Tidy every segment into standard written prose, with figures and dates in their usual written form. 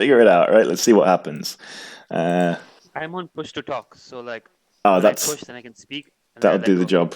figure it out, right? Let's see what happens. Uh, I'm on push to talk, so like oh, when I push, then I can speak, and then I that'll let do the go. job.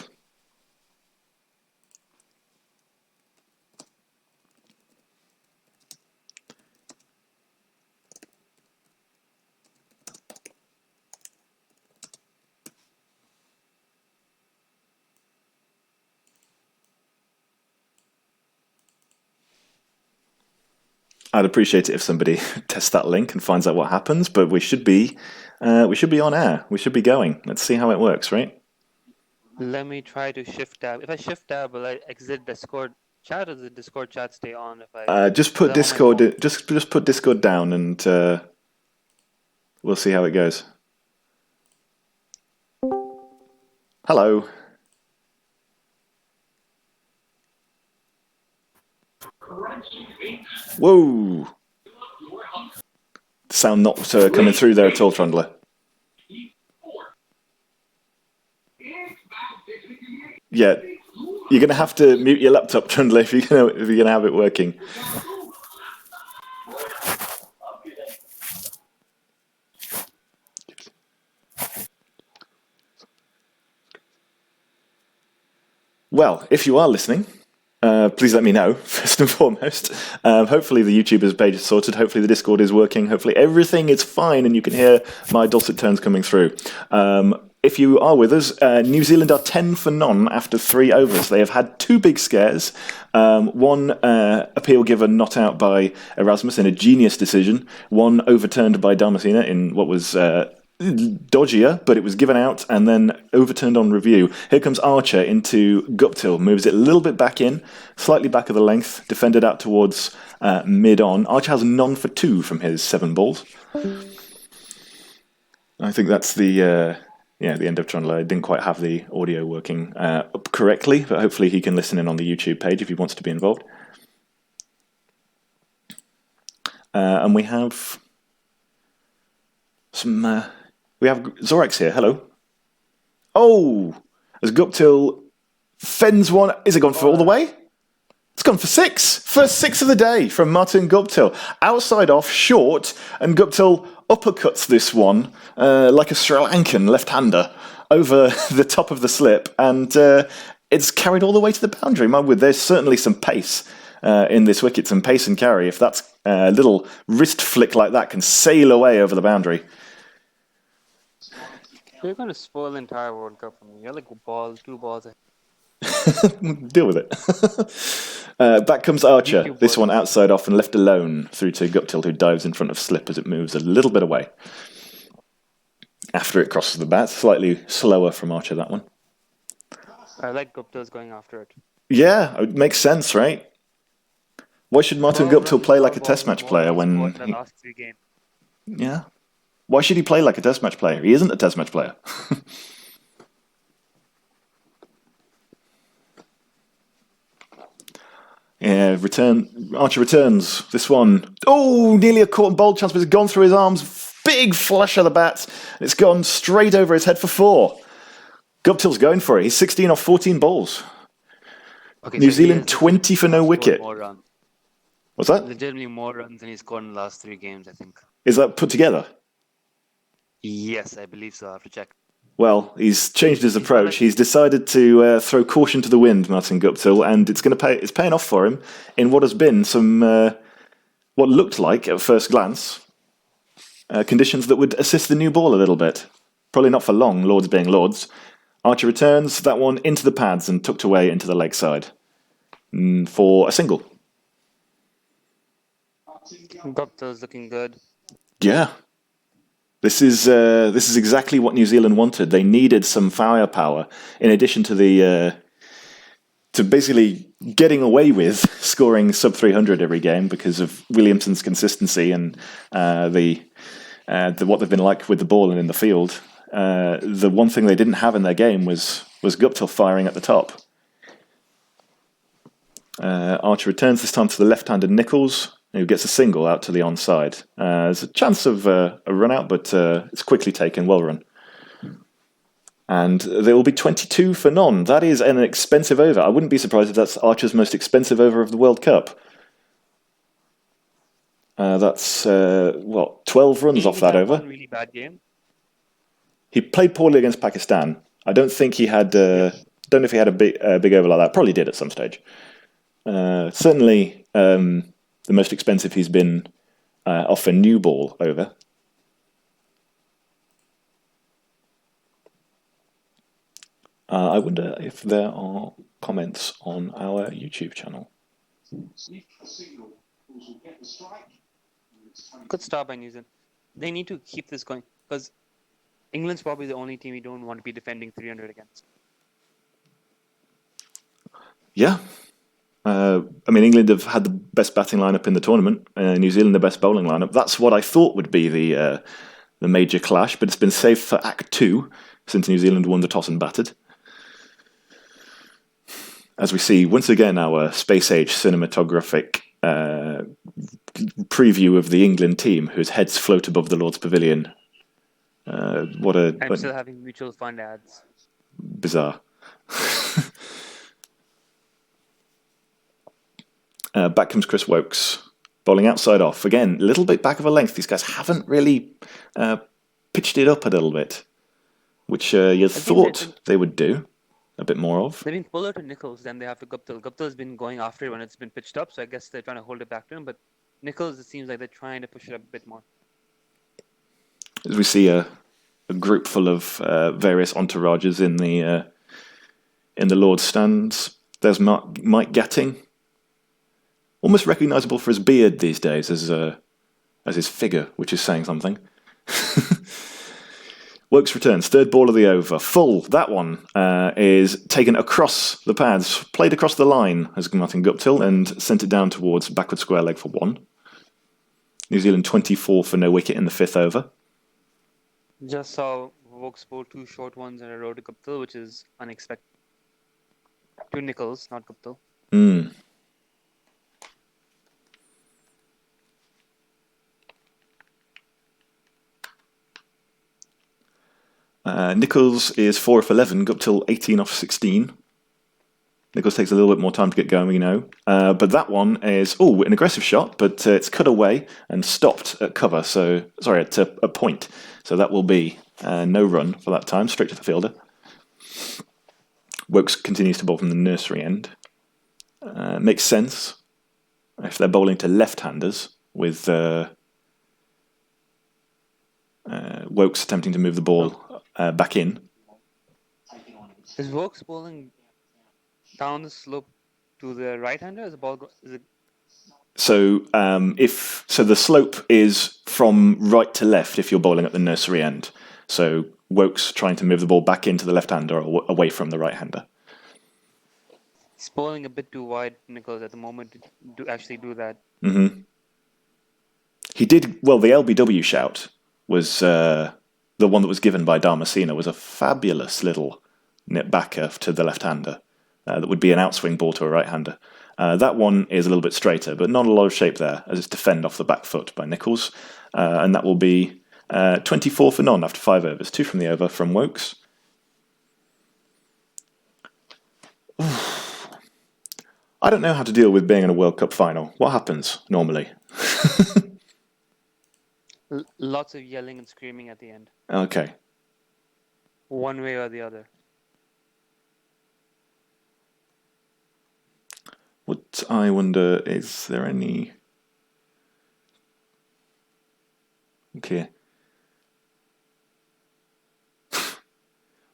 I'd appreciate it if somebody tests that link and finds out what happens, but we should be on air. We should be going. Let's see how it works, right? Let me try to shift tab. If I shift tab, will I exit Discord chat, or does the Discord chat stay on if I? Just Because put I'm on my Discord. phone. Just put Discord down, and we'll see how it goes. Hello. Whoa. Sound not coming through there at all, Trundler. Yeah, you're gonna have to mute your laptop, Trundler, if you're gonna have it working. Well, if you are listening, please let me know, first and foremost. Hopefully the YouTuber's page is sorted. Hopefully the Discord is working. Hopefully everything is fine and you can hear my dulcet tones coming through. If you are with us, New Zealand are 10 for none after 3 overs. They have had 2 big scares. One appeal given not out by Erasmus in a genius decision. One overturned by Damascena in what was dodgier, but it was given out and then overturned on review. Here comes Archer into Guptill, moves it a little bit back in, slightly back of the length, defended out towards mid-on. Archer has none for 2 from his 7 balls. I think that's the end of Trundler. I didn't quite have the audio working up correctly, but hopefully he can listen in on the YouTube page if he wants to be involved. And we have some... we have Zorax here. Hello. Oh! As Guptill fends one... Is it gone for all the way? It's gone for 6. First 6 of the day from Martin Guptill. Outside off, short, and Guptill uppercuts this one like a Sri Lankan left-hander over the top of the slip, and it's carried all the way to the boundary. My word, there's certainly some pace in this wicket, some pace and carry. If that little wrist flick like that can sail away over the boundary. You're going to spoil the entire World Cup for me. You're like 2 balls. Deal with it. Back comes Archer. This one outside off and left alone through to Guptill, who dives in front of slip as it moves a little bit away. After it crosses the bat, slightly slower from Archer, that one. I like Gupta's going after it. Yeah, it makes sense, right? Why should Martin Guptill play like a test match player when... the last 3 games. Yeah. Why should he play like a test match player? He isn't a test match player. Yeah, Archer returns. This one. Oh, nearly a caught and bowled chance, but it's gone through his arms. Big flush of the bat. And it's gone straight over his head for 4. Guptill's going for it. He's 16 off 14 balls. Okay, New Zealand 20 for no wicket. What's that? Legitimately more runs than he scored in the last 3 games, I think. Is that put together? Yes, I believe so. I have to check. Well, he's changed his approach. He's decided to throw caution to the wind, Martin Guptill, and it's paying off for him in what has been some what looked like at first glance conditions that would assist the new ball a little bit. Probably not for long, Lords being Lords. Archer returns that one into the pads and tucked away into the leg side for a single. Guptill's looking good. Yeah. This is exactly what New Zealand wanted. They needed some firepower in addition to the to basically getting away with scoring sub 300 every game because of Williamson's consistency and the what they've been like with the ball and in the field. The one thing they didn't have in their game was Guptill firing at the top. Archer returns this time to the left-handed Nichols, who gets a single out to the onside. There's a chance of a run out, but it's quickly taken, well run. And there will be 22 for none. That is an expensive over. I wouldn't be surprised if that's Archer's most expensive over of the World Cup. That's 12 runs He off that had over. one really bad game. He played poorly against Pakistan. I don't think he had. Don't know if he had a big over like that. Probably did at some stage. Certainly, the most expensive he's been off a new ball over. I wonder if there are comments on our YouTube channel. Good start by New Zealand. They need to keep this going because England's probably the only team you don't want to be defending 300 against. Yeah. England have had the best batting lineup in the tournament. New Zealand the best bowling lineup. That's what I thought would be the major clash, but it's been saved for Act 2 since New Zealand won the toss and batted. As we see, once again, our space age cinematographic preview of the England team, whose heads float above the Lord's Pavilion. I'm still having mutual fund ads. Bizarre. Back comes Chris Woakes, bowling outside off. Again, a little bit back of a length. These guys haven't really pitched it up a little bit, which you thought they would do a bit more of. They've been puller to Nicholls than they have to Guptill. Guptill's been going after it when it's been pitched up, so I guess they're trying to hold it back to him. But Nicholls, it seems like they're trying to push it up a bit more. As we see a group full of various entourages in the Lord's stands. There's Mike Gatting, almost recognisable for his beard these days as his figure, which is saying something. Woakes returns, third ball of the over, full. That one is taken across the pads, played across the line as Martin Guptill, and sent it down towards backward square leg for 1. New Zealand 24 for no wicket in the 5th over. Just saw Woakes bowl 2 short ones in a row to Guptill, which is unexpected. To Nicholls, not Guptill. Nicholls is 4 off 11, Guptill 18 off 16. Nicholls takes a little bit more time to get going, we know. But that one is, an aggressive shot, but it's cut away and stopped at cover, at a point. So that will be no run for that time, straight to the fielder. Woakes continues to bowl from the nursery end. Makes sense if they're bowling to left-handers with Woakes attempting to move the ball back in. Is Woakes bowling down the slope to the right-hander? Is the ball So the slope is from right to left if you're bowling at the nursery end. So Woakes trying to move the ball back into the left-hander or away from the right-hander. He's bowling a bit too wide, Nicholls, at the moment to actually do that. Mm-hmm. He did well. The LBW shout was the one that was given by Damasceno was a fabulous little nip backer to the left-hander. That would be an outswing ball to a right-hander. That one is a little bit straighter, but not a lot of shape there, as it's defend off the back foot by Nicholls. And that will be 24 for none after 5 overs. 2 from the over from Woakes. I don't know how to deal with being in a World Cup final. What happens normally? Lots of yelling and screaming at the end. Okay. One way or the other. What I wonder, is there any... Okay.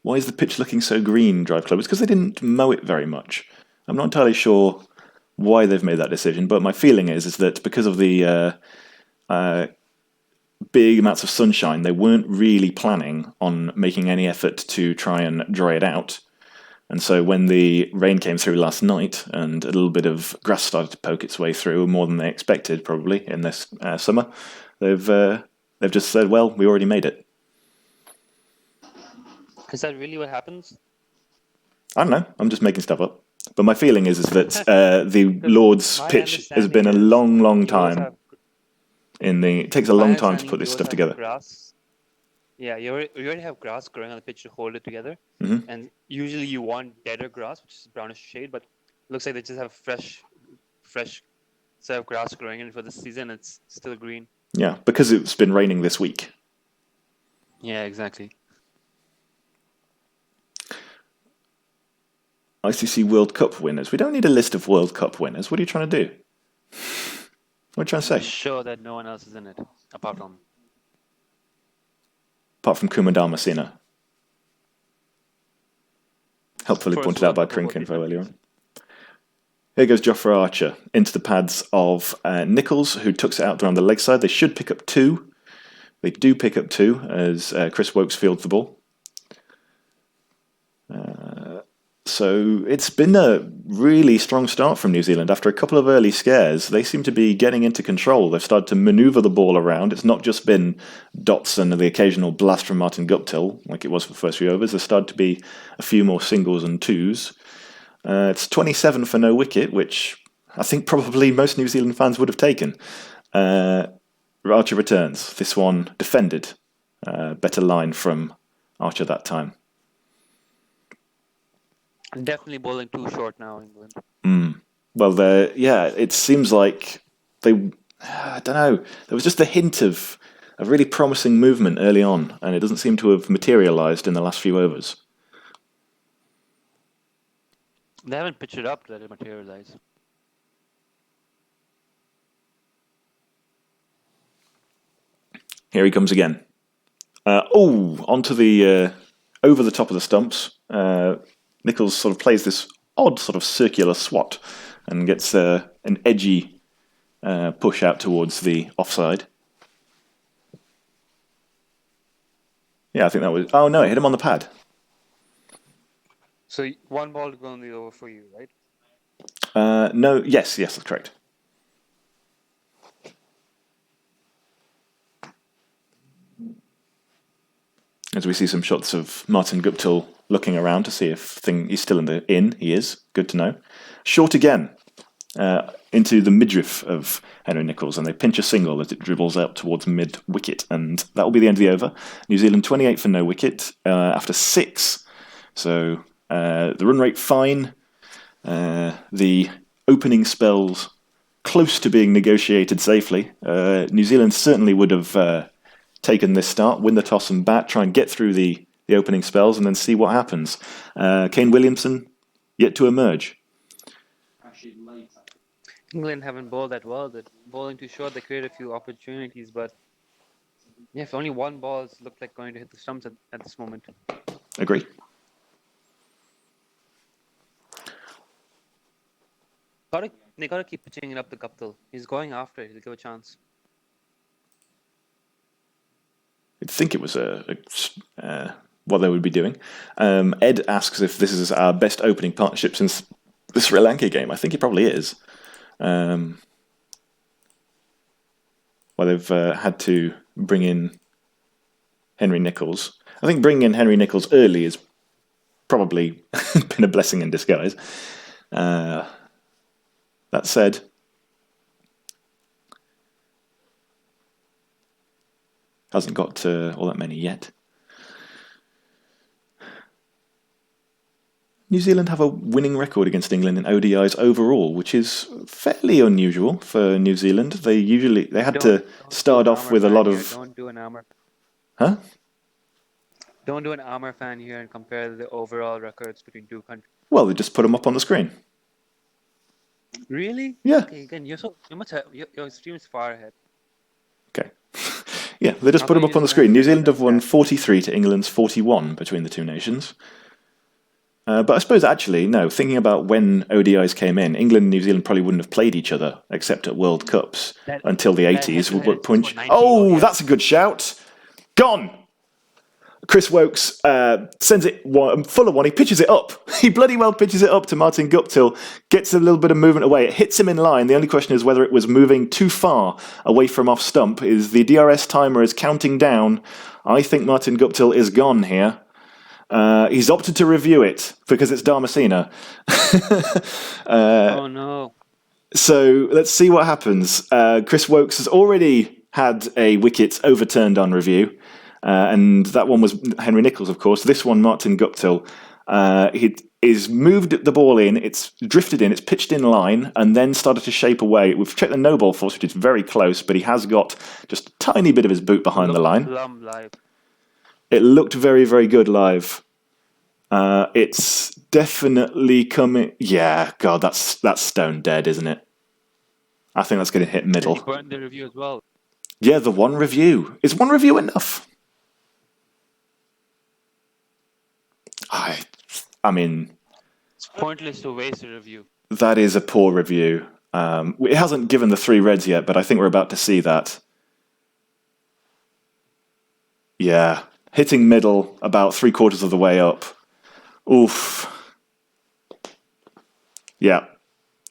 Why is the pitch looking so green, Drive Club? It's because they didn't mow it very much. I'm not entirely sure why they've made that decision, but my feeling is that because of the big amounts of sunshine, they weren't really planning on making any effort to try and dry it out. And so when the rain came through last night and a little bit of grass started to poke its way through, more than they expected probably in this summer, they've just said, well, we already made it. Is that really what happens? I don't know. I'm just making stuff up. But my feeling is that the Lord's pitch has been a long time. It takes a long time to put this stuff together. Grass. Yeah, you already have grass growing on the pitch to hold it together. Mm-hmm. And usually you want deader grass, which is brownish shade, but it looks like they just have fresh instead of grass growing in it for this season, it's still green. Yeah, because it's been raining this week. Yeah, exactly. ICC World Cup winners. We don't need a list of World Cup winners. What are you trying to do? What are you trying to say? Sure that no one else is in it apart from. Apart from Kumar Dharmasena. Helpfully First pointed out by World Cup of Crinkinfo all earlier on. Here goes Jofra Archer into the pads of Nichols, who tucks it out around the leg side. They should pick up 2. They do pick up 2 as Chris Wokes fields the ball. So it's been a really strong start from New Zealand. After a couple of early scares, they seem to be getting into control. They've started to manoeuvre the ball around. It's not just been dots and the occasional blast from Martin Guptill, like it was for the first few overs. There's started to be a few more singles and twos. It's 27 for no wicket, which I think probably most New Zealand fans would have taken. Archer returns. This one defended. Better line from Archer that time. Definitely bowling too short now, England. Well, it seems like they... I don't know. There was just a hint of a really promising movement early on, and it doesn't seem to have materialised in the last few overs. They haven't pitched it up to let it materialize. Here he comes again. Onto the... over the top of the stumps. Nichols sort of plays this odd sort of circular swat and gets an edgy push out towards the offside. Yeah, I think that was... Oh, no, it hit him on the pad. So one ball to go on the over for you, right? No, yes, that's correct. As we see some shots of Martin Guptill looking around to see if he's still in. He is. Good to know. Short again into the midriff of Henry Nichols, and they pinch a single as it dribbles out towards mid-wicket, and that will be the end of the over. New Zealand 28 for no wicket after 6. So the run rate fine. The opening spells close to being negotiated safely. New Zealand certainly would have taken this start, win the toss and bat, try and get through the opening spells and then see what happens. Kane Williamson yet to emerge. England haven't bowled that well. They're bowling too short. They create a few opportunities, but yeah, if only one ball looked like going to hit the stumps at this moment. Agree. They gotta keep pitching it up to Guptill. He's going after it. He'll give a chance. I'd think it was what they would be doing. Ed asks if this is our best opening partnership since the Sri Lanka game. I think it probably is. Well, they've had to bring in Henry Nichols. I think bringing in Henry Nichols early has probably been a blessing in disguise. That said, hasn't got all that many yet. New Zealand have a winning record against England in ODIs overall, which is fairly unusual for New Zealand. They had to start off with a lot of... Don't do an Amar. Huh? Don't do an Amar fan here and compare the overall records between two countries. Well, they just put them up on the screen. Really? Yeah. Okay, again, your stream is far ahead. Okay. Yeah, they just put them up on the screen. New Zealand have won 43 to England's 41 between the two nations. But I suppose actually, no, thinking about when ODIs came in, England and New Zealand probably wouldn't have played each other except at World Cups until the 80s. Oh, that's a good shout. Gone! Chris Wokes sends it full of one. He pitches it up. He bloody well pitches it up to Martin Guptill. Gets a little bit of movement away. It hits him in line. The only question is whether it was moving too far away from off stump. The DRS timer is counting down. I think Martin Guptill is gone here. He's opted to review it because it's Dharmasena. Oh no. So let's see what happens. Chris Wokes has already had a wicket overturned on review. And that one was Henry Nichols, of course. This one, Martin Guptill. He's moved the ball in, it's drifted in, it's pitched in line, and then started to shape away. We've checked the no ball force, which is very close, but he has got just a tiny bit of his boot behind the line. Plumb live. It looked very, very good live. It's definitely coming. Yeah, God, that's stone dead, isn't it? I think that's going to hit middle. He burned the review as well. Yeah, the one review. Is one review enough? I mean, It's pointless to waste a review. that is a poor review. It hasn't given the 3 reds yet, but I think we're about to see that. Yeah, hitting middle about 3/4 of the way up. Oof. Yeah.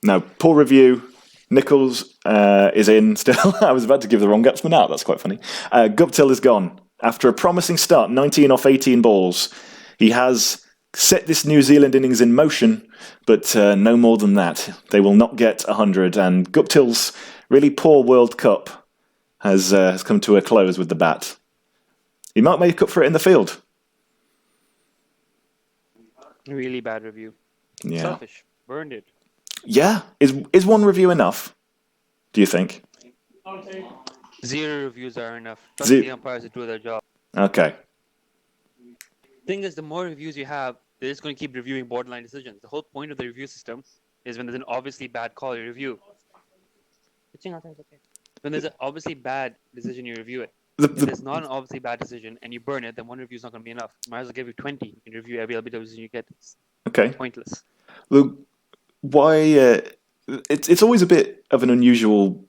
No, poor review. Nichols is in still. I was about to give the wrong batsman out. That's quite funny. Guptill is gone. After a promising start, 19 off 18 balls, he has set this New Zealand innings in motion, but no more than that. They will not get 100, and Guptill's really poor World Cup has come to a close with the bat. He might make up for it in the field. Really bad review. Yeah. Selfish. Burned it. Yeah. Is one review enough, do you think? 0 reviews are enough. Trust Ze- the umpires to do their job. Okay. Thing is, the more reviews you have, they're just going to keep reviewing borderline decisions. The whole point of the review system is when there's an obviously bad call, you review. When there's an obviously bad decision, you review it. If there's not an obviously bad decision and you burn it, then one review is not going to be enough. Might as well give you 20. You can review every other decision you get. It's Okay. pointless. Look, why? It's always a bit of an unusual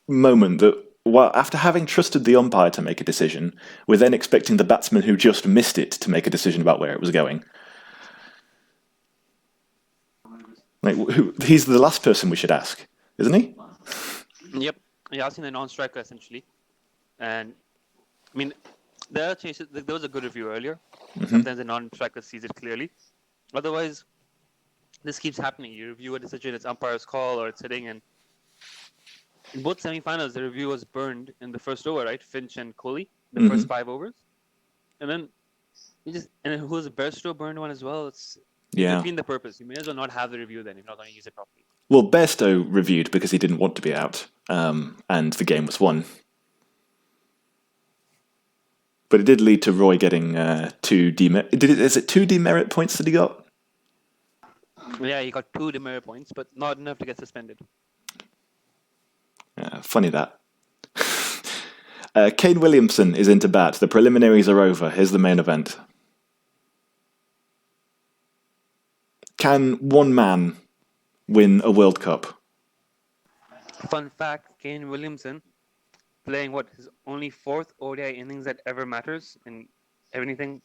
moment that, well, after having trusted the umpire to make a decision, we're then expecting the batsman who just missed it to make a decision about where it was going. Like, he's the last person we should ask, isn't he? Yep. You're asking the non-striker essentially, and I mean, there are changes. There was a good review earlier. Sometimes the non-striker sees it clearly. Otherwise, this keeps happening. You review a decision, it's umpire's call or it's hitting, and in both semi-finals, the review was burned in the first over, right? Finch and Kohli, the first 5 overs, and then who was Bairstow burned one as well. It's defeating the purpose. You may as well not have the review then if you're not going to use it properly. Well, Bairstow reviewed because he didn't want to be out, and the game was won. But it did lead to Roy getting 2 demerit. Is it 2 demerit points that he got? Yeah, he got 2 demerit points, but not enough to get suspended. Funny that. Kane Williamson is into bat. The preliminaries are over. Here's the main event. Can one man win a World Cup? Fun fact, Kane Williamson playing his only 4th ODI innings that ever matters in anything,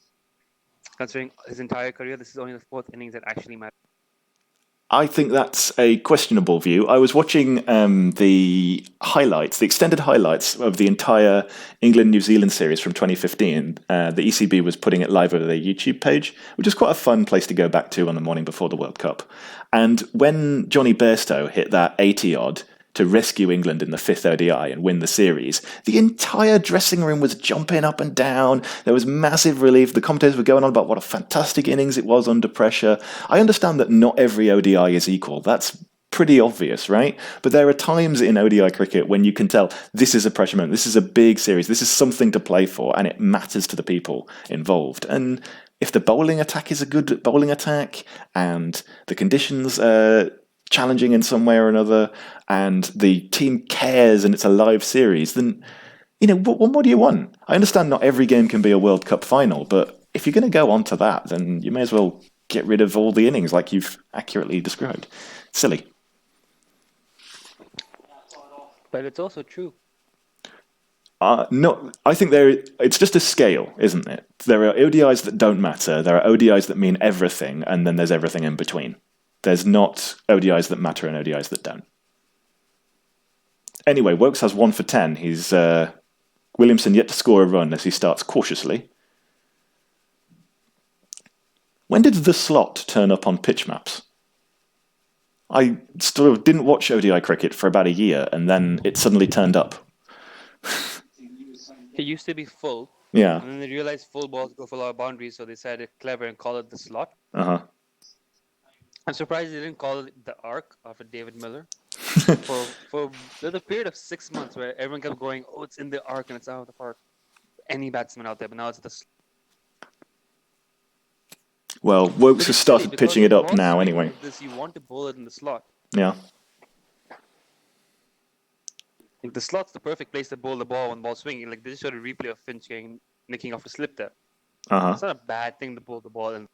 considering his entire career. This is only the 4th innings that actually matters. I think that's a questionable view. I was watching the extended highlights of the entire England-New Zealand series from 2015. The ECB was putting it live over their YouTube page, which is quite a fun place to go back to on the morning before the World Cup. And when Johnny Bairstow hit that 80-odd to rescue England in the 5th ODI and win the series, the entire dressing room was jumping up and down. There was massive relief. The commentators were going on about what a fantastic innings it was under pressure. I understand that not every ODI is equal. That's pretty obvious, right? But there are times in ODI cricket when you can tell this is a pressure moment, this is a big series, this is something to play for, and it matters to the people involved. And if the bowling attack is a good bowling attack, and the conditions are challenging in some way or another, and the team cares and it's a live series, then, what do you want? I understand not every game can be a World Cup final, but if you're going to go on to that, then you may as well get rid of all the innings like you've accurately described. Silly. But it's also true. No, I think it's just a scale, isn't it? There are ODIs that don't matter, there are ODIs that mean everything, and then there's everything in between. There's not ODIs that matter and ODIs that don't. Anyway, Woakes has 1 for 10. He's Williamson yet to score a run as he starts cautiously. When did the slot turn up on pitch maps? I sort of didn't watch ODI cricket for about a year, and then it suddenly turned up. It used to be full, Yeah. And then they realized full balls go for a lot of boundaries, so they decided clever and call it the slot. Uh-huh. I'm surprised they didn't call it the arc after David Miller. For there's a period of 6 months where everyone kept going, oh, it's in the arc and it's out of the park. Any batsman out there, but now it's the. Well, Wokes Which has is silly started because pitching with it up ball now swing anyway. like this, you want to bowl it in the slot. Yeah. Like the slot's the perfect place to bowl the ball when ball swinging. Like they just showed a replay of Finch nicking off a slip there. Uh-huh. It's not a bad thing to bowl the ball in.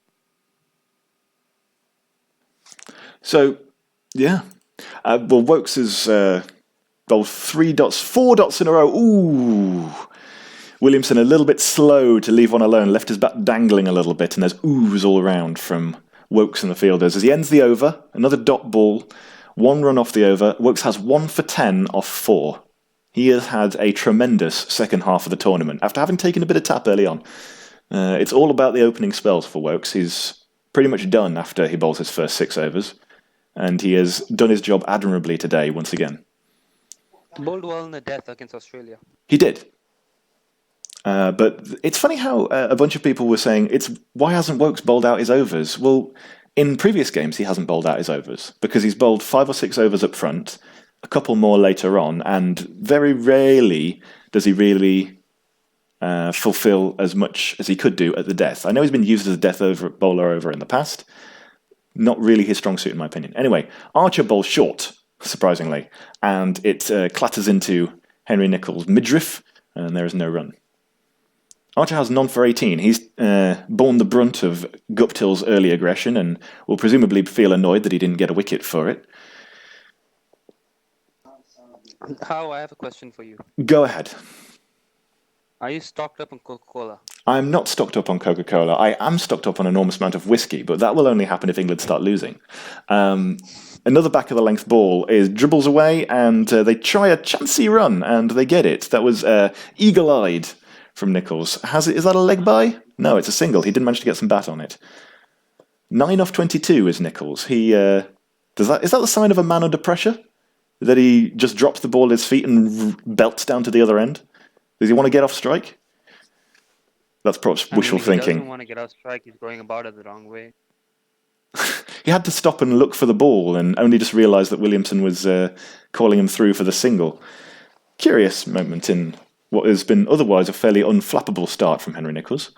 So, yeah. Well, Wokes has bowled 4 dots in a row. Ooh. Williamson a little bit slow to leave one alone, left his bat dangling a little bit, and there's oohs all around from Wokes and the fielders. As he ends the over, another dot ball, 1 run off the over. Wokes has 1 for 10 off 4. He has had a tremendous second half of the tournament, after having taken a bit of tap early on. It's all about the opening spells for Wokes. He's pretty much done after he bowls his first 6 overs, and he has done his job admirably today once again. Bowled well in the death against Australia. He did. But it's funny how a bunch of people were saying, why hasn't Wokes bowled out his overs? Well, in previous games, he hasn't bowled out his overs because he's bowled 5 or 6 overs up front, a couple more later on, and very rarely does he really fulfill as much as he could do at the death. I know he's been used as a death bowler over in the past. Not really his strong suit, in my opinion. Anyway, Archer bowls short, surprisingly, and it clatters into Henry Nicholls' midriff, and there is no run. Archer has none for 18. He's borne the brunt of Guptill's early aggression and will presumably feel annoyed that he didn't get a wicket for it. How? I have a question for you. Go ahead. Are you stocked up on Coca-Cola? I'm not stocked up on Coca-Cola. I am stocked up on an enormous amount of whiskey, but that will only happen if England start losing. Another back-of-the-length ball is dribbles away, and they try a chancy run, and they get it. That was eagle-eyed from Nicholls. Is that a leg by? No, it's a single. He did manage to get some bat on it. 9 off 22 is Nicholls. Is that the sign of a man under pressure? That he just drops the ball at his feet and belts down to the other end? Does he want to get off strike? That's perhaps wishful If thinking. He doesn't want to get off strike. He's going about it the wrong way. He had to stop and look for the ball and only just realised that Williamson was calling him through for the single. Curious moment in what has been otherwise a fairly unflappable start from Henry Nicholls.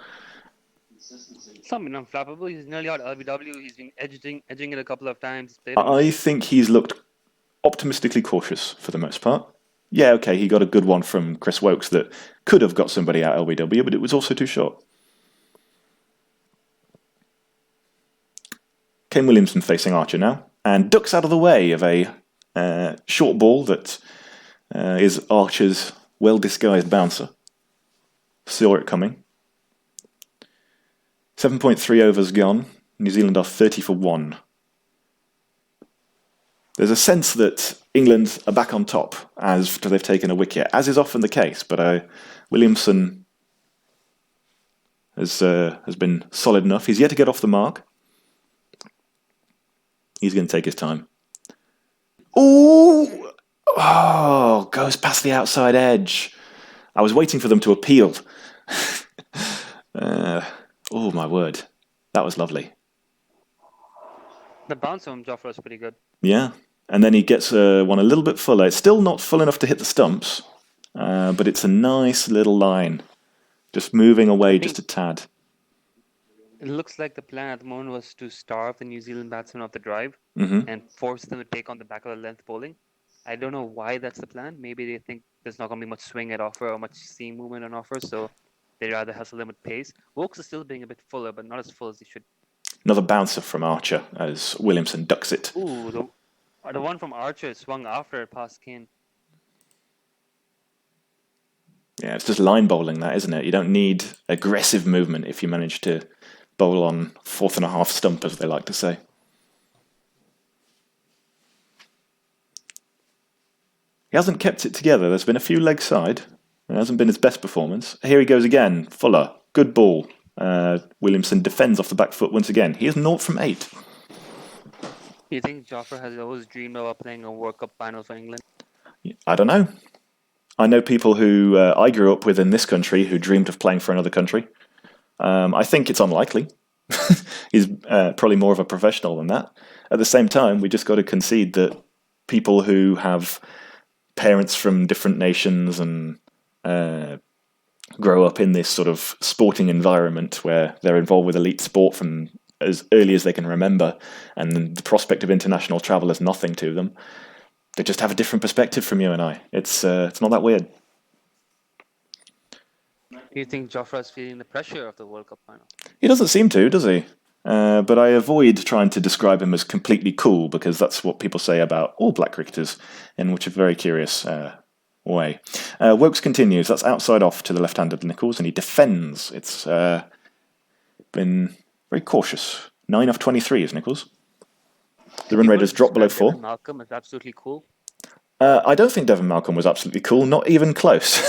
Something unflappable. He's nearly out LBW. He's been edging it a couple of times. I think he's looked optimistically cautious for the most part. Yeah, okay, he got a good one from Chris Wokes that could have got somebody out LBW, but it was also too short. Kane Williamson facing Archer now, and ducks out of the way of a short ball that is Archer's well-disguised bouncer. Saw it coming. 7.3 overs gone. New Zealand are 30 for 1. There's a sense that England are back on top as they've taken a wicket, as is often the case, but Williamson has been solid enough. He's yet to get off the mark. He's going to take his time. Ooh! Oh, goes past the outside edge. I was waiting for them to appeal. Oh, my word. That was lovely. The bounce from Jofra is pretty good. Yeah. And then he gets one a little bit fuller. It's still not full enough to hit the stumps, but it's a nice little line. Just moving away just a tad. It looks like the plan at the moment was to starve the New Zealand batsmen off the drive and force them to take on the back of the length bowling. I don't know why that's the plan. Maybe they think there's not going to be much swing at offer or much seam movement on offer, so they'd rather hustle them with pace. Wokes is still being a bit fuller, but not as full as he should. Another bouncer from Archer as Williamson ducks it. Ooh, the one from Archer swung after it past Kane. Yeah, it's just line bowling that, isn't it? You don't need aggressive movement if you manage to bowl on 4th and a half stump, as they like to say. He hasn't kept it together. There's been a few leg side. It hasn't been his best performance. Here he goes again. Fuller. Good ball. Williamson defends off the back foot once again. He is 0 from 8. Do you think Jofra has always dreamed about playing a World Cup final for England? I don't know. I know people who I grew up with in this country who dreamed of playing for another country. I think it's unlikely. He's probably more of a professional than that. At the same time, we just got to concede that people who have parents from different nations and grow up in this sort of sporting environment where they're involved with elite sport from as early as they can remember, and the prospect of international travel is nothing to them. They just have a different perspective from you and I. It's not that weird. Do you think Jofra's feeling the pressure of the World Cup final? He doesn't seem to, does he? But I avoid trying to describe him as completely cool, because that's what people say about all black cricketers, in which a very curious way. Woakes continues. That's outside off to the left-handed Nicholls, and he defends. It's been very cautious. 9 off 23 is Nicholls. The run rate has dropped below 4. Devon Malcolm is absolutely cool. I don't think Devon Malcolm was absolutely cool, not even close.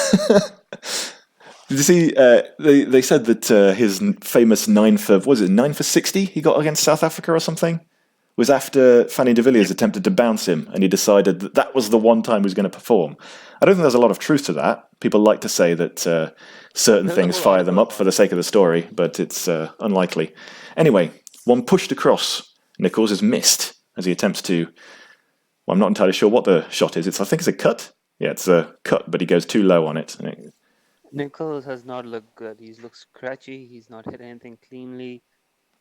Did you see? They said that his famous 9 for 60 he got against South Africa or something was after Fanny de Villiers attempted to bounce him, and he decided that was the one time he was going to perform. I don't think there's a lot of truth to that. People like to say that certain things fire them up for the sake of the story, but it's unlikely. Anyway, one pushed across Nicholls is missed as he attempts to. Well, I'm not entirely sure what the shot is. I think it's a cut. Yeah, it's a cut, but he goes too low on it. Nicholls has not looked good. He looks scratchy. He's not hit anything cleanly.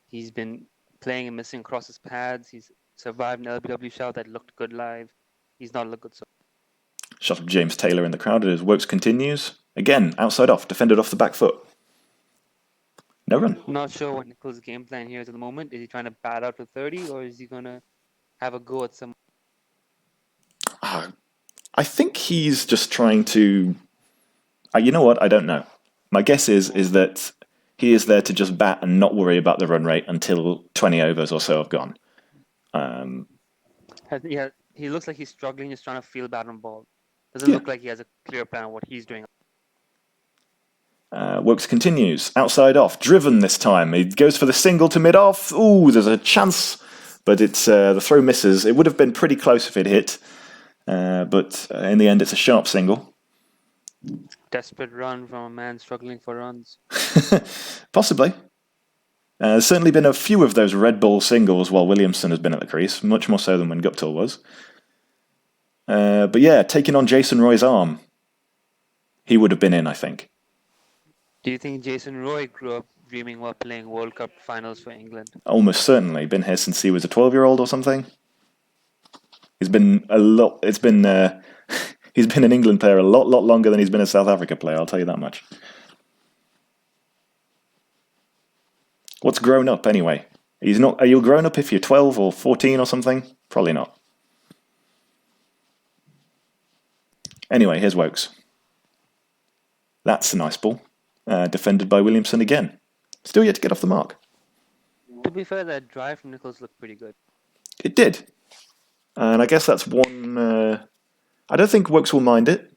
He's been playing and missing across his pads. He's survived an LBW shot that looked good live. He's not looked good. So. Shot of James Taylor in the crowd as Woakes continues. Again, outside off, defended off the back foot. No run. Not sure what Nicholls' game plan here is at the moment. Is he trying to bat out to 30, or is he going to have a go at some? I think he's just trying to. You know what? I don't know. My guess is that he is there to just bat and not worry about the run rate until 20 overs or so have gone. Yeah, he looks like he's struggling, just trying to feel bat on ball. Doesn't look like he has a clear plan on what he's doing. Woakes continues. Outside off. Driven this time. He goes for the single to mid-off. Ooh, there's a chance. But it's the throw misses. It would have been pretty close if it hit. But in the end, it's a sharp single. Desperate run from a man struggling for runs. Possibly. There's certainly been a few of those red ball singles while Williamson has been at the crease, much more so than when Guptill was. But yeah, taking on Jason Roy's arm. He would have been in, I think. Do you think Jason Roy grew up dreaming while playing World Cup finals for England? Almost certainly. Been here since he was a 12-year-old or something. He's been a lot. It's been. He's been an England player a lot longer than he's been a South Africa player, I'll tell you that much. What's grown up, anyway? Are you grown up if you're 12 or 14 or something? Probably not. Anyway, here's Woakes. That's a nice ball. Defended by Williamson again. Still yet to get off the mark. To be fair, that drive from Nicholls looked pretty good. It did. And I guess that's one... I don't think Woakes will mind it.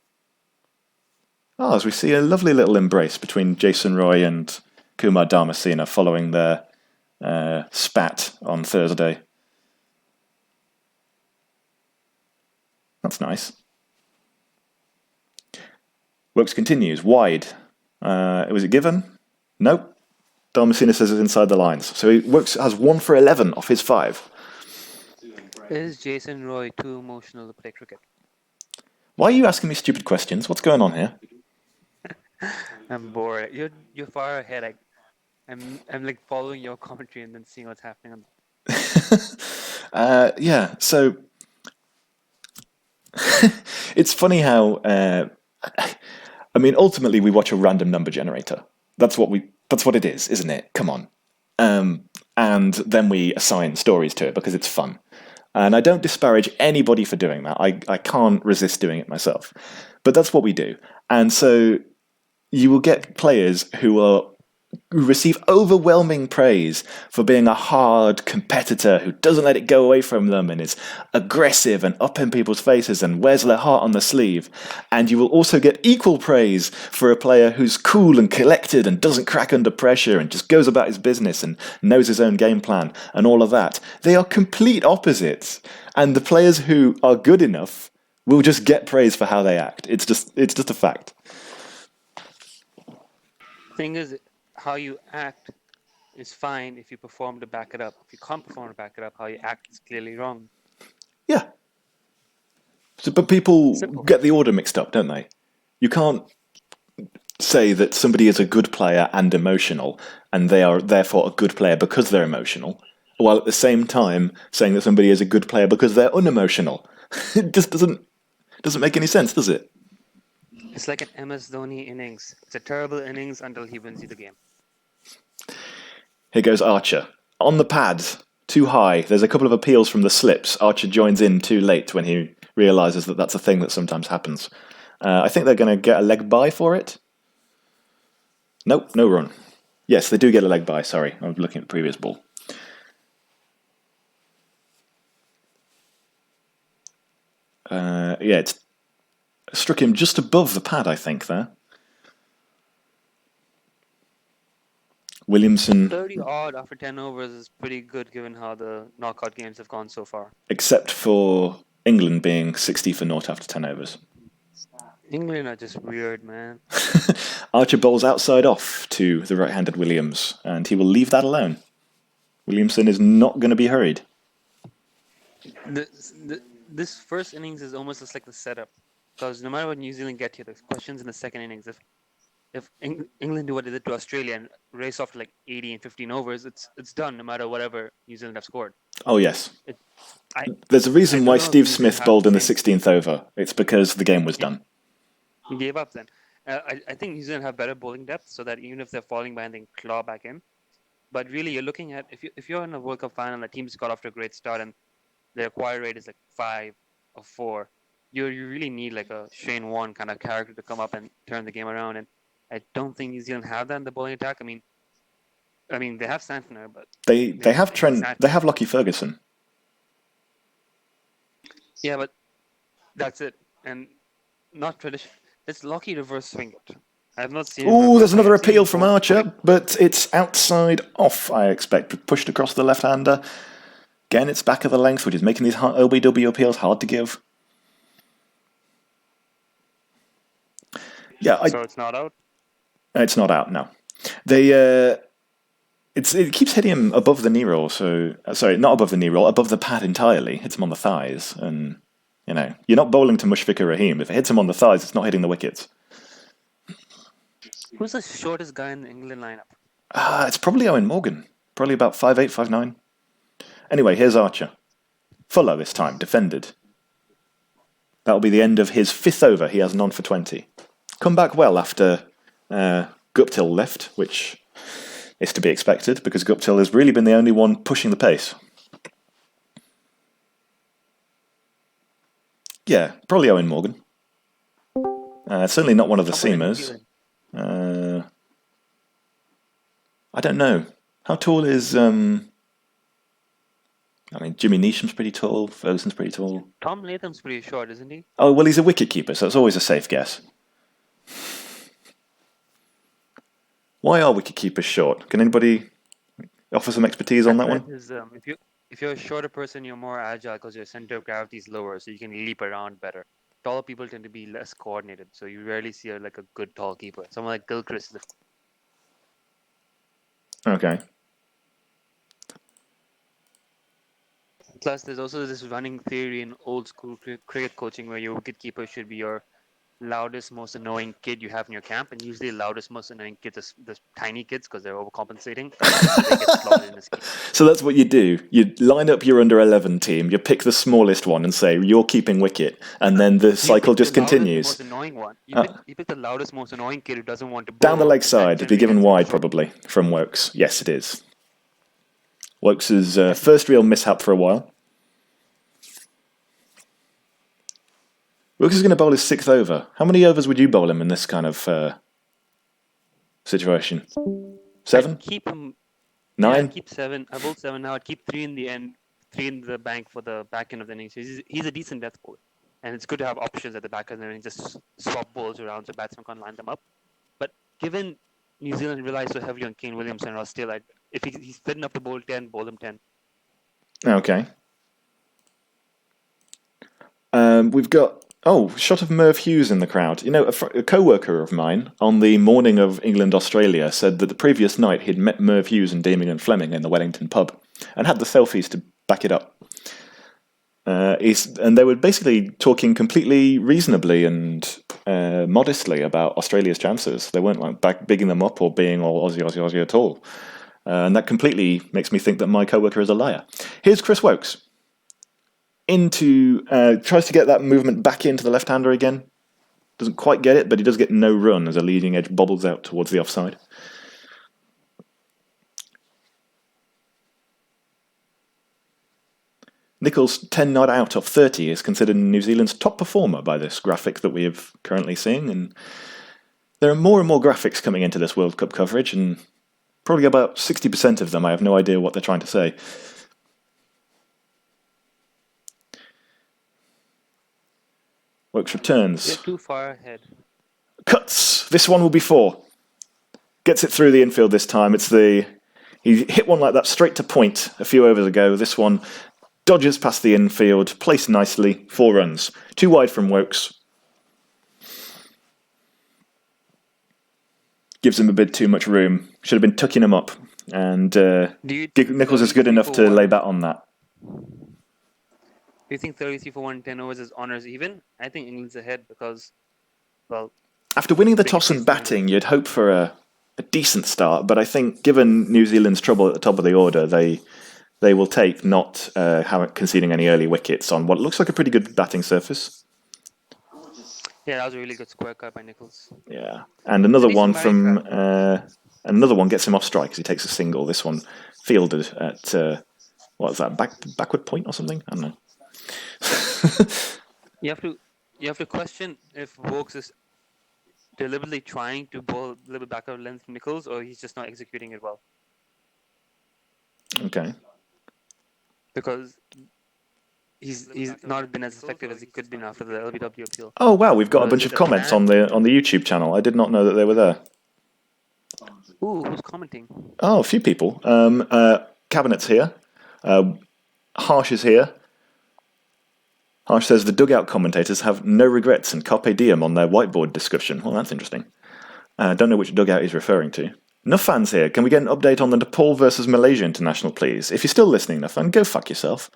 As we see a lovely little embrace between Jason Roy and Kumar Dharmasena following their spat on Thursday. That's nice. Woakes continues. Wide. Was it given? Nope. Dharmasena says it's inside the lines. So Woakes has 1 for 11 off his 5. Is Jason Roy too emotional to play cricket? Why are you asking me stupid questions? What's going on here? I'm bored. You're far ahead. I'm like following your commentary and then seeing what's happening. Yeah. So it's funny how. I mean, ultimately, we watch a random number generator. That's what it is, isn't it? Come on. And then we assign stories to it because it's fun. And I don't disparage anybody for doing that. I can't resist doing it myself. But that's what we do. And so you will get players who receive overwhelming praise for being a hard competitor who doesn't let it go away from them and is aggressive and up in people's faces and wears their heart on the sleeve. And you will also get equal praise for a player who's cool and collected and doesn't crack under pressure and just goes about his business and knows his own game plan and all of that. They are complete opposites. And the players who are good enough will just get praise for how they act. It's just a fact. Thing is, how you act is fine if you perform to back it up. If you can't perform to back it up, how you act is clearly wrong. Yeah. So, but people Simple. get the order mixed up, don't they? You can't say that somebody is a good player and emotional, and they are therefore a good player because they're emotional, while at the same time saying that somebody is a good player because they're unemotional. It just doesn't make any sense, does it? It's like an MS Dhoni innings. It's a terrible innings until he wins you the game. Here goes Archer. On the pads, too high. There's a couple of appeals from the slips. Archer joins in too late when he realises that that's a thing that sometimes happens. I think they're going to get a leg bye for it. Nope, no run. Yes, they do get a leg bye, sorry. I was looking at the previous ball. Yeah, it's struck him just above the pad, I think, there. Williamson, 30 odd after 10 overs is pretty good given how the knockout games have gone so far. except for England being 60 for naught after 10 overs. England are just weird, man. Archer bowls outside off to the right-handed Williams, and he will leave that alone. Williamson is not going to be hurried. This first innings is almost just like the setup. Because no matter what New Zealand get here, there's questions in the second innings. If England do what they did to Australia and race off to like 80 and 15 overs, it's done no matter whatever New Zealand have scored. Oh, yes. There's a reason why Steve Smith bowled in the same- 16th over. It's because the game was done. He gave up then. I think New Zealand have better bowling depth so that even if they're falling behind, they can claw back in. But really, you're looking at if you're in a World Cup final, and the team's got off to a great start and their acquire rate is like 5 or 4, you really need like a Shane Warne kind of character to come up and turn the game around. And I don't think New Zealand have that in the bowling attack. I mean they have Santner, but They have Trent. Santner. They have Lockie Ferguson. Yeah, but that's it. And not tradition. It's Lockie reverse swing it. I have not seen. Oh, there's another appeal from Archer. Archer, but it's outside off, I expect. Pushed across the left-hander. Again, it's back of the length, which is making these OBW appeals hard to give. Yeah, So it's not out? It's not out, no. It keeps hitting him above the knee roll, so... sorry, not above the knee roll, above the pad entirely. Hits him on the thighs, and, you're not bowling to Mushfiqur Rahim. If it hits him on the thighs, it's not hitting the wickets. Who's the shortest guy in the England lineup? It's probably Owen Morgan. Probably about 5'8", 5'9". Anyway, here's Archer. Fuller this time, defended. That'll be the end of his 5th over. He has none for 20. Come back well after Guptill left, which is to be expected, because Guptill has really been the only one pushing the pace. Yeah, probably Owen Morgan. Certainly not one of the seamers. I don't know. How tall is... Jimmy Neesham's pretty tall. Ferguson's pretty tall. Tom Latham's pretty short, isn't he? Oh, well, he's a wicket-keeper, so it's always a safe guess. Why are wicket-keepers short? Can anybody offer some expertise on that one? Is, if you're a shorter person, you're more agile because your center of gravity is lower, so you can leap around better. Taller people tend to be less coordinated, so you rarely see a good tall keeper. Someone like Gilchrist. Okay. Plus, there's also this running theory in old school cricket coaching where your wicketkeeper should be your loudest, most annoying kid you have in your camp, and usually the loudest, most annoying kids are the tiny kids because they're overcompensating. They get slotted in this game. So that's what you do. You line up your under-11 team, you pick the smallest one and say, you're keeping wicket, and then the cycle just continues. Most annoying one. You pick the loudest, most annoying kid who doesn't want to bowl. Down the leg side, it'd be given wide control. probably from Wokes. Yes, it is. Wokes' first real mishap for a while. Wokes is going to bowl his 6th over. How many overs would you bowl him in this kind of situation? 7? I'd keep him. 9? Yeah, I'd keep 7. I bowled 7 now. I'd keep 3 in the end, 3 in the bank for the back end of the innings. He's a decent death bowler. And it's good to have options at the back end and just swap balls around so batsmen can't line them up. But given New Zealand relies so heavily on Kane Williamson or still, if he's fit enough to bowl 10, bowl him 10. Okay. We've got Oh, shot of Merv Hughes in the crowd. You know, a co-worker of mine on the morning of England-Australia said that the previous night he'd met Merv Hughes and Damien Fleming in the Wellington pub and had the selfies to back it up. And they were basically talking completely reasonably and modestly about Australia's chances. They weren't like bigging them up or being all Aussie, Aussie, Aussie at all. And that completely makes me think that my co-worker is a liar. Here's Chris Wokes. Tries to get that movement back into the left-hander again. Doesn't quite get it, but he does get no run as a leading edge bobbles out towards the offside. Nicholls 10 not out of 30 is considered New Zealand's top performer by this graphic that we are currently seeing, and there are more and more graphics coming into this World Cup coverage, and probably about 60% of them I have no idea what they're trying to say. Wokes returns. They're too far ahead. Cuts! This one will be 4. Gets it through the infield this time. He hit one like that straight to point a few overs ago. This one dodges past the infield, placed nicely, 4 runs. 2 wide from Wokes. Gives him a bit too much room. Should have been tucking him up. And Nicholls is good enough to lay bat on that. Do you think 33 for 110 overs is honours even? I think England's ahead because, well... After winning the toss and batting, you'd hope for a decent start, but I think given New Zealand's trouble at the top of the order, they will take not conceding any early wickets on what looks like a pretty good batting surface. Yeah, that was a really good square cut by Nicholls. Yeah, and another one gets him off strike as he takes a single. This one fielded at, what is that, backward point or something? I don't know. You have to question if Wokes is deliberately trying to bowl a little bit back out length from Nicholls, or he's just not executing it well. Okay. Because he's not been as effective as he could be after the LBW appeal. Oh wow, we've got a bunch of comments on the YouTube channel. I did not know that they were there. Ooh, who's commenting? Oh, a few people. Cabinet's here. Harsh is here. Harsh says the dugout commentators have no regrets and carpe diem on their whiteboard discussion. Well, that's interesting. Don't know which dugout he's referring to. Nuffan's here. Can we get an update on the Nepal versus Malaysia international, please? If you're still listening, Nuffan, go fuck yourself.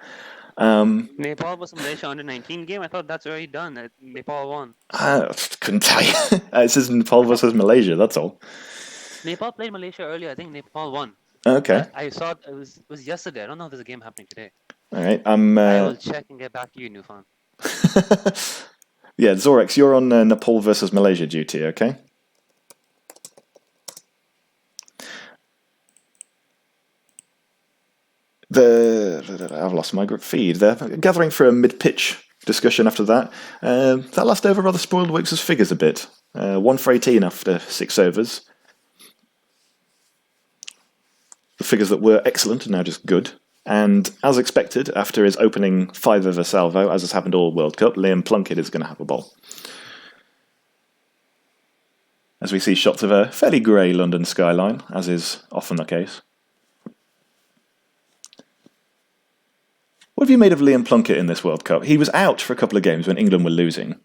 Nepal versus Malaysia under-19 game? I thought that's already done. Nepal won. Couldn't tell you. It says Nepal versus Malaysia, that's all. Nepal played Malaysia earlier. I think Nepal won. Okay. I saw it was yesterday. I don't know if there's a game happening today. All right. I will check and get back to you, Nufan. Yeah, Zorex, you're on Nepal versus Malaysia duty, okay? I've lost my feed. They're gathering for a mid-pitch discussion after that. That last over rather spoiled Wokes' figures a bit. 1 for 18 after 6 overs. The figures that were excellent are now just good. And as expected, after his opening 5-over salvo, as has happened all World Cup, Liam Plunkett is going to have a ball. As we see shots of a fairly grey London skyline, as is often the case. What have you made of Liam Plunkett in this World Cup? He was out for a couple of games when England were losing.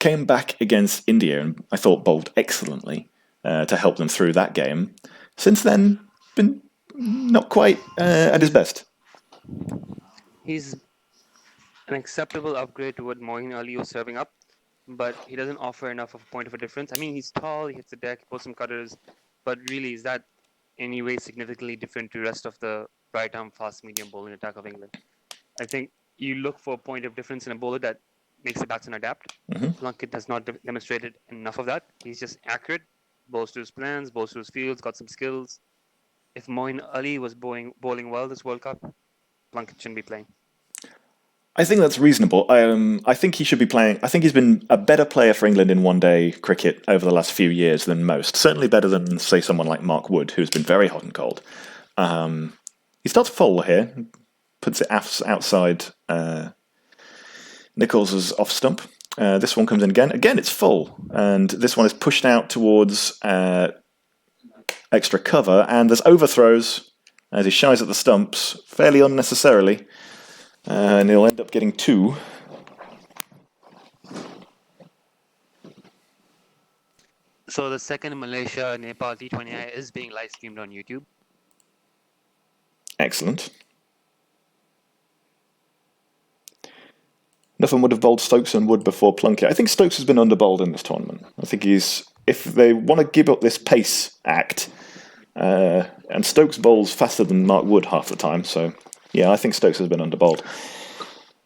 Came back against India and I thought bowled excellently to help them through that game. Since then, been not quite at his best. He's an acceptable upgrade to what Moeen Ali was serving up, but he doesn't offer enough of a point of a difference. I mean, he's tall, he hits the deck, he pulls some cutters, but really, is that any way significantly different to the rest of the right-arm fast-medium bowling attack of England? I think you look for a point of difference in a bowler that makes the batsman adapt. Plunkett has not demonstrated enough of that. He's just accurate, bowls to his plans, bowls to his fields, got some skills. If Moeen Ali was bowling well this World Cup, Plunkett shouldn't be playing. I think that's reasonable. I think he should be playing. I think he's been a better player for England in one-day cricket over the last few years than most. Certainly better than, say, someone like Mark Wood, who's been very hot and cold. He starts full here, puts it outside Nicholls' off stump. This one comes in again. Again, it's full. And this one is pushed out towards extra cover. And there's overthrows as he shies at the stumps, fairly unnecessarily. And he'll end up getting 2. So the second Malaysia Nepal T20I is being live streamed on YouTube. Excellent. Nothing would have bowled Stokes and Wood before Plunkett. I think Stokes has been underbowled in this tournament. I think if they want to give up this pace act, and Stokes bowls faster than Mark Wood half the time, so yeah, I think Stokes has been underbowled.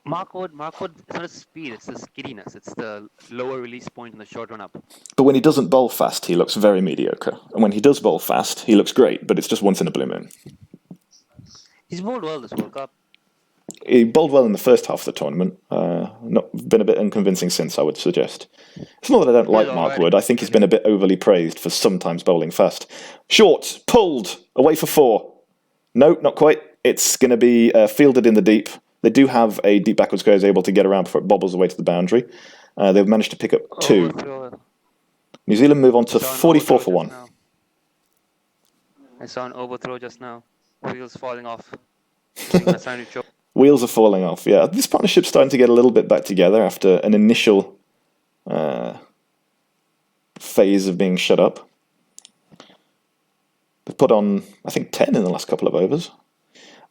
Mark Wood, it's not his speed, it's his giddiness. It's the lower release point in the short run up. But when he doesn't bowl fast, he looks very mediocre. And when he does bowl fast, he looks great, but it's just once in a blue moon. He's bowled well this World Cup. He bowled well in the first half of the tournament. Not been a bit unconvincing since, I would suggest. It's not that I don't like Mark Wood. I think he's been a bit overly praised for sometimes bowling fast. Short, pulled, away for 4. No, not quite. It's going to be fielded in the deep. They do have a deep backward square is able to get around before it bobbles away to the boundary. They've managed to pick up 2. New Zealand move on to 44 for 1. I saw an overthrow just now. Wheels falling off. Wheels are falling off, yeah. This partnership's starting to get a little bit back together after an initial phase of being shut up. They've put on, I think, 10 in the last couple of overs.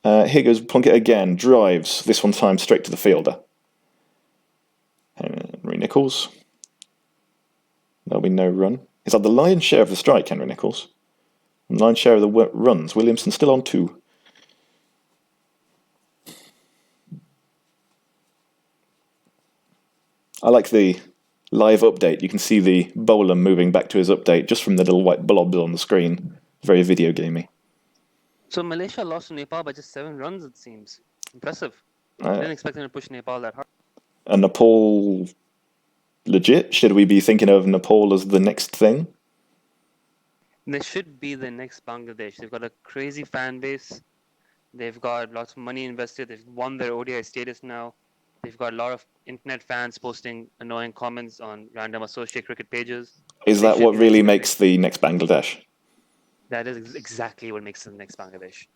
Here goes Plunkett again, drives, this one time straight to the fielder. Henry Nicholls. There'll be no run. He's had the lion's share of the strike, Henry Nicholls. And lion's share of the runs. Williamson still on 2. I like the live update. You can see the bowler moving back to his update just from the little white blobs on the screen. Very video gamey. So Malaysia lost to Nepal by just 7 runs, it seems. Impressive. I didn't expect them to push Nepal that hard. And Nepal legit? Should we be thinking of Nepal as the next thing? They should be the next Bangladesh. They've got a crazy fan base. They've got lots of money invested. They've won their ODI status now. They've got a lot of internet fans posting annoying comments on random associate cricket pages. Is that what really makes the next Bangladesh? That is exactly what makes the next Bangladesh.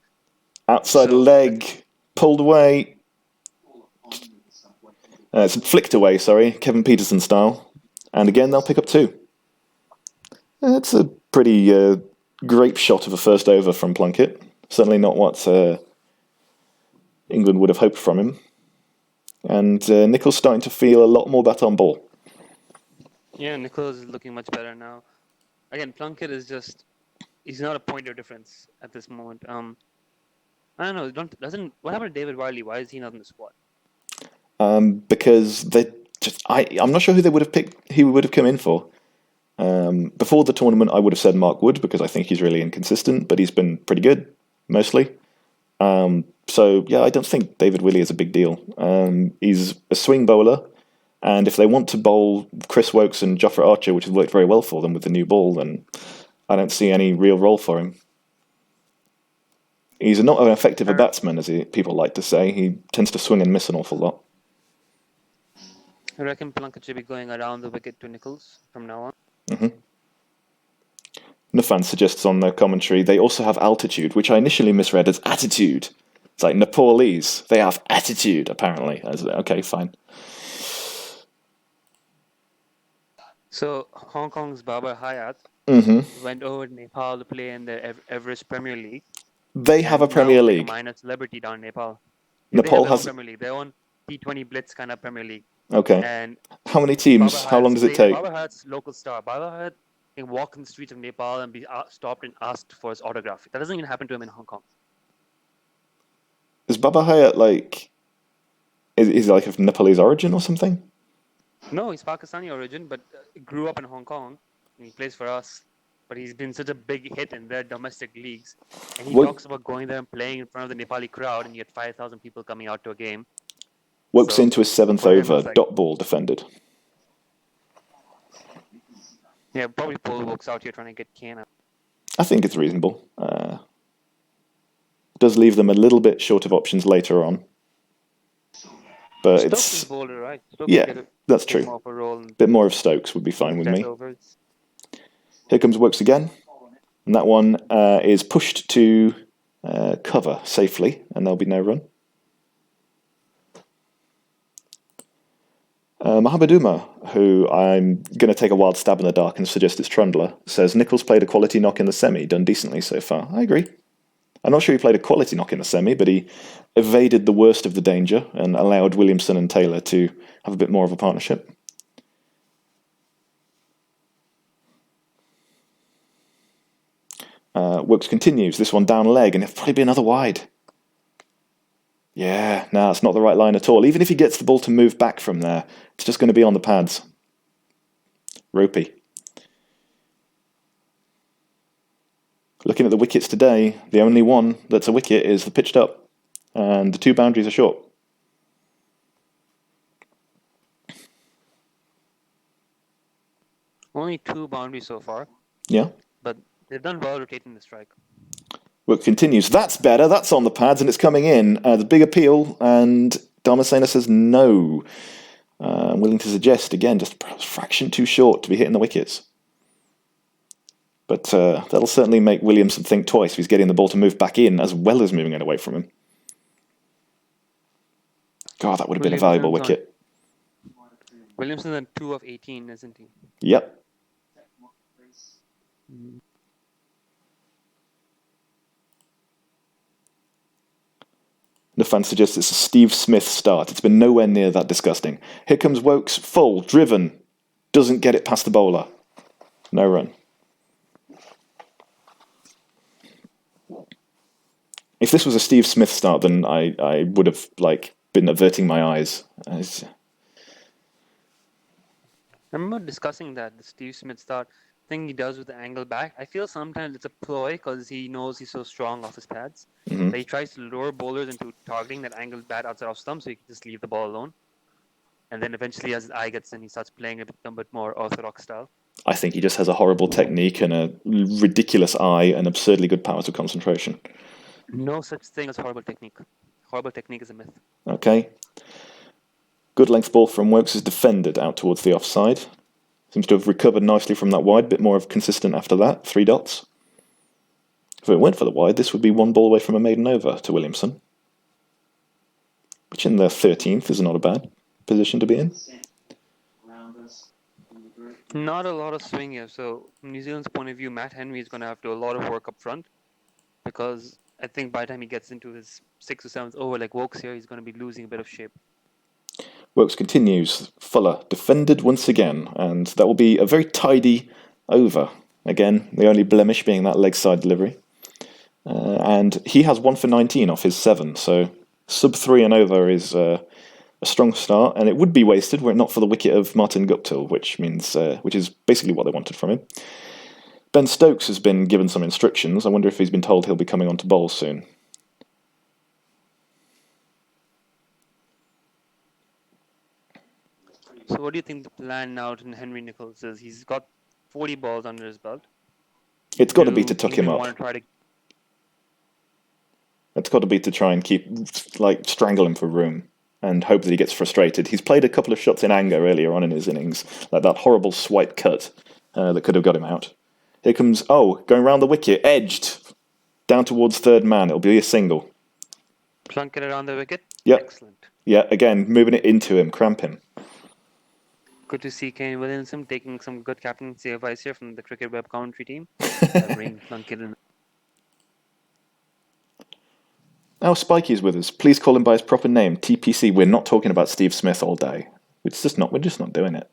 Outside leg, pulled away. It's flicked away, sorry, Kevin Peterson style. And again, they'll pick up 2. It's a pretty grape shot of a first over from Plunkett. Certainly not what England would have hoped from him. And Nicholls starting to feel a lot more bat on ball. Yeah, Nicholls is looking much better now. Again, Plunkett is just... He's not a point of difference at this moment. I don't know. What happened to David Wiley? Why is he not in the squad? Because they just... I'm not sure who they would have picked. He would have come in for. Before the tournament, I would have said Mark Wood because I think he's really inconsistent, but he's been pretty good mostly. So yeah, I don't think David Willey is a big deal. He's a swing bowler, and if they want to bowl Chris Wokes and Jofra Archer, which has worked very well for them with the new ball, then I don't see any real role for him. He's not an effective a batsman, as people like to say. He tends to swing and miss an awful lot. I reckon Plunkett should be going around the wicket to Nicholls from now on. Mm-hmm. Nufan suggests on their commentary they also have altitude, which I initially misread as attitude. It's like Nepalese. They have attitude, apparently. Okay, fine. So, Hong Kong's Babar Hayat went over to Nepal to play in the Everest Premier League. They have a Premier League. Like a minor celebrity down in Nepal. Nepal has Premier League. Their own T20 Blitz kind of Premier League. Okay. And how many teams? How long does it take? Babar Hayat's local star. Babar Hayat can walk in the streets of Nepal and be stopped and asked for his autograph. That doesn't even happen to him in Hong Kong. Is Babar Hayat like... Is he like of Nepalese origin or something? No, he's Pakistani origin, but grew up in Hong Kong. And he plays for us. But he's been such a big hit in their domestic leagues. And he talks about going there and playing in front of the Nepali crowd, and you get 5,000 people coming out to a game. Wokes into his 7th over, dot ball defended. Yeah, probably Paul Wokes out here trying to get Kane out. I think it's reasonable. Does leave them a little bit short of options later on. But Stokes is bolder, right? Stokes that's true. A bit more of Stokes would be fine with me. Overs. Here comes Wokes again. And that one is pushed to cover safely, and there'll be no run. Mahabaduma, who I'm going to take a wild stab in the dark and suggest it's Trundler, says Nichols played a quality knock in the semi, done decently so far. I agree. I'm not sure he played a quality knock in the semi, but he evaded the worst of the danger and allowed Williamson and Taylor to have a bit more of a partnership. Wooks continues, this one down leg, and it'll probably be another wide. Yeah, no, it's not the right line at all. Even if he gets the ball to move back from there, it's just going to be on the pads. Ropey. Looking at the wickets today, the only one that's a wicket is the pitched up, and the two boundaries are short. Only 2 boundaries so far, Yeah. but they've done well rotating the strike. Work continues. That's better. That's on the pads and it's coming in. The big appeal, and Dharmasena says no. I'm willing to suggest, again, just perhaps a fraction too short to be hitting the wickets. But that'll certainly make Williamson think twice if he's getting the ball to move back in as well as moving it away from him. God, that would have been a valuable wicket. Williamson's on 2 of 18, isn't he? Yep. The fan suggests it's a Steve Smith start. It's been nowhere near that disgusting. Here comes Wokes, full, driven. Doesn't get it past the bowler. No run. If this was a Steve Smith start, then I would have been averting my eyes. I remember discussing that, the Steve Smith start thing he does with the angle back. I feel sometimes it's a ploy because he knows he's so strong off his pads. That he tries to lure bowlers into targeting that angled bat outside off stump so he can just leave the ball alone. And then eventually, as his eye gets in, he starts playing a bit more orthodox style. I think he just has a horrible technique and a ridiculous eye and absurdly good powers of concentration. No such thing as horrible technique. Horrible technique is a myth. Okay. Good length ball from Wokes is defended out towards the offside. Seems to have recovered nicely from that wide, bit more of consistent after that, 3 dots. If it went for the wide, this would be 1 ball away from a maiden over to Williamson, which in the 13th is not a bad position to be in. Not a lot of swing here. So, from New Zealand's point of view, Matt Henry is going to have to do a lot of work up front because I think by the time he gets into his 6th or 7th over, like Wokes here, he's going to be losing a bit of shape. Wokes continues. Fuller defended once again, and that will be a very tidy over. Again, the only blemish being that leg side delivery. And he has 1 for 19 off his 7, so sub 3 and over is a strong start, and it would be wasted were it not for the wicket of Martin Guptill, which is basically what they wanted from him. Ben Stokes has been given some instructions. I wonder if he's been told he'll be coming on to bowl soon. So what do you think the plan now to Henry Nichols is? He's got 40 balls under his belt. It's got to be to tuck him up. It's got to be to try and strangle him for room and hope that he gets frustrated. He's played a couple of shots in anger earlier on in his innings, like that horrible swipe cut that could have got him out. Here comes, going round the wicket, edged, down towards third man. It'll be a single. Plunk it around the wicket? Yep. Excellent. Yeah, again, moving it into him, cramp him. Good to see Kane Williamson taking some good captaincy advice here from the Cricket Web commentary team. Bring Plunkett in. Now Spikey's with us. Please call him by his proper name, TPC. We're not talking about Steve Smith all day. We're just not doing it.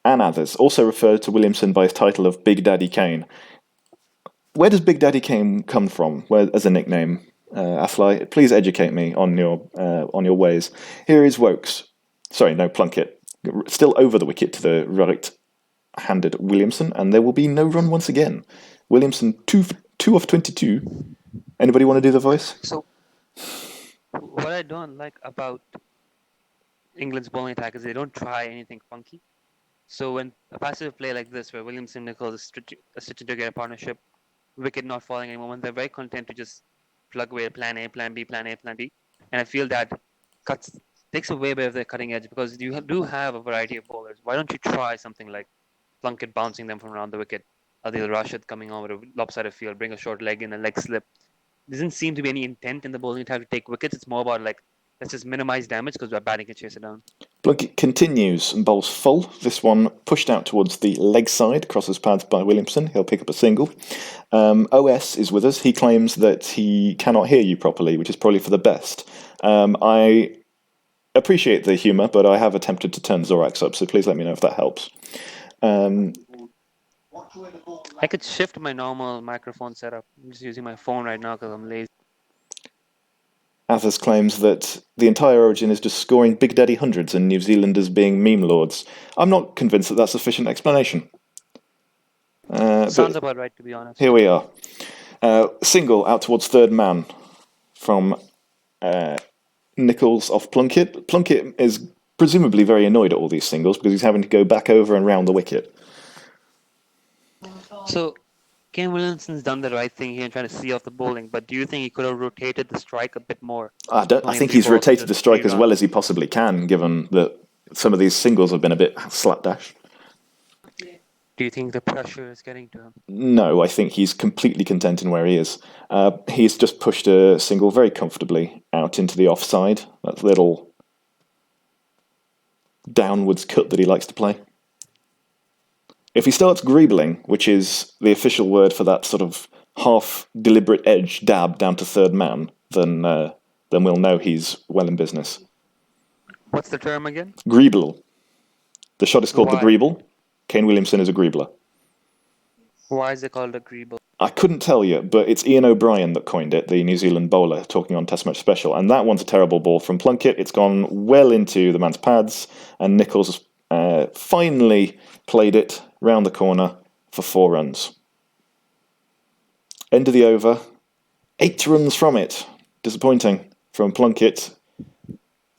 And others also refer to Williamson by his title of Big Daddy Kane. Where does Big Daddy Kane come from as a nickname? Athlai, please educate me on your ways. Here is Wokes. Sorry, no, Plunkett. Still over the wicket to the right-handed Williamson, and there will be no run once again. Williamson, 2 of 22. Anybody want to do the voice? So, what I don't like about England's bowling attack is they don't try anything funky. So when a passive play like this, where Williamson and Nichols is stitching together a partnership, wicket not falling any moment, they're very content to just plug away plan A, plan B, plan A, plan B. And I feel that takes away a bit of the cutting edge because you do have a variety of bowlers. Why don't you try something like Plunkett bouncing them from around the wicket, Adil Rashid coming on with a lopsided field, bring a short leg in, a leg slip. There doesn't seem to be any intent in the bowling attack to take wickets. It's more about let's just minimize damage because we're batting and chase it down. Plunkett continues and bowls full. This one pushed out towards the leg side, crosses paths by Williamson. He'll pick up a single. OS is with us. He claims that he cannot hear you properly, which is probably for the best. I appreciate the humour, but I have attempted to turn Zorax up, so please let me know if that helps. I could shift my normal microphone setup. I'm just using my phone right now because I'm lazy. Athers claims that the entire origin is just scoring Big Daddy hundreds and New Zealanders being meme lords. I'm not convinced that that's sufficient explanation. Sounds about right, to be honest. Here we are. Single out towards third man from Nicholls off Plunkett. Plunkett is presumably very annoyed at all these singles because he's having to go back over and round the wicket. So, Kane Williamson's done the right thing here and trying to see off the bowling, but do you think he could have rotated the strike a bit more? I think he's rotated the strike as well as he possibly can, given that some of these singles have been a bit slapdash. Do you think the pressure is getting to him? No, I think he's completely content in where he is. He's just pushed a single very comfortably out into the offside, that little downwards cut that he likes to play. If he starts greebling, which is the official word for that sort of half deliberate edge dab down to third man, then we'll know he's well in business. What's the term again? Greeble. The shot is called Why? the Greeble. Kane Williamson is a greebler. Why is it called a greeble? I couldn't tell you, but it's Ian O'Brien that coined it, the New Zealand bowler, talking on Test Match Special. And that one's a terrible ball from Plunkett. It's gone well into the man's pads, and Nicholls finally played it round the corner for 4 runs. End of the over. 8 runs from it. Disappointing from Plunkett.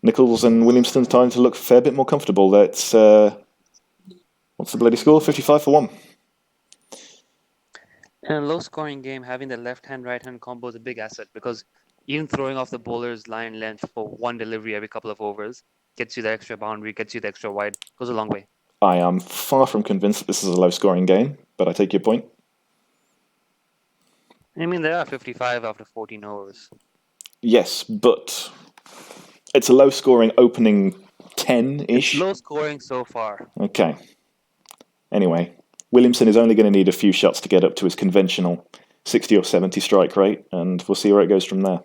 Nicholls and Williamson's starting to look a fair bit more comfortable. That's what's the bloody score? 55 for 1. In a low-scoring game, having the left-hand, right-hand combo is a big asset because even throwing off the bowler's line length for one delivery every couple of overs gets you the extra boundary, gets you the extra wide, goes a long way. I am far from convinced that this is a low-scoring game, but I take your point. I mean, there are 55 after 14 overs. Yes, but it's a low-scoring opening 10-ish. It's low-scoring so far. Okay. Anyway, Williamson is only going to need a few shots to get up to his conventional 60 or 70 strike rate, and we'll see where it goes from there.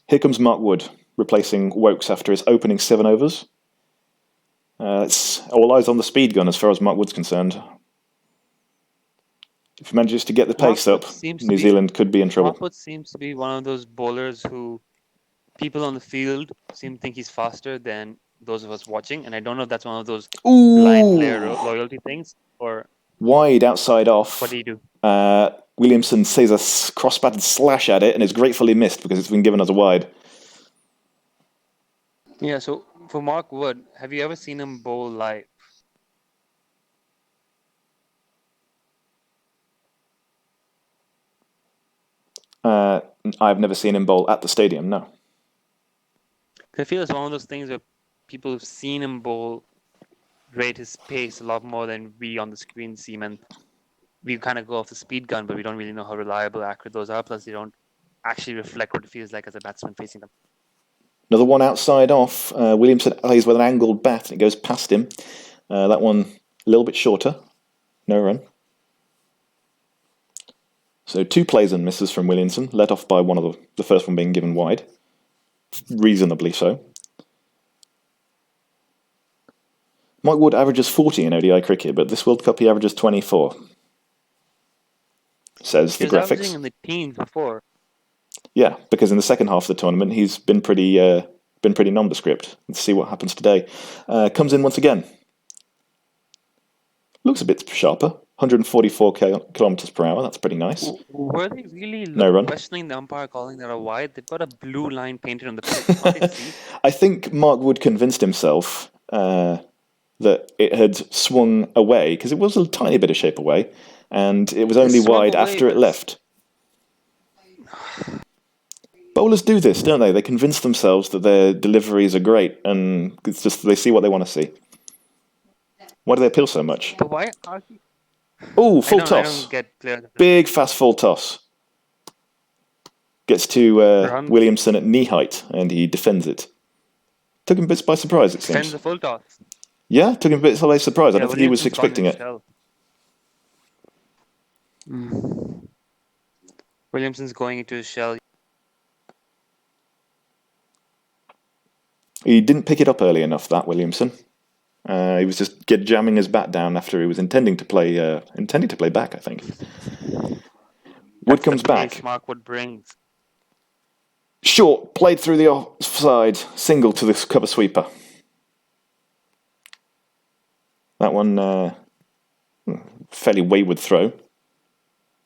Here comes Mark Wood, replacing Wokes after his opening 7 overs. It's all eyes on the speed gun as far as Mark Wood's concerned. If he manages to get the pace up, New Zealand could be in trouble. Mark Wood seems to be one of those bowlers who people on the field seem to think he's faster than those of us watching, and I don't know if that's one of those blind player loyalty things or wide outside off. What do you do? Williamson says a cross-batted slash at it and is gratefully missed because it's been given as a wide. Yeah, so for Mark Wood, have you ever seen him bowl live? I've never seen him bowl at the stadium, no. I feel it's one of those things where people who've seen him bowl rate his pace a lot more than we on the screen see him, and we kind of go off the speed gun, but we don't really know how reliable, accurate those are, plus they don't actually reflect what it feels like as a batsman facing them. Another one outside off. Williamson plays with an angled bat and it goes past him. That one a little bit shorter. No run. So 2 plays and misses from Williamson, let off by one of the first one being given wide. Reasonably so. Mark Wood averages 40 in ODI cricket, but this World Cup he averages 24. Says the graphics. He was averaging in the teens before. Yeah, because in the second half of the tournament he's been pretty nondescript. Let's see what happens today. Comes in once again. Looks a bit sharper. 144 kilometers per hour. That's pretty nice. Were they really questioning the umpire calling that a wide? They've got a blue line painted on the pitch. I think Mark Wood convinced himself that it had swung away because it was a tiny bit of shape away, and it was only wide after it left. Bowlers do this, don't they? They convince themselves that their deliveries are great, and it's just they see what they want to see. Why do they appeal so much? But why are you... Oh, full toss. I don't get clear. Big, fast full toss. Gets to Runs. Williamson at knee height, and he defends it. Took him bits by surprise, it Defends seems. the full toss. Yeah, took him bits by surprise. I don't think he was Williamson's gone expecting in it. shell. Williamson's going into his shell. He didn't pick it up early enough, that Williamson. He was just jamming his bat down after he was intending to play back, I think. Wood comes back. Mark Wood brings. Short, played through the offside, single to this cover sweeper. That one, fairly wayward throw.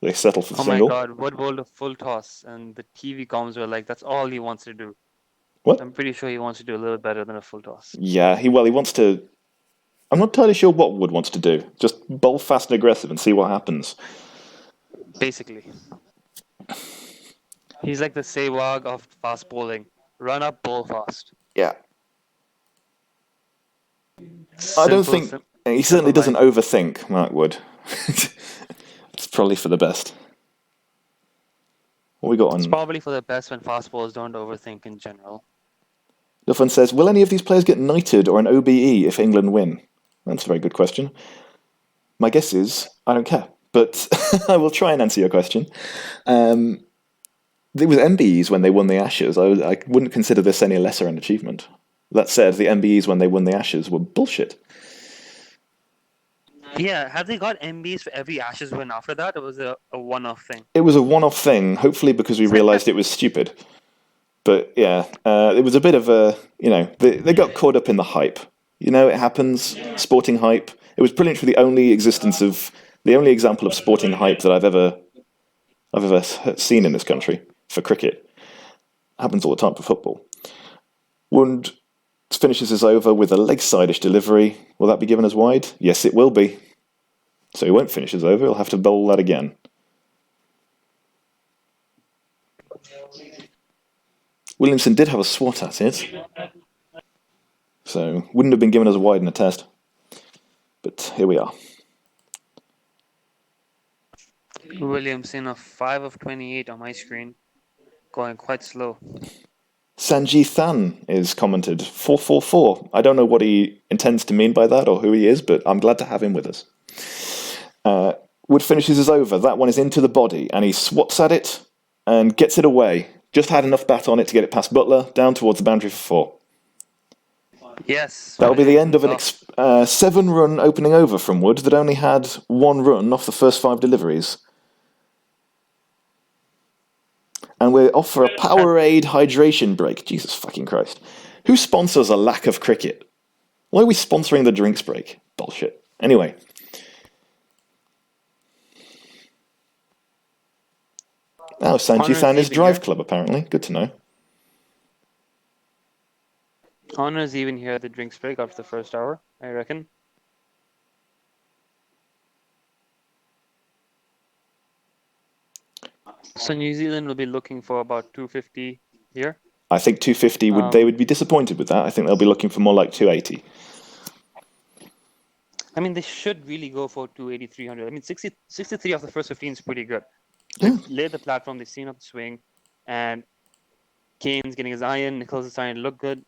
They settle for the single. Oh my God, Wood bowled a full toss, and the TV comms were like, that's all he wants to do. What? I'm pretty sure he wants to do a little better than a full toss. Yeah, he wants to... I'm not entirely sure what Wood wants to do. Just bowl fast and aggressive and see what happens. Basically. He's like the Sehwag of fast bowling. Run up, bowl fast. Yeah. I don't think... He certainly doesn't overthink, Mark Wood. It's probably for the best. What we got on? It's probably for the best when fast bowlers don't overthink in general. Duffan says, will any of these players get knighted or an OBE if England win? That's a very good question. My guess is, I don't care. But I will try and answer your question. It was MBEs when they won the Ashes. I wouldn't consider this any lesser an achievement. That said, the MBEs when they won the Ashes were bullshit. Yeah, have they got MBs for every Ashes win after that, or was it a one-off thing? It was a one-off thing, hopefully because we realised it was stupid. But yeah, it was a bit of a, they got caught up in the hype. It happens, sporting hype. It was pretty much the only example of sporting hype that I've ever seen in this country for cricket. It happens all the time for football. Wood finishes his over with a leg-side-ish delivery. Will that be given as wide? Yes, it will be. So he won't finish his over. He'll have to bowl that again. Williamson did have a swat at it. So wouldn't have been given as wide in a test. But here we are. Williamson of 5 of 28 on my screen. Going quite slow. Sanjit Than is commented 444. I don't know what he intends to mean by that or who he is, but I'm glad to have him with us. Wood finishes his over. That one is into the body, and he swats at it and gets it away. Just had enough bat on it to get it past Butler, down towards the boundary for 4. Yes. That'll be the end of an 7-run opening over from Wood that only had 1 run off the first 5 deliveries. And we're off for a Powerade hydration break. Jesus fucking Christ. Who sponsors a lack of cricket? Why are we sponsoring the drinks break? Bullshit. Anyway. Oh, Sanjit Than is Drive Club, apparently. Good to know. Honor's even here at the drinks break after the first hour, I reckon. So New Zealand will be looking for about 250 here. I think 250 they would be disappointed with that. I think they'll be looking for more like 280. I mean, they should really go for 280, 300. I mean, 63 off the first 15 is pretty good. Yeah. They've laid the platform, they've seen up the swing, and Kane's getting his iron, Nichols is starting to look good,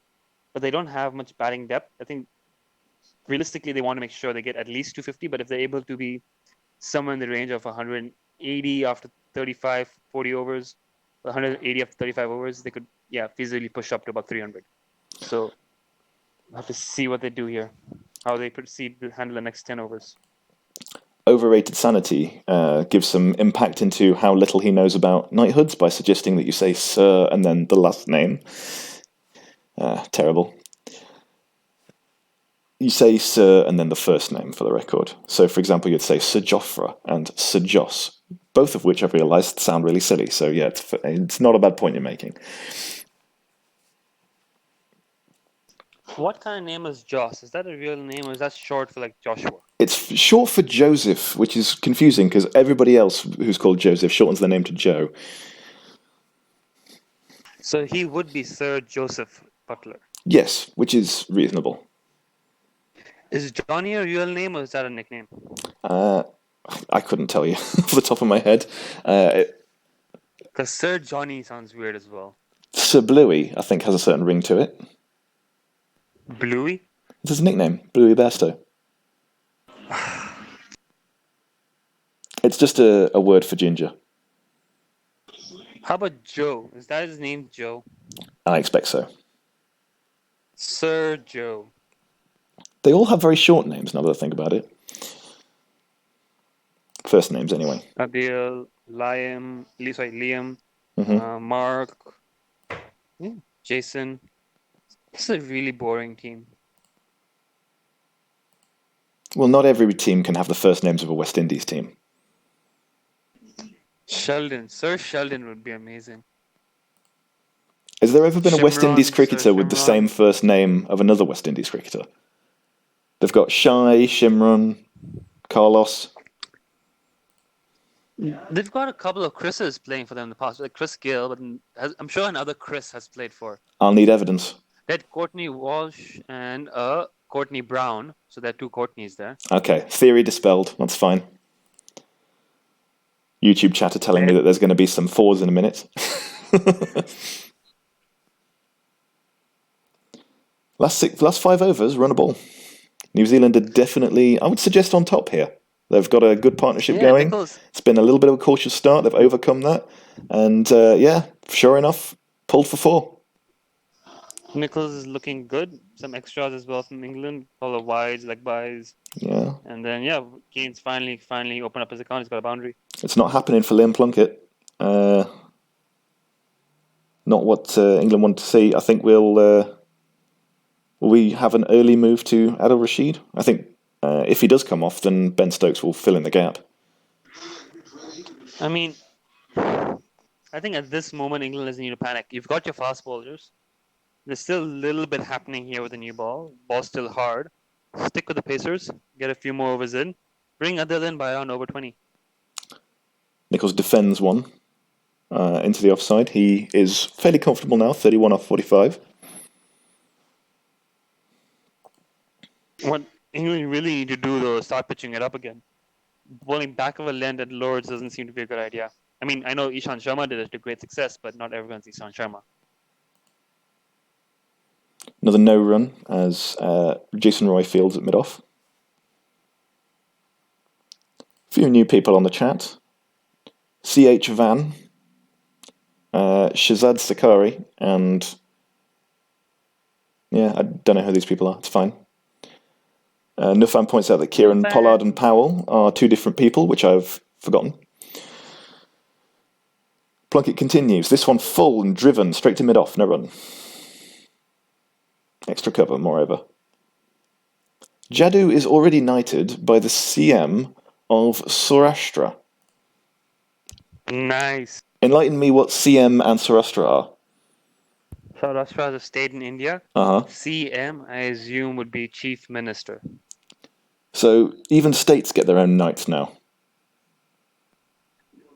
but they don't have much batting depth. I think realistically they want to make sure they get at least 250, but if they're able to be somewhere in the range of 180 after 35, 40 overs, 180 after 35 overs, they could, feasibly push up to about 300. So we'll have to see what they do here, how they proceed to handle the next 10 overs. Overrated Sanity gives some impact into how little he knows about knighthoods by suggesting that you say Sir and then the last name. Terrible. You say Sir and then the first name for the record. So, for example, you'd say Sir Joffre and Sir Joss, both of which I've realised sound really silly. So, yeah, it's not a bad point you're making. What kind of name is Joss? Is that a real name or is that short for, like, Joshua? It's short for Joseph, which is confusing because everybody else who's called Joseph shortens their name to Joe. So he would be Sir Joseph Butler. Yes, which is reasonable. Is Johnny a real name or is that a nickname? I couldn't tell you off the top of my head. Because Sir Johnny sounds weird as well. Sir Bluey, I think, has a certain ring to it. Bluey? It's his nickname, Bluey Bairstow. It's just a word for ginger. How about Joe? Is that his name, Joe? I expect so. Sir Joe. They all have very short names, now that I think about it. First names, anyway. Adil, Liam, Mark, Jason. This is a really boring team. Well, not every team can have the first names of a West Indies team. Sheldon. Sir Sheldon would be amazing. Has there ever been a West Shimron, Indies cricketer Sir with the Shimron. same first name of another West Indies cricketer? They've got Shai, Shimron, Carlos. They've got a couple of Chris's playing for them in the past, like Chris Gill, but I'm sure another Chris has played for. I'll need evidence. They had Courtney Walsh and Courtney Brown, so there are two Courtneys there. Okay, theory dispelled. That's fine. YouTube chatter telling me that there's going to be some fours in a minute. Last 5 overs, run a ball. New Zealand are definitely, I would suggest, on top here. They've got a good partnership going. Nichols. It's been a little bit of a cautious start. They've overcome that. And sure enough, pulled for 4. Nichols is looking good. Some extras as well from England. All the wides, leg buys. Yeah. And then, Gaines finally opened up his account. He's got a boundary. It's not happening for Liam Plunkett. Not what England want to see. I think will we have an early move to Adil Rashid? I think if he does come off, then Ben Stokes will fill in the gap. I mean, I think at this moment, England doesn't need to panic. You've got your fast bowlers. There's still a little bit happening here with the new ball. Ball's still hard. Stick with the pacers. Get a few more overs in. Bring Adil in by around over 20. Nichols defends one into the offside. He is fairly comfortable now, 31 off 45. What England really need to do, though, is start pitching it up again. Bowling back of a length at Lords doesn't seem to be a good idea. I mean, I know Ishan Sharma did it to great success, but not everyone's Ishan Sharma. Another no run as Jason Roy fields at mid-off. A few new people on the chat. C.H. Van, Shazad Sakari, and I don't know who these people are. It's fine. Nufan points out that Kieran Pollard and Powell are 2 different people, which I've forgotten. Plunkett continues. This one full and driven straight to mid-off, no run. Extra cover, moreover. Jadoo is already knighted by the CM of Saurashtra. Nice. Enlighten me what CM and Saurashtra are. Saurashtra is a state in India. CM, I assume, would be Chief Minister. So even states get their own knights now.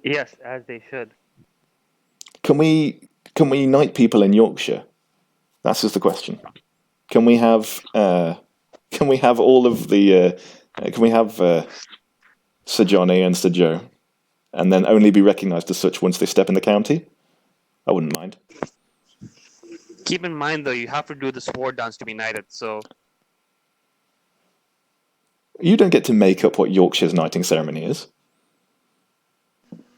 Yes, as they should. Can we knight people in Yorkshire? That's just the question. Can we have all of the? Can we have Sir Johnny and Sir Joe, and then only be recognised as such once they step in the county? I wouldn't mind. Keep in mind, though, you have to do the sword dance to be knighted. So you don't get to make up what Yorkshire's knighting ceremony is.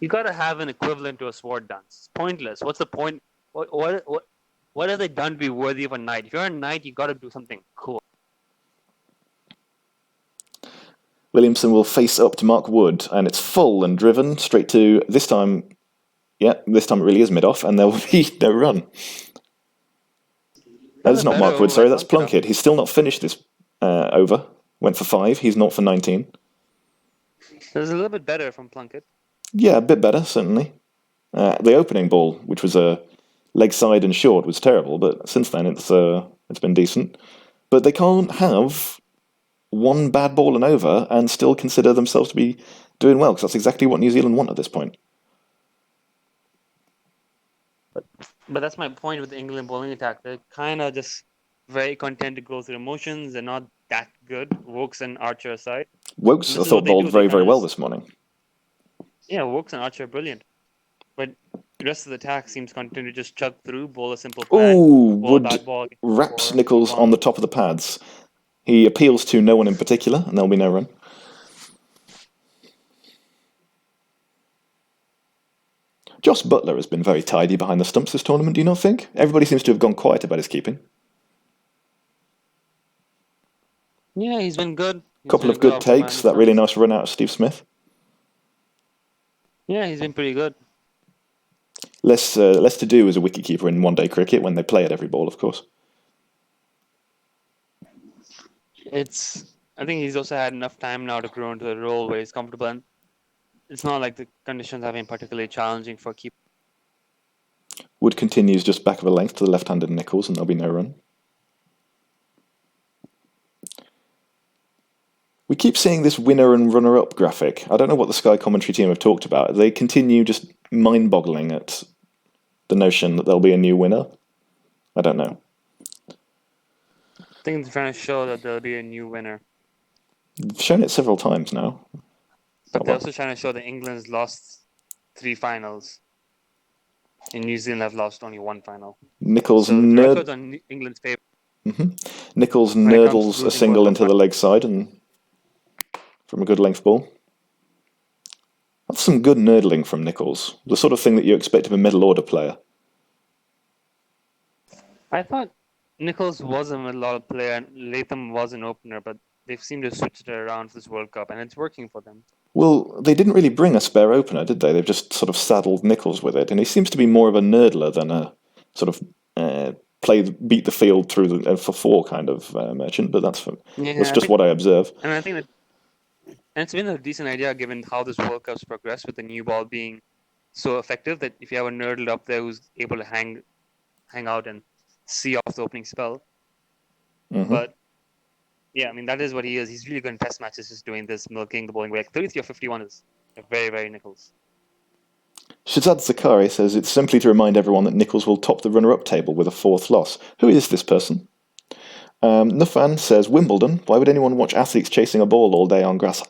You got to have an equivalent to a sword dance. It's pointless. What's the point? What have they done to be worthy of a knight? If you're a knight, you got to do something cool. Williamson will face up to Mark Wood, and it's full and driven straight to this time. Yeah, this time it really is mid-off, and there will be no run. That's not Mark Wood, sorry, that's Plunkett. He's still not finished this over. Went for 5, he's not for 19. There's a little bit better from Plunkett. Yeah, a bit better, certainly. The opening ball, which was a leg side and short, was terrible, but since then it's been decent. But they can't have one bad ball and over and still consider themselves to be doing well, because that's exactly what New Zealand want at this point. But that's my point with the England bowling attack. They're kind of just very content to go through the motions. They're not that good, Wokes and Archer aside. Wokes, I thought, bowled very, very well this morning. Yeah, Wokes and Archer are brilliant. But The rest of the attack seems to continue to just chug through, bowl a simple plan. Ooh, bowl a Wood bad ball, wraps score, Nichols move on the top of the pads. He appeals to no one in particular, and there'll be no run. Joss Butler has been very tidy behind the stumps this tournament, do you not think? Everybody seems to have gone quiet about his keeping. Yeah, he's been good. Couple of good takes, that really nice run out of Steve Smith. Yeah, he's been pretty good. Less to do as a wicketkeeper in one-day cricket when they play at every ball, of course. I think he's also had enough time now to grow into the role where he's comfortable, and it's not like the conditions have been particularly challenging for keeper. Wood continues just back of a length to the left-handed Nichols, and there'll be no run. We keep seeing this winner and runner-up graphic. I don't know what the Sky commentary team have talked about. They continue just mind-boggling at the notion that there'll be a new winner. I don't know. I think they're trying to show that there'll be a new winner. They've shown it several times now. But they're also trying to show that England's lost 3 finals. And New Zealand have lost only 1 final. Nichols so the record's on England's favour. Nichols nurdles a single into the leg side and from a good length ball. That's some good nurdling from Nichols. The sort of thing that you expect of a middle order player. I thought Nichols was a middle order player and Latham was an opener, but they've seemed to switch it around for this World Cup and it's working for them. Well, they didn't really bring a spare opener, did they? They've just sort of saddled Nichols with it, and he seems to be more of a nurdler than a sort of beat the field through for 4 kind of merchant, but that's just what I observe. And I think that it's been a decent idea given how this World Cup's progressed with the new ball being so effective that if you have a nerdle up there who's able to hang out and see off the opening spell. But yeah, I mean, that is what he is. He's really good in test matches just doing this, milking the bowling way. Like 33 or 51 is very, very Nichols. Shazad Zakari says it's simply to remind everyone that Nichols will top the runner-up table with a 4th loss. Who is this person? Nufan says, Wimbledon, why would anyone watch athletes chasing a ball all day on grass?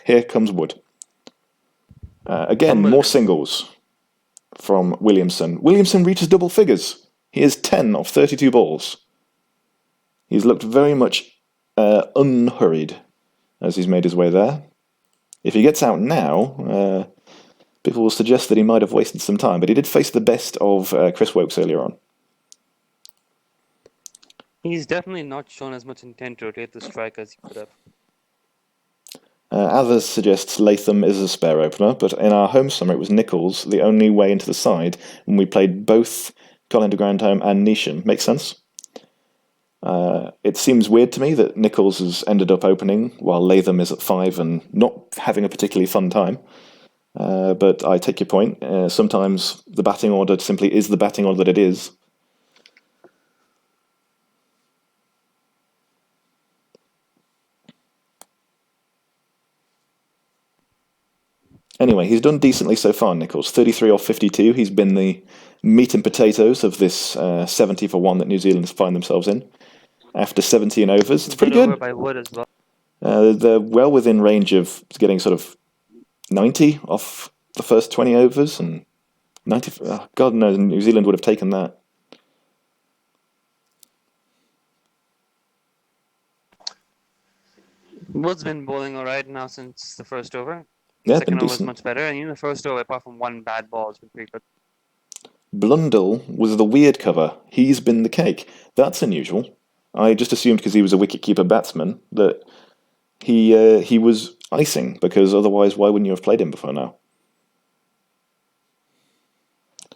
Here comes Wood. Again, more singles from Williamson. Williamson reaches double figures. He is 10 of 32 balls. He's looked very much unhurried as he's made his way there. If he gets out now, people will suggest that he might have wasted some time, but he did face the best of Chris Woakes earlier on. He's definitely not shown as much intent to rotate the strike as he could have. Others suggests Latham is a spare opener, but in our home summer it was Nichols, the only way into the side, and we played both Colin de Grandhomme and Neesham. Makes sense? It seems weird to me that Nichols has ended up opening while Latham is at 5 and not having a particularly fun time. But I take your point. Sometimes the batting order simply is the batting order that it is. Anyway, he's done decently so far, Nichols. 33 off 52. He's been the meat and potatoes of this 70 for 1 that New Zealand find themselves in. After 17 overs, it's pretty good. Over by Wood as well. They're well within range of getting sort of 90 off the first 20 overs, and 90. God knows, New Zealand would have taken that. Wood's been bowling alright now since the first over. Yeah, Second been over was decent. much better, and in the first over, apart from 1 bad ball, it's been pretty good. Blundell was the weird cover. He's been the cake. That's unusual. I just assumed because he was a wicketkeeper batsman that he was icing, because otherwise why wouldn't you have played him before now?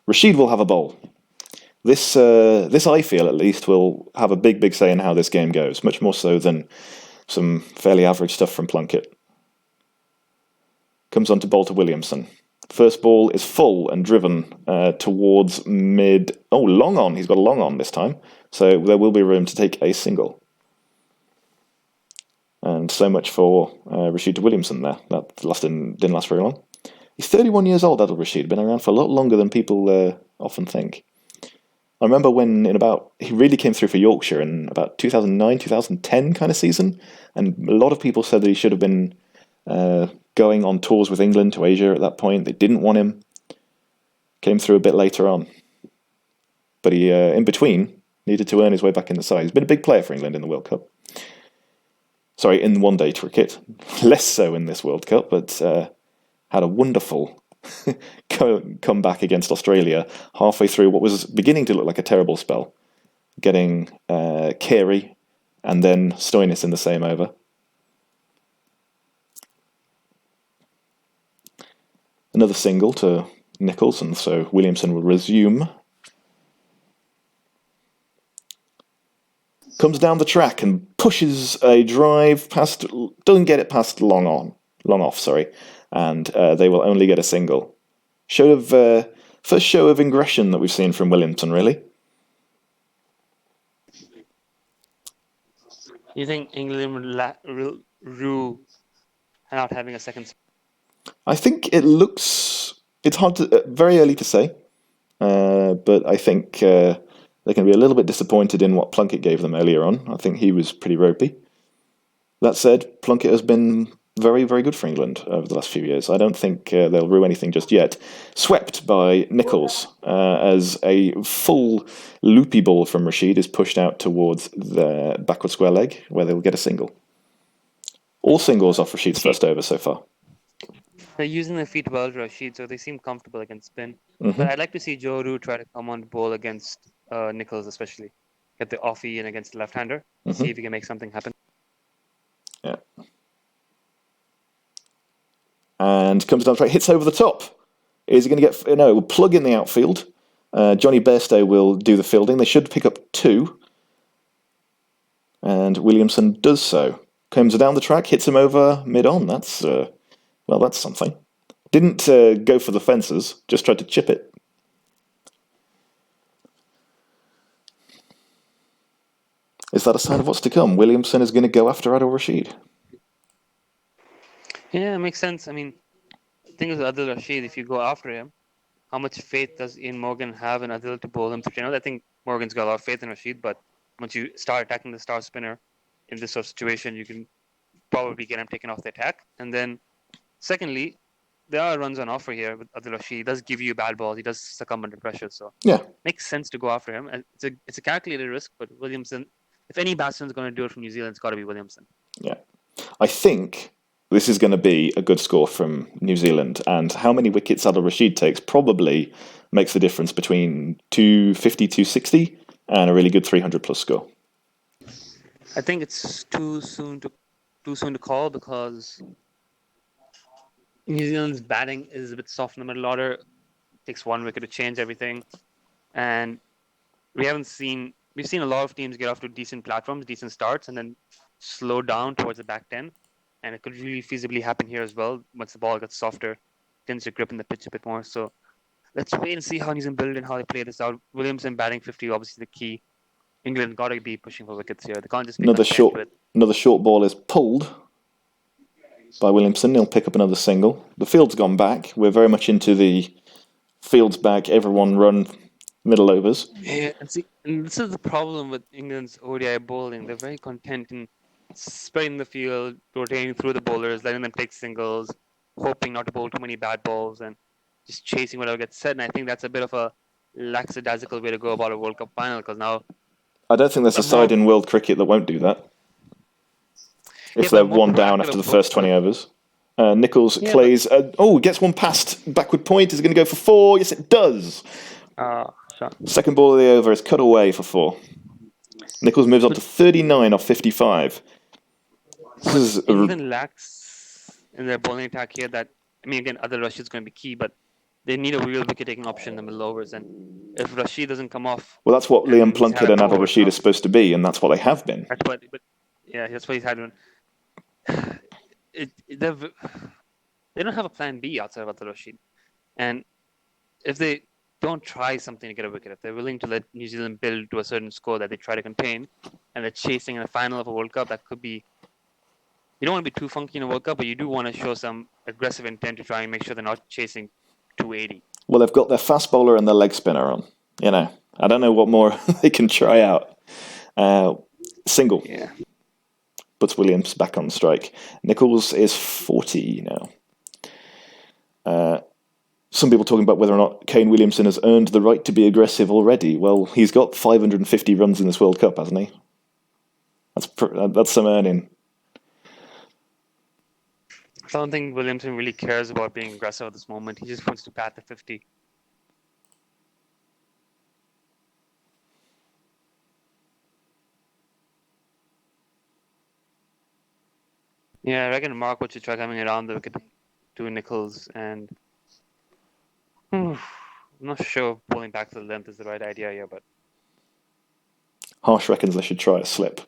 Rashid will have a bowl. This I feel at least will have a big say in how this game goes, much more so than some fairly average stuff from Plunkett. Comes on to bowl to Williamson. First ball is full and driven towards mid. Oh, long on. He's got a long on this time. So there will be room to take a single. And so much for Rashid to Williamson there. That didn't last very long. He's 31 years old, Adil Rashid. Been around for a lot longer than people often think. I remember when he really came through for Yorkshire in about 2009, 2010 kind of season. And a lot of people said that he should have been going on tours with England to Asia at that point. They didn't want him. Came through a bit later on. But he, in between, needed to earn his way back in the side. He's been a big player for England in the World Cup. Sorry, in one-day cricket. Less so in this World Cup, but had a wonderful comeback against Australia halfway through what was beginning to look like a terrible spell. Getting Carey and then Stoinis in the same over. Another single to Nicholls, and so Williamson will resume. Comes down the track and pushes a drive past, doesn't get it past long off, and they will only get a single. First show of ingression that we've seen from Williamson, really. You think England would rue not having a second? I think it's hard to, very early to say, but I think they can be a little bit disappointed in what Plunkett gave them earlier on. I think he was pretty ropey. That said, Plunkett has been very, very good for England over the last few years. I don't think they'll rue anything just yet. Swept by Nicholls as a full loopy ball from Rashid is pushed out towards the backward square leg, where they'll get a single. All singles off Rashid's first over so far. They're using their feet well, Rashid, so they seem comfortable against spin. But I'd like to see Joe Root try to come on bowl against Nicholls, especially. Get the offie in against the left-hander. See if he can make something happen. Yeah. And comes down the track, hits over the top. Is he going to get... No, we'll plug in the outfield. Johnny Bairstow will do the fielding. They should pick up 2. And Williamson does so. Comes down the track, hits him over mid-on. That's, that's something. Didn't go for the fences, just tried to chip it. Is that a sign of what's to come? Williamson is going to go after Adil Rashid. Yeah, it makes sense. I mean, the thing is with Adil Rashid, if you go after him, how much faith does Ian Morgan have in Adil to bowl him through? I think Morgan's got a lot of faith in Rashid, but once you start attacking the star spinner in this sort of situation, you can probably get him taken off the attack. And then, secondly, there are runs on offer here with Adil Rashid. He does give you bad balls. He does succumb under pressure. So yeah, makes sense to go after him. It's a calculated risk, but Williamson, if any batsman's going to do it from New Zealand, it's got to be Williamson. Yeah. I think this is going to be a good score from New Zealand, and how many wickets Adil Rashid takes probably makes the difference between 250, 260 and a really good 300-plus score. I think it's too soon to call because New Zealand's batting is a bit soft in the middle order. It takes 1 wicket to change everything, and we've seen a lot of teams get off to decent platforms, decent starts, and then slow down towards the back 10. And it could really feasibly happen here as well. Once the ball gets softer, tends to grip in the pitch a bit more. So let's wait and see how New Zealand build and how they play this out. Williamson batting 50, obviously the key. England got to be pushing for wickets here. They can't just be another short ball is pulled by Williamson. He'll pick up another single. The field's gone back. We're very much into the field's back, everyone run, middle overs. Yeah, and this is the problem with England's ODI bowling. They're very content in spreading the field, rotating through the bowlers, letting them take singles, hoping not to bowl too many bad balls, and just chasing whatever gets said. And I think that's a bit of a lackadaisical way to go about a World Cup final, because now... I don't think there's a side in world cricket that won't do that. If they're 1 down after the first 20 overs. Nicholls plays... gets one past backward point. Is it going to go for 4? Yes, it does. Second ball of the over is cut away for 4. Nicholls moves up to 39 off 55. England lacks in their bowling attack here that, again, Adil Rashid is going to be key, but they need a real wicket-taking option in the middle overs. And if Rashid doesn't come off... Well, that's what Liam Plunkett and Adil Rashid are supposed to be, and that's what they have been. That's what he's had. They don't have a plan B outside of Adil Rashid. And if they don't try something to get a wicket, if they're willing to let New Zealand build to a certain score that they try to contain, and they're chasing in the final of a World Cup, that could be... You don't want to be too funky in a World Cup, but you do want to show some aggressive intent to try and make sure they're not chasing 280. Well, they've got their fast bowler and their leg spinner on. I don't know what more they can try out. Single. Yeah. Puts Williams back on strike. Nicholls is 40 now. Some people talking about whether or not Kane Williamson has earned the right to be aggressive already. Well, he's got 550 runs in this World Cup, hasn't he? That's some earning. I don't think Williamson really cares about being aggressive at this moment. He just wants to pat the 50. Yeah, I reckon Mark would should try coming around the wicket to Nichols, and I'm not sure if pulling back to the length is the right idea here, but Harsh reckons they should try a slip.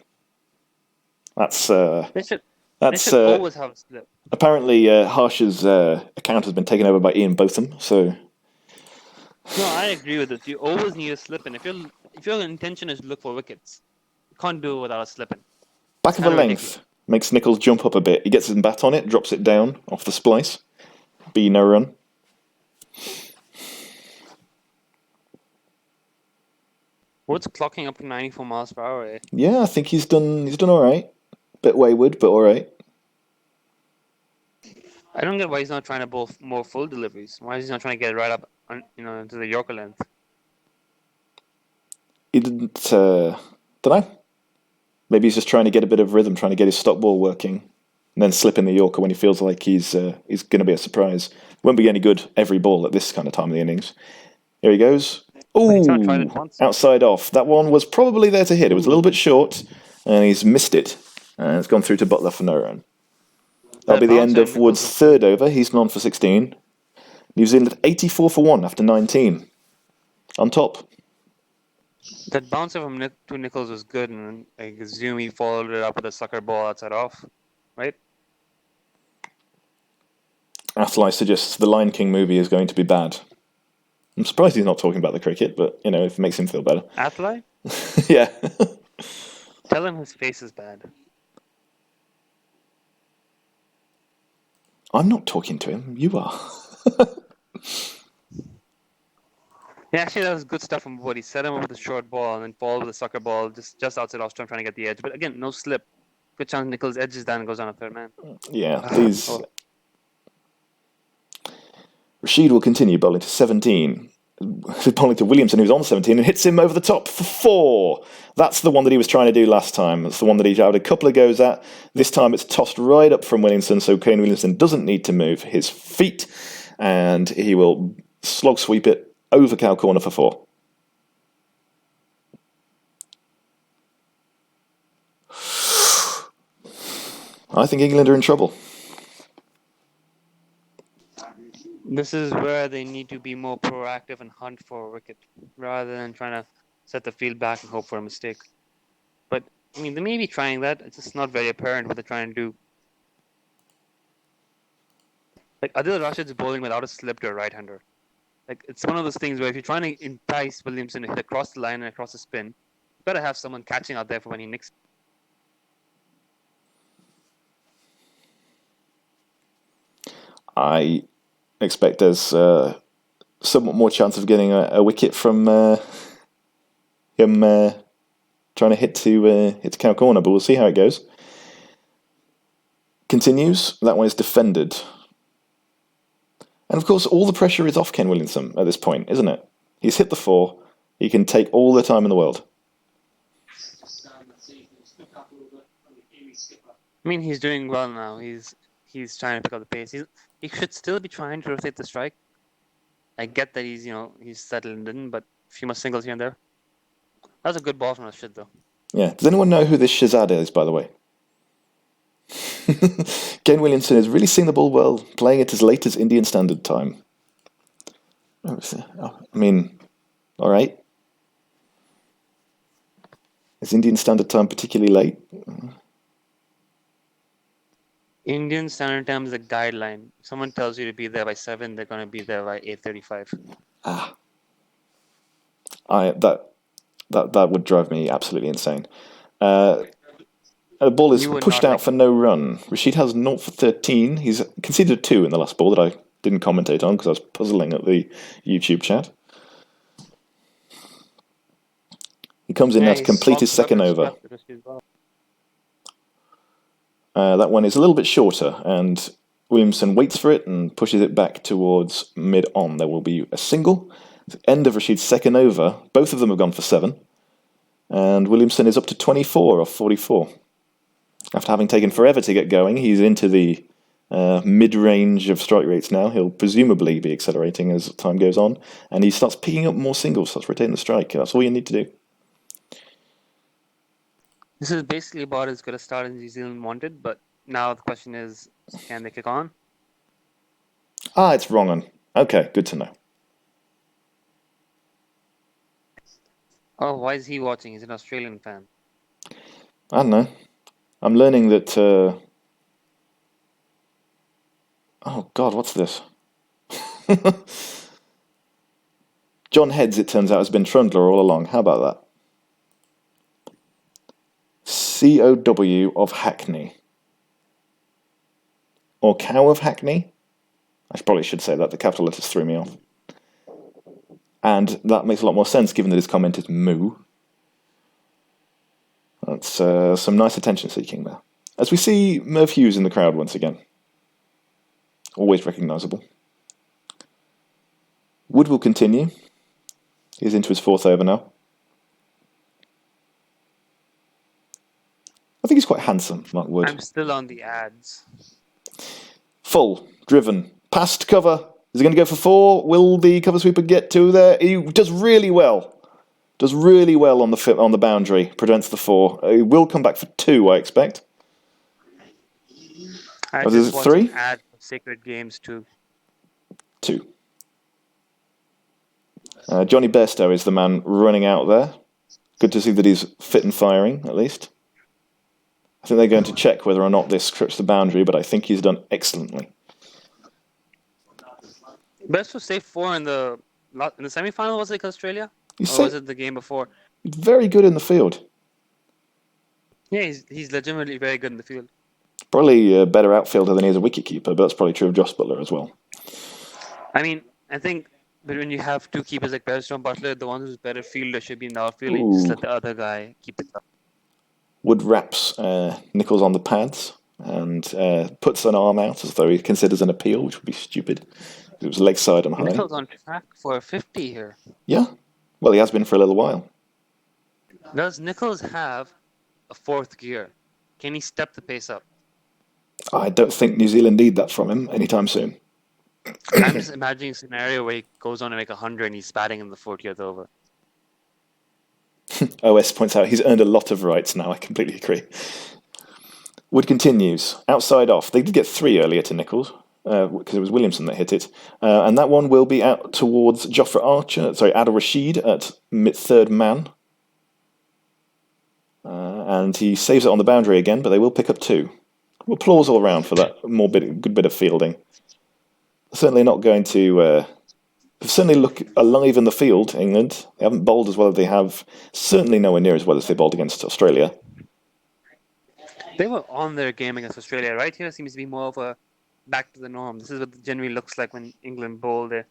That's they should always have a slip. apparently Harsh's account has been taken over by Ian Botham, so No, I agree with this. You always need a slip in. If your intention is to look for wickets, you can't do it without a slip in. back of a length makes Nichols jump up a bit. He gets his bat on it, drops it down off the splice. B no run. Wood's clocking up to 94 miles per hour. Yeah, I think he's done all right. Bit wayward, but all right. I don't get why he's not trying to bowl more full deliveries. Why is he not trying to get right up, into the Yorker length? He didn't. Don't know. Maybe he's just trying to get a bit of rhythm, trying to get his stop ball working, and then slip in the Yorker when he feels like he's going to be a surprise. Won't be any good every ball at this kind of time of the innings. Here he goes. Ooh, outside off. That one was probably there to hit. It was a little bit short, and he's missed it. And it's gone through to Butler for no run. That'll be the end of Wood's third over. He's gone for 16. New Zealand 84 for 1 after 19. On top. That bounce from to Nichols was good, and I assume he followed it up with a sucker ball outside off, right? Athlai suggests the Lion King movie is going to be bad. I'm surprised he's not talking about the cricket, but, if it makes him feel better. Athlai? Yeah. Tell him his face is bad. I'm not talking to him. You are. Yeah, actually, that was good stuff from Wood. He set him up with a short ball and then followed with a sucker ball just outside off stump, trying to get the edge. But again, no slip. Good chance Nichols edges down and goes on a third man. Yeah, these... Rashid will continue bowling to 17. Bowling to Williamson, who's on 17, and hits him over the top for 4. That's the one that he was trying to do last time. That's the one that he had a couple of goes at. This time it's tossed right up from Williamson, so Kane Williamson doesn't need to move his feet, and he will slog sweep it over cow corner for 4. I think England are in trouble. This is where they need to be more proactive and hunt for a wicket, rather than trying to set the field back and hope for a mistake. But, they may be trying that. It's just not very apparent what they're trying to do. Like, Adil Rashid's bowling without a slip to a right-hander. Like, it's one of those things where if you're trying to entice Williamson to hit across the line and across the spin, you better have someone catching out there for when he nicks. I expect there's somewhat more chance of getting a wicket from him trying to hit to cow corner, but we'll see how it goes. Continues. That one is defended. And of course, all the pressure is off Ken Williamson at this point, isn't it? He's hit the 4. He can take all the time in the world. He's doing well now. He's trying to pick up the pace. He should still be trying to rotate the strike. I get that he's settled in, but a few more singles here and there. That's a good ball from Rashid, though. Yeah. Does anyone know who this Shahzad is, by the way? Ken Williamson is really seeing the ball well, playing it as late as Indian Standard Time. All right. Is Indian Standard Time particularly late? Indian Standard Time is a guideline. If someone tells you to be there by 7, they're going to be there by 8:35. That would drive me absolutely insane. The ball is pushed out for no run. Rashid has 0 for 13. He's conceded a 2 in the last ball that I didn't commentate on because I was puzzling at the YouTube chat. He comes in now to complete his second over. That one is a little bit shorter, and Williamson waits for it and pushes it back towards mid-on. There will be a single. End of Rashid's second over. Both of them have gone for 7. And Williamson is up to 24 off 44. After having taken forever to get going, he's into the mid-range of strike rates now. He'll presumably be accelerating as time goes on. And he starts picking up more singles, starts rotating the strike. That's all you need to do. This is basically about as good a start as New Zealand wanted, but now the question is, can they kick on? It's wrong on. Okay, good to know. Oh, why is he watching? He's an Australian fan. I don't know. I'm learning that... Oh, God, what's this? John Heads, it turns out, has been Trundler all along. How about that? COW of Hackney. Or Cow of Hackney? I probably should say that. The capital letters threw me off. And that makes a lot more sense given that his comment is moo. That's some nice attention seeking there. As we see Merv Hughes in the crowd once again. Always recognisable. Wood will continue. He's into his 4th over now. I think he's quite handsome, Mark Wood. I'm still on the ads. Full, driven, past cover. Is he going to go for 4? Will the cover sweeper get to there? He does really well. Does really well on the boundary. Prevents the 4. He will come back for 2, I expect. I is just it watched 3? an ad for Sacred Games too. 2. Johnny Bairstow is the man running out there. Good to see that he's fit and firing, at least. I think they're going to check whether or not this scripts the boundary, but I think he's done excellently. Best was safe 4 in the semi-final, was it against Australia? Or was it the game before? Very good in the field. Yeah, he's legitimately very good in the field. Probably a better outfielder than he is a wicketkeeper, but that's probably true of Josh Butler as well. I mean, I think that when you have 2 keepers like Bairstow and Butler, the one who's better fielder should be in the outfield. You just let the other guy keep it up. Wood wraps Nichols on the pads and puts an arm out as though he considers an appeal, which would be stupid. It was leg side and high. Nichols on track for a 50 here. Yeah. Well, he has been for a little while. Does Nichols have a 4th gear? Can he step the pace up? I don't think New Zealand need that from him anytime soon. I'm just imagining a scenario where he goes on to make 100 and he's batting in the 40th over. OS points out he's earned a lot of rights now. I completely agree. Wood continues. Outside off. They did get 3 earlier to Nichols because it was Williamson that hit it. And that one will be out towards Adil Rashid at 3rd man. And he saves it on the boundary again, but they will pick up 2. Applause all around for that good bit of fielding. Certainly not going to... certainly look alive in the field, England. They haven't bowled as well as they have. Certainly nowhere near as well as they bowled against Australia. They were on their game against Australia. Right here seems to be more of a back to the norm. This is what it generally looks like when England bowl. They're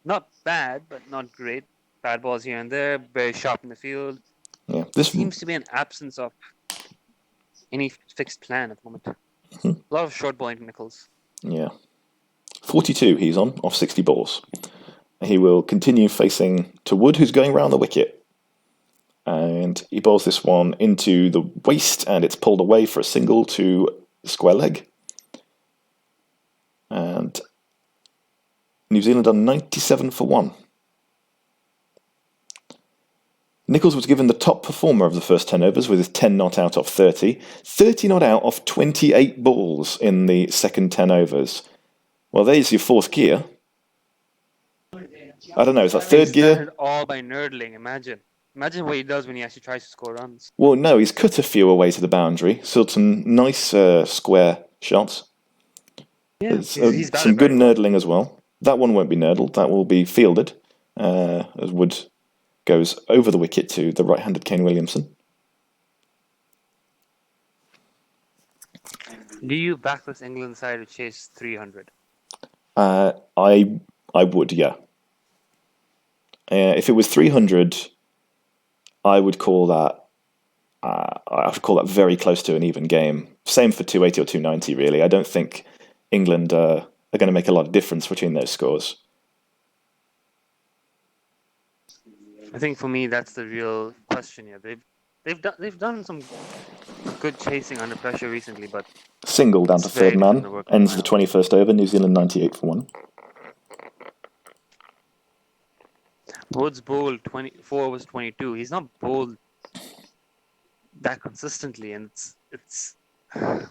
not bad, but not great. Bad balls here and there. Very sharp in the field. Yeah, this seems to be an absence of any fixed plan at the moment. A lot of short bowling from Nichols. Yeah. 42 he's on, off 60 balls. He will continue facing to Wood, who's going round the wicket. And he bowls this one into the waist, and it's pulled away for a single to square leg. And New Zealand are 97 for 1. Nichols was given the top performer of the first 10 overs with his 10 not out off 30. 30 not out off 28 balls in the second 10 overs. Well, there's your 4th gear. I don't know, is that 3rd gear? All by nerdling, imagine. Imagine what he does when he actually tries to score runs. Well, no, he's cut a few away to the boundary. So some nice square shots. Yeah, he's some good nerdling as well. That one won't be nerdled. That will be fielded as Wood goes over the wicket to the right-handed Kane Williamson. Do you back this England side to chase 300? I would, yeah. If it was 300, I would call that. I would call that very close to an even game. Same for 280 or 290, really. I don't think England are going to make a lot of difference between those scores. I think for me that's the real question here. They've done some good chasing under pressure recently, but Single down to it's very third different man, to work ends the around. 21st over, New Zealand 98 for 1. Woods bowled 24 was 22. He's not bowled that consistently, and it's time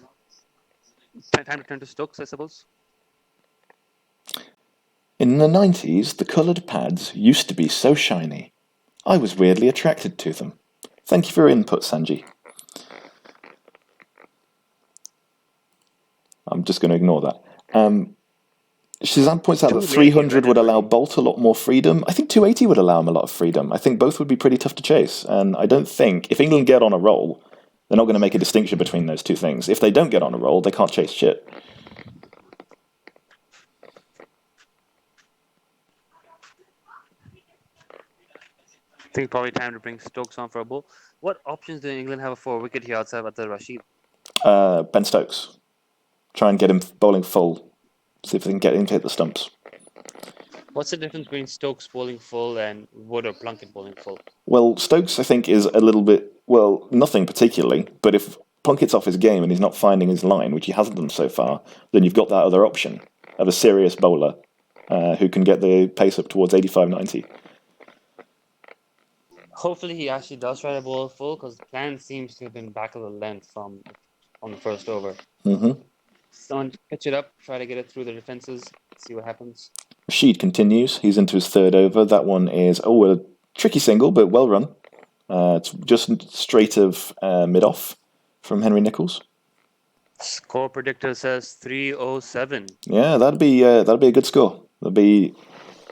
to turn to Stokes, I suppose. In the 90s, the coloured pads used to be so shiny. I was weirdly attracted to them. Thank you for your input, Sanji. I'm just going to ignore that. Shazam points out that 300 would allow Bolt a lot more freedom. I think 280 would allow him a lot of freedom. I think both would be pretty tough to chase. And I don't think, if England get on a roll, they're not going to make a distinction between those two things. If they don't get on a roll, they can't chase shit. I think probably time to bring Stokes on for a bowl. What options do England have for a wicket here outside Adil Rashid? Ben Stokes. Try and get him bowling full. See if they can get him to hit the stumps. What's the difference between Stokes bowling full and Wood or Plunkett bowling full? Well, Stokes, I think, is a little bit, well, nothing particularly, but if Plunkett's off his game and he's not finding his line, which he hasn't done so far, then you've got that other option of a serious bowler who can get the pace up towards 85-90. Hopefully he actually does try to bowl full, because the plan seems to have been back of the length on the first over. Mm-hmm. Someone pitch it up, try to get it through the defences, see what happens. Rashid continues. He's into his third over. That one is, a tricky single, but well run. It's just straight of mid-off from Henry Nicholls. Score predictor says 307. Yeah, that'd be a good score. That'd be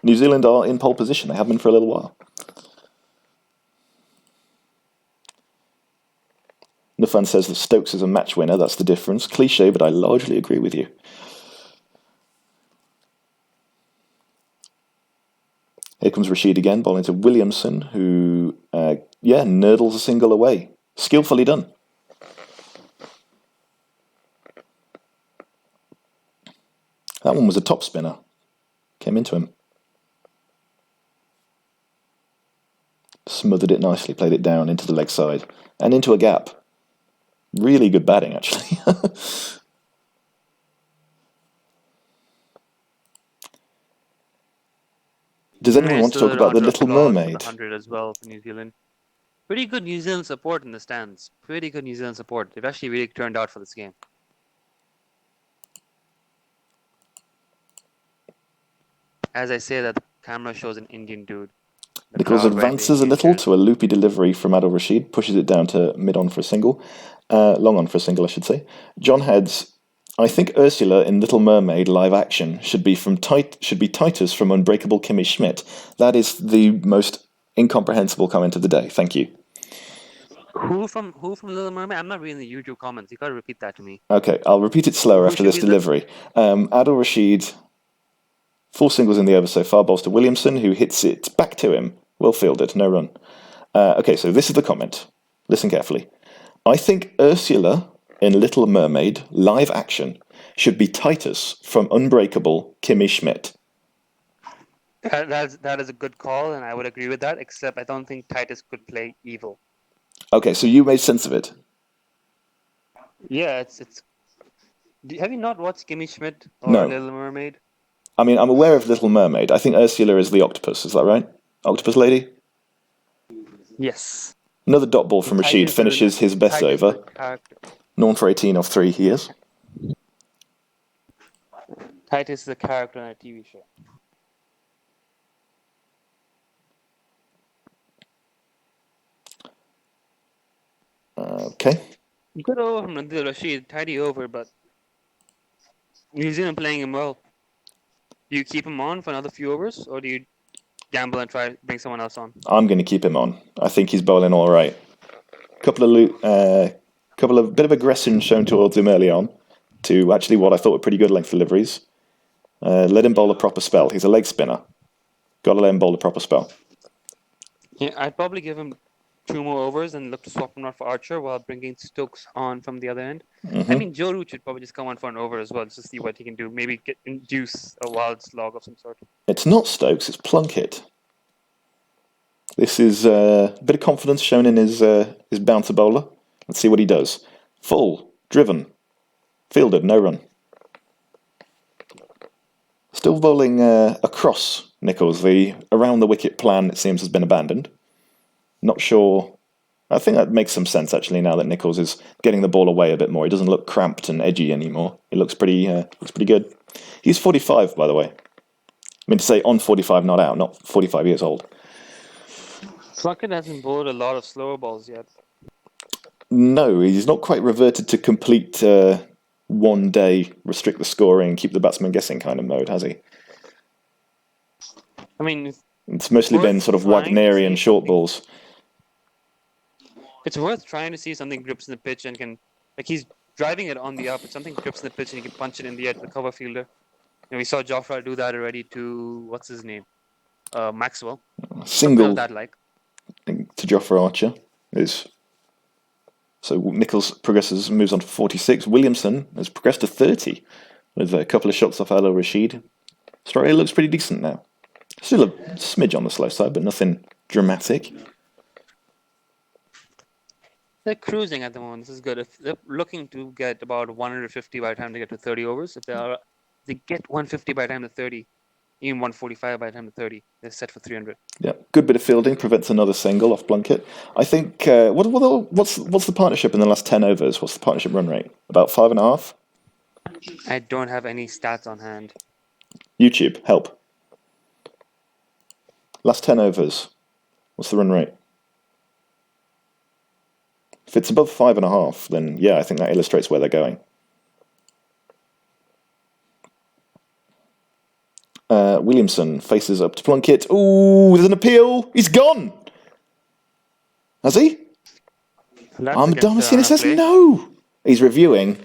New Zealand are in pole position. They have been for a little while. Nufan says that Stokes is a match winner. That's the difference. Cliche, but I largely agree with you. Here comes Rashid again, bowling to Williamson, who, nurdles a single away. Skillfully done. That one was a top spinner. Came into him. Smothered it nicely, played it down into the leg side. And into a gap. Really good batting, actually. Does anyone want to talk about the Little Mermaid? 100 as well for New Zealand. Pretty good New Zealand support in the stands. Pretty good New Zealand support. They've actually really turned out for this game. As I say that, the camera shows an Indian dude. Nicholls advances a little to a loopy delivery from Adil Rashid, pushes it down to mid-on for a single. Long on for a single, I should say. John Heads, I think Ursula in Little Mermaid live action should be Titus from Unbreakable Kimmy Schmidt. That is the most incomprehensible comment of the day. Thank you. Who from Little Mermaid? I'm not reading the YouTube comments. You gotta repeat that to me. Okay, I'll repeat it slower after this delivery. Adil Rashid, 4 singles in the over so far. Bowls to Williamson, who hits it back to him. Well fielded, no run. Okay, so this is the comment. Listen carefully. I think Ursula in Little Mermaid, live action, should be Titus from Unbreakable Kimmy Schmidt. That is a good call, and I would agree with that, except I don't think Titus could play evil. Okay, so you made sense of it. Yeah, it's. Have you not watched Kimmy Schmidt or No. Little Mermaid? I mean, I'm aware of Little Mermaid. I think Ursula is the octopus, is that right? Octopus lady? Yes. Another dot ball from Rashid finishes his best over. Known for 18 off 3 he is. Titus is a character on a TV show. Okay. Good over from Adil Rashid. Tidy over, but New Zealand playing him well. Do you keep him on for another few overs, or do you gamble and try to bring someone else on? I'm going to keep him on. I think he's bowling all right. Couple of bit of aggression shown towards him early on, to actually what I thought were pretty good length deliveries. Let him bowl a proper spell. He's a leg spinner. Got to let him bowl a proper spell. Yeah, I'd probably give him 2 more overs and look to swap him out for Archer while bringing Stokes on from the other end. Mm-hmm. I mean, Joe Root should probably just come on for an over as well, just to see what he can do. Maybe induce a wild slog of some sort. It's not Stokes, it's Plunkett. This is a bit of confidence shown in his bouncer bowler. Let's see what he does. Full, driven, fielded, no run. Still bowling across Nicholls. The around the wicket plan, it seems, has been abandoned. Not sure. I think that makes some sense actually now that Nicholls is getting the ball away a bit more. He doesn't look cramped and edgy anymore. He looks pretty good. He's 45, by the way. I mean to say on 45, not out, not 45 years old. Plunkett hasn't bowled a lot of slower balls yet. No, he's not quite reverted to complete one day, restrict the scoring, keep the batsman guessing kind of mode, has he? I mean, it's mostly been sort of Wagnerian short balls. It's worth trying to see something grips in the pitch and can, like he's driving it on the up, but something grips in the pitch and you can punch it in the air to the cover fielder. We saw Jofra do that already to, what's his name? Maxwell. Single that like. To Jofra Archer is. So Nicholls progresses, moves on to 46. Williamson has progressed to 30 with a couple of shots off Adil Rashid. Story looks pretty decent now. Still a smidge on the slow side, but nothing dramatic. They're cruising at the moment. This is good. If they're looking to get about 150 by the time they get to 30 overs, if they get 150 by the time to 30, even 145 by the time to 30, they're set for 300. Yeah, good bit of fielding, prevents another single off Plunkett. I think, what's the partnership in the last 10 overs? What's the partnership run rate? About 5.5? I don't have any stats on hand. YouTube, help. Last 10 overs, what's the run rate? If it's above 5.5, then yeah, I think that illustrates where they're going. Williamson faces up to Plunkett. Ooh, there's an appeal. He's gone. Has he? Damasceno says no. He's reviewing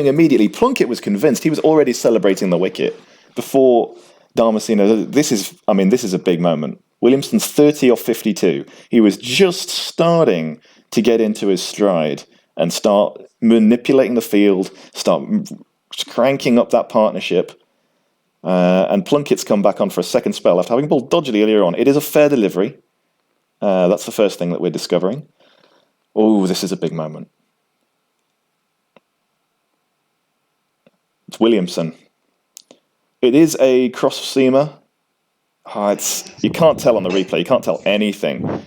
immediately. Plunkett was convinced. He was already celebrating the wicket before Damasceno. This is a big moment. Williamson's 30 off 52. He was just starting to get into his stride and start manipulating the field, start cranking up that partnership. And Plunkett's come back on for a second spell after having bowled dodgily earlier on. It is a fair delivery. That's the first thing that we're discovering. Oh, this is a big moment. It's Williamson. It is a cross-seamer. You can't tell on the replay. You can't tell anything.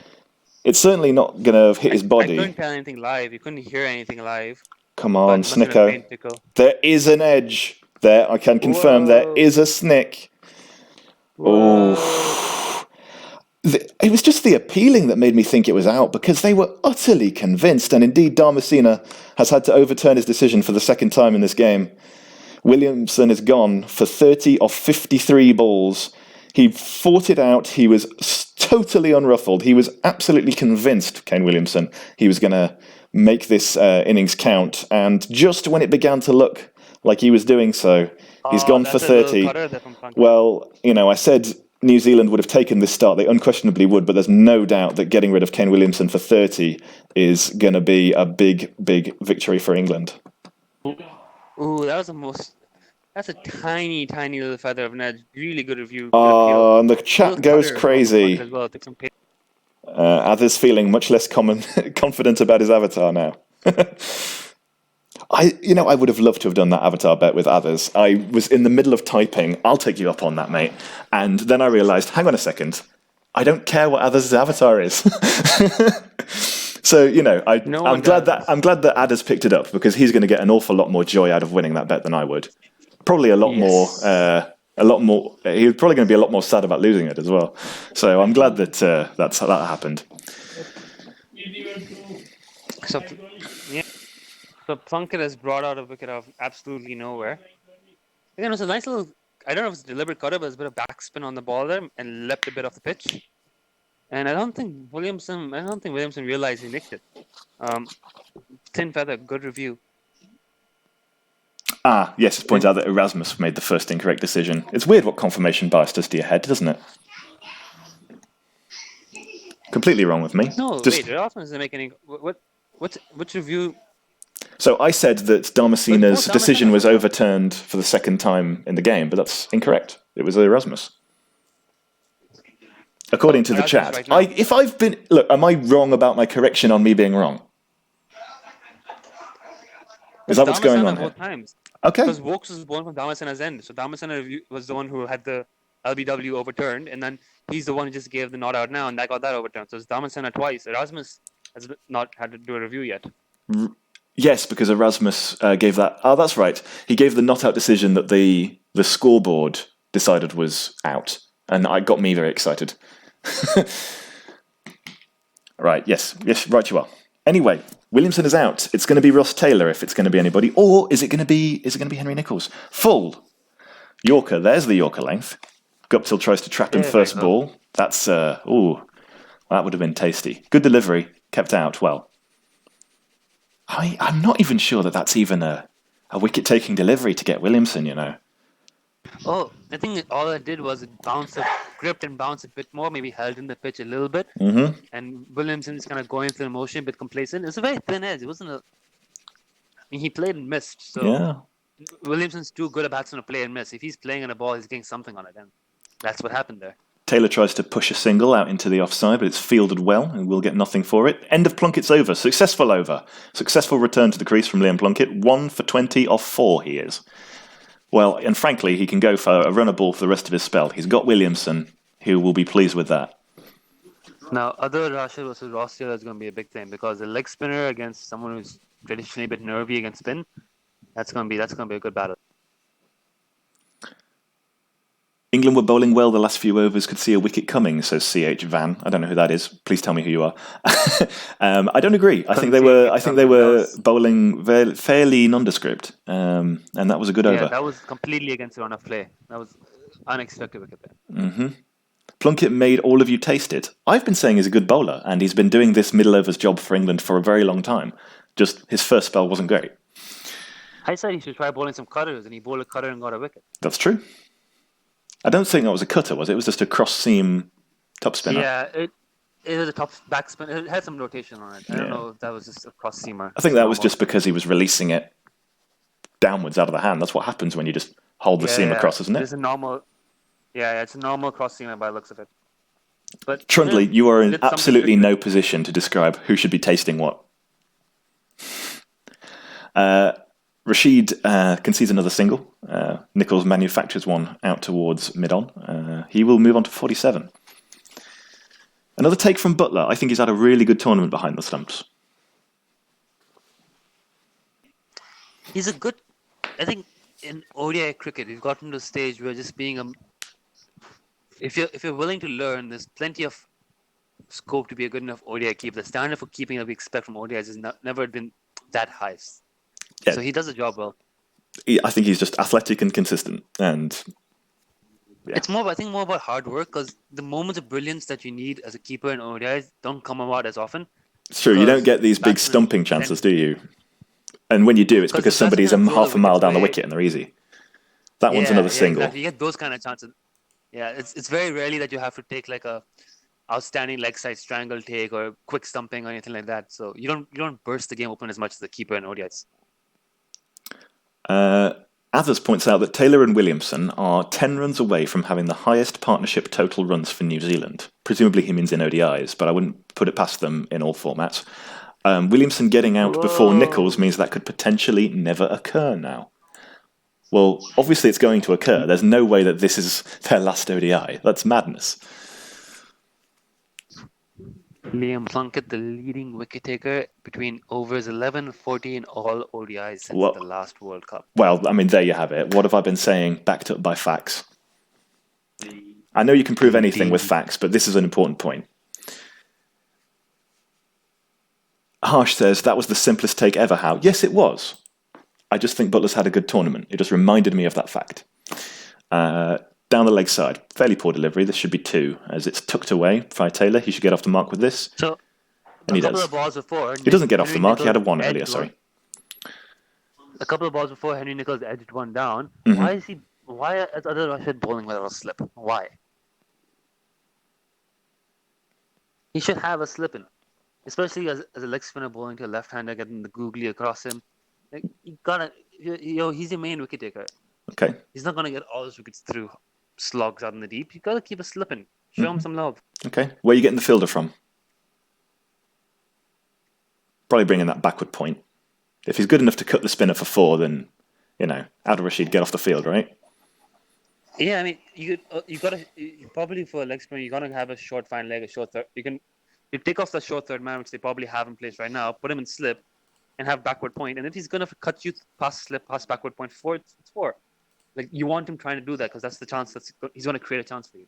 It's certainly not going to have hit his body. I couldn't tell anything live. You couldn't hear anything live. Come on, Snicko. There is an edge. There, I can confirm there is a snick. Oh, it was just the appealing that made me think it was out because they were utterly convinced, and indeed Damasceno has had to overturn his decision for the second time in this game. Williamson is gone for 30 off 53 balls. He fought it out. He was totally unruffled. He was absolutely convinced, Kane Williamson, he was going to make this innings count, and just when it began to look like he was doing so, he's gone for 30. Well, I said New Zealand would have taken this start. They unquestionably would, but there's no doubt that getting rid of Kane Williamson for 30 is going to be a big, big victory for England. Ooh, that's a tiny, tiny little feather of an edge. Really good review. And the chat goes crazy. Adher's feeling much less confident about his avatar now. I would have loved to have done that avatar bet with others. I was in the middle of typing, I'll take you up on that, mate. And then I realised, hang on a second, I don't care what others' avatar is. So, I'm glad that Adder's picked it up because he's going to get an awful lot more joy out of winning that bet than I would. Probably a lot more. He was probably going to be a lot more sad about losing it as well. So I'm glad that that happened. So Plunkett has brought out a wicket out of absolutely nowhere. Again, it was a nice little. I don't know if it's a deliberate cutter, but there's a bit of backspin on the ball there and leapt a bit off the pitch. And I don't think Williamson realized he nicked it. Thin feather, good review. Yes, it points out that Erasmus made the first incorrect decision. It's weird what confirmation bias does to your head, doesn't it? Completely wrong with me. No, wait, Erasmus isn't making any. Which review? So I said that Damascena's But decision Damascena was was- overturned for the second time in the game, but that's incorrect. It was Erasmus. According to the Erasmus chat. right now. If I've been... Look, am I wrong about my correction on me being wrong? Is that what's going Damascena on here? both times. Okay. Because Vokes was born from Damasena's end. So Damascena was the one who had the LBW overturned, and then he's the one who just gave the not out now, and that got that overturned. So it's Damascena twice. Erasmus has not had to do a review yet. Yes, because Erasmus gave that... Oh, that's right. He gave the not-out decision that the scoreboard decided was out, and it got me very excited. Right, yes, right you are. Anyway, Williamson is out. It's going to be Ross Taylor if it's going to be anybody, or is it going to be Henry Nicholls? Full Yorker. There's the Yorker length. Guptill tries to trap in first ball. That's that would have been tasty. Good delivery, kept out well. I'm not even sure that that's even a wicket-taking delivery to get Williamson. You know. Oh, I think all it did was it gripped and bounced a bit more, maybe held in the pitch a little bit. Mm-hmm. And Williamson is kind of going through the motion, a bit complacent. It's a very thin edge. It wasn't a. I mean, he played and missed. So Yeah. Williamson's too good a batsman to play and miss. If he's playing on a ball, he's getting something on it, and that's what happened there. Taylor tries to push a single out into the offside, but it's fielded well, and we'll get nothing for it. End of Plunkett's over. Successful over. Successful return to the crease from Liam Plunkett. 1 for 20 off 4 he is. Well, and frankly, he can go for a runner ball for the rest of his spell. He's got Williamson, who will be pleased with that. Now, other Rashid versus Ross Taylor is going to be a big thing because the leg spinner against someone who's traditionally a bit nervy against spin, that's going to be a good battle. England were bowling well the last few overs, could see a wicket coming, says C.H. Van. I don't know who that is. Please tell me who you are. I don't agree. I think they were bowling fairly nondescript, and that was a good over. Yeah, that was completely against the run of play. That was unexpected wicket there. Mm-hmm. Plunkett made all of you taste it. I've been saying he's a good bowler, and he's been doing this middle overs job for England for a very long time. Just his first spell wasn't great. I said he should try bowling some cutters, and he bowled a cutter and got a wicket. That's true. I don't think that was a cutter, was it? It was just a cross-seam top spinner. Yeah, it was a top back spin. It had some rotation on it. I don't know if that was just a cross-seamer. I think that was just because he was releasing it downwards out of the hand. That's what happens when you just hold the seam across, isn't it? It's a normal... Yeah, it's a normal cross-seamer by the looks of it. But Trundley, you are in absolutely no position to describe who should be tasting what. Rashid concedes another single. Nicholls manufactures one out towards mid-on. He will move on to 47. Another take from Buttler. I think he's had a really good tournament behind the stumps. He's a good... I think in ODI cricket, we've gotten to a stage where just being a... If you're willing to learn, there's plenty of scope to be a good enough ODI keeper. The standard for keeping that we expect from ODIs has never been that high. Yeah. So he does the job well. I think he's just athletic and consistent, and it's more about hard work because the moments of brilliance that you need as a keeper in ODIs don't come about as often. It's true. You don't get these big stumping chances, do you? And when you do, it's because somebody's half a mile down the wicket and they're easy. That one's another single. Exactly. You get those kind of chances. Yeah, it's very rarely that you have to take like a outstanding leg side strangle take or quick stumping or anything like that. So you don't burst the game open as much as the keeper in ODIs. Athers points out that Taylor and Williamson are 10 runs away from having the highest partnership total runs for New Zealand. Presumably he means in ODIs, but I wouldn't put it past them in all formats. Williamson getting out before Nicholls means that could potentially never occur now. Well, obviously it's going to occur. There's no way that this is their last ODI. That's madness. Liam Plunkett, the leading wicket taker between overs 11 and 40 in all ODIs since the last World Cup. Well, I mean, there you have it. What have I been saying backed up by facts? I know you can prove anything with facts, but this is an important point. Harsh says, that was the simplest take ever, How? Yes, it was. I just think Buttler's had a good tournament. It just reminded me of that fact. Down the leg side, fairly poor delivery. This should be 2, as it's tucked away by Taylor. He should get off the mark with this. So, and he does. Of balls before, he doesn't get off the mark. He had a 1 earlier, sorry. A couple of balls before, Henry Nicholls edged one down. Mm-hmm. Why is other Rashid bowling without a slip? Why? He should have a slip in, especially as a leg spinner bowling to a left-hander, getting the googly across him. Like, you gotta, he's your main wicket taker. Okay. He's not gonna get all his wickets through slogs out in the deep. You gotta keep a slip in. Show him some love. Okay. Where are you getting the fielder from? Probably bringing that backward point. If he's good enough to cut the spinner for 4, then, Adil Rashid, get off the field, right? Yeah, I mean, you probably for a leg spinner, you're gonna have a short fine leg, a short third. You take off the short third man, which they probably have in place right now, put him in slip, and have backward point. And if he's gonna cut you past slip, past backward point 4, it's 4. Like, you want him trying to do that because that's the chance he's gonna create a chance for you.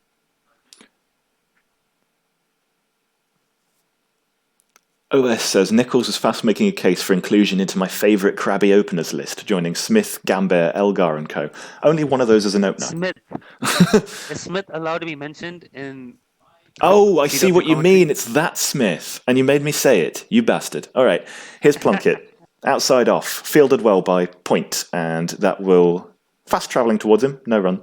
OS says, Nicholls is fast making a case for inclusion into my favourite crabby openers list, joining Smith, Gambir, Elgar and co. Only one of those as an opener. Smith. Is Smith allowed to be mentioned in... Oh, I see what you mean. It's that Smith. And you made me say it, you bastard. All right, here's Plunkett. Outside off, fielded well by Point, and that will... Fast travelling towards him, no run.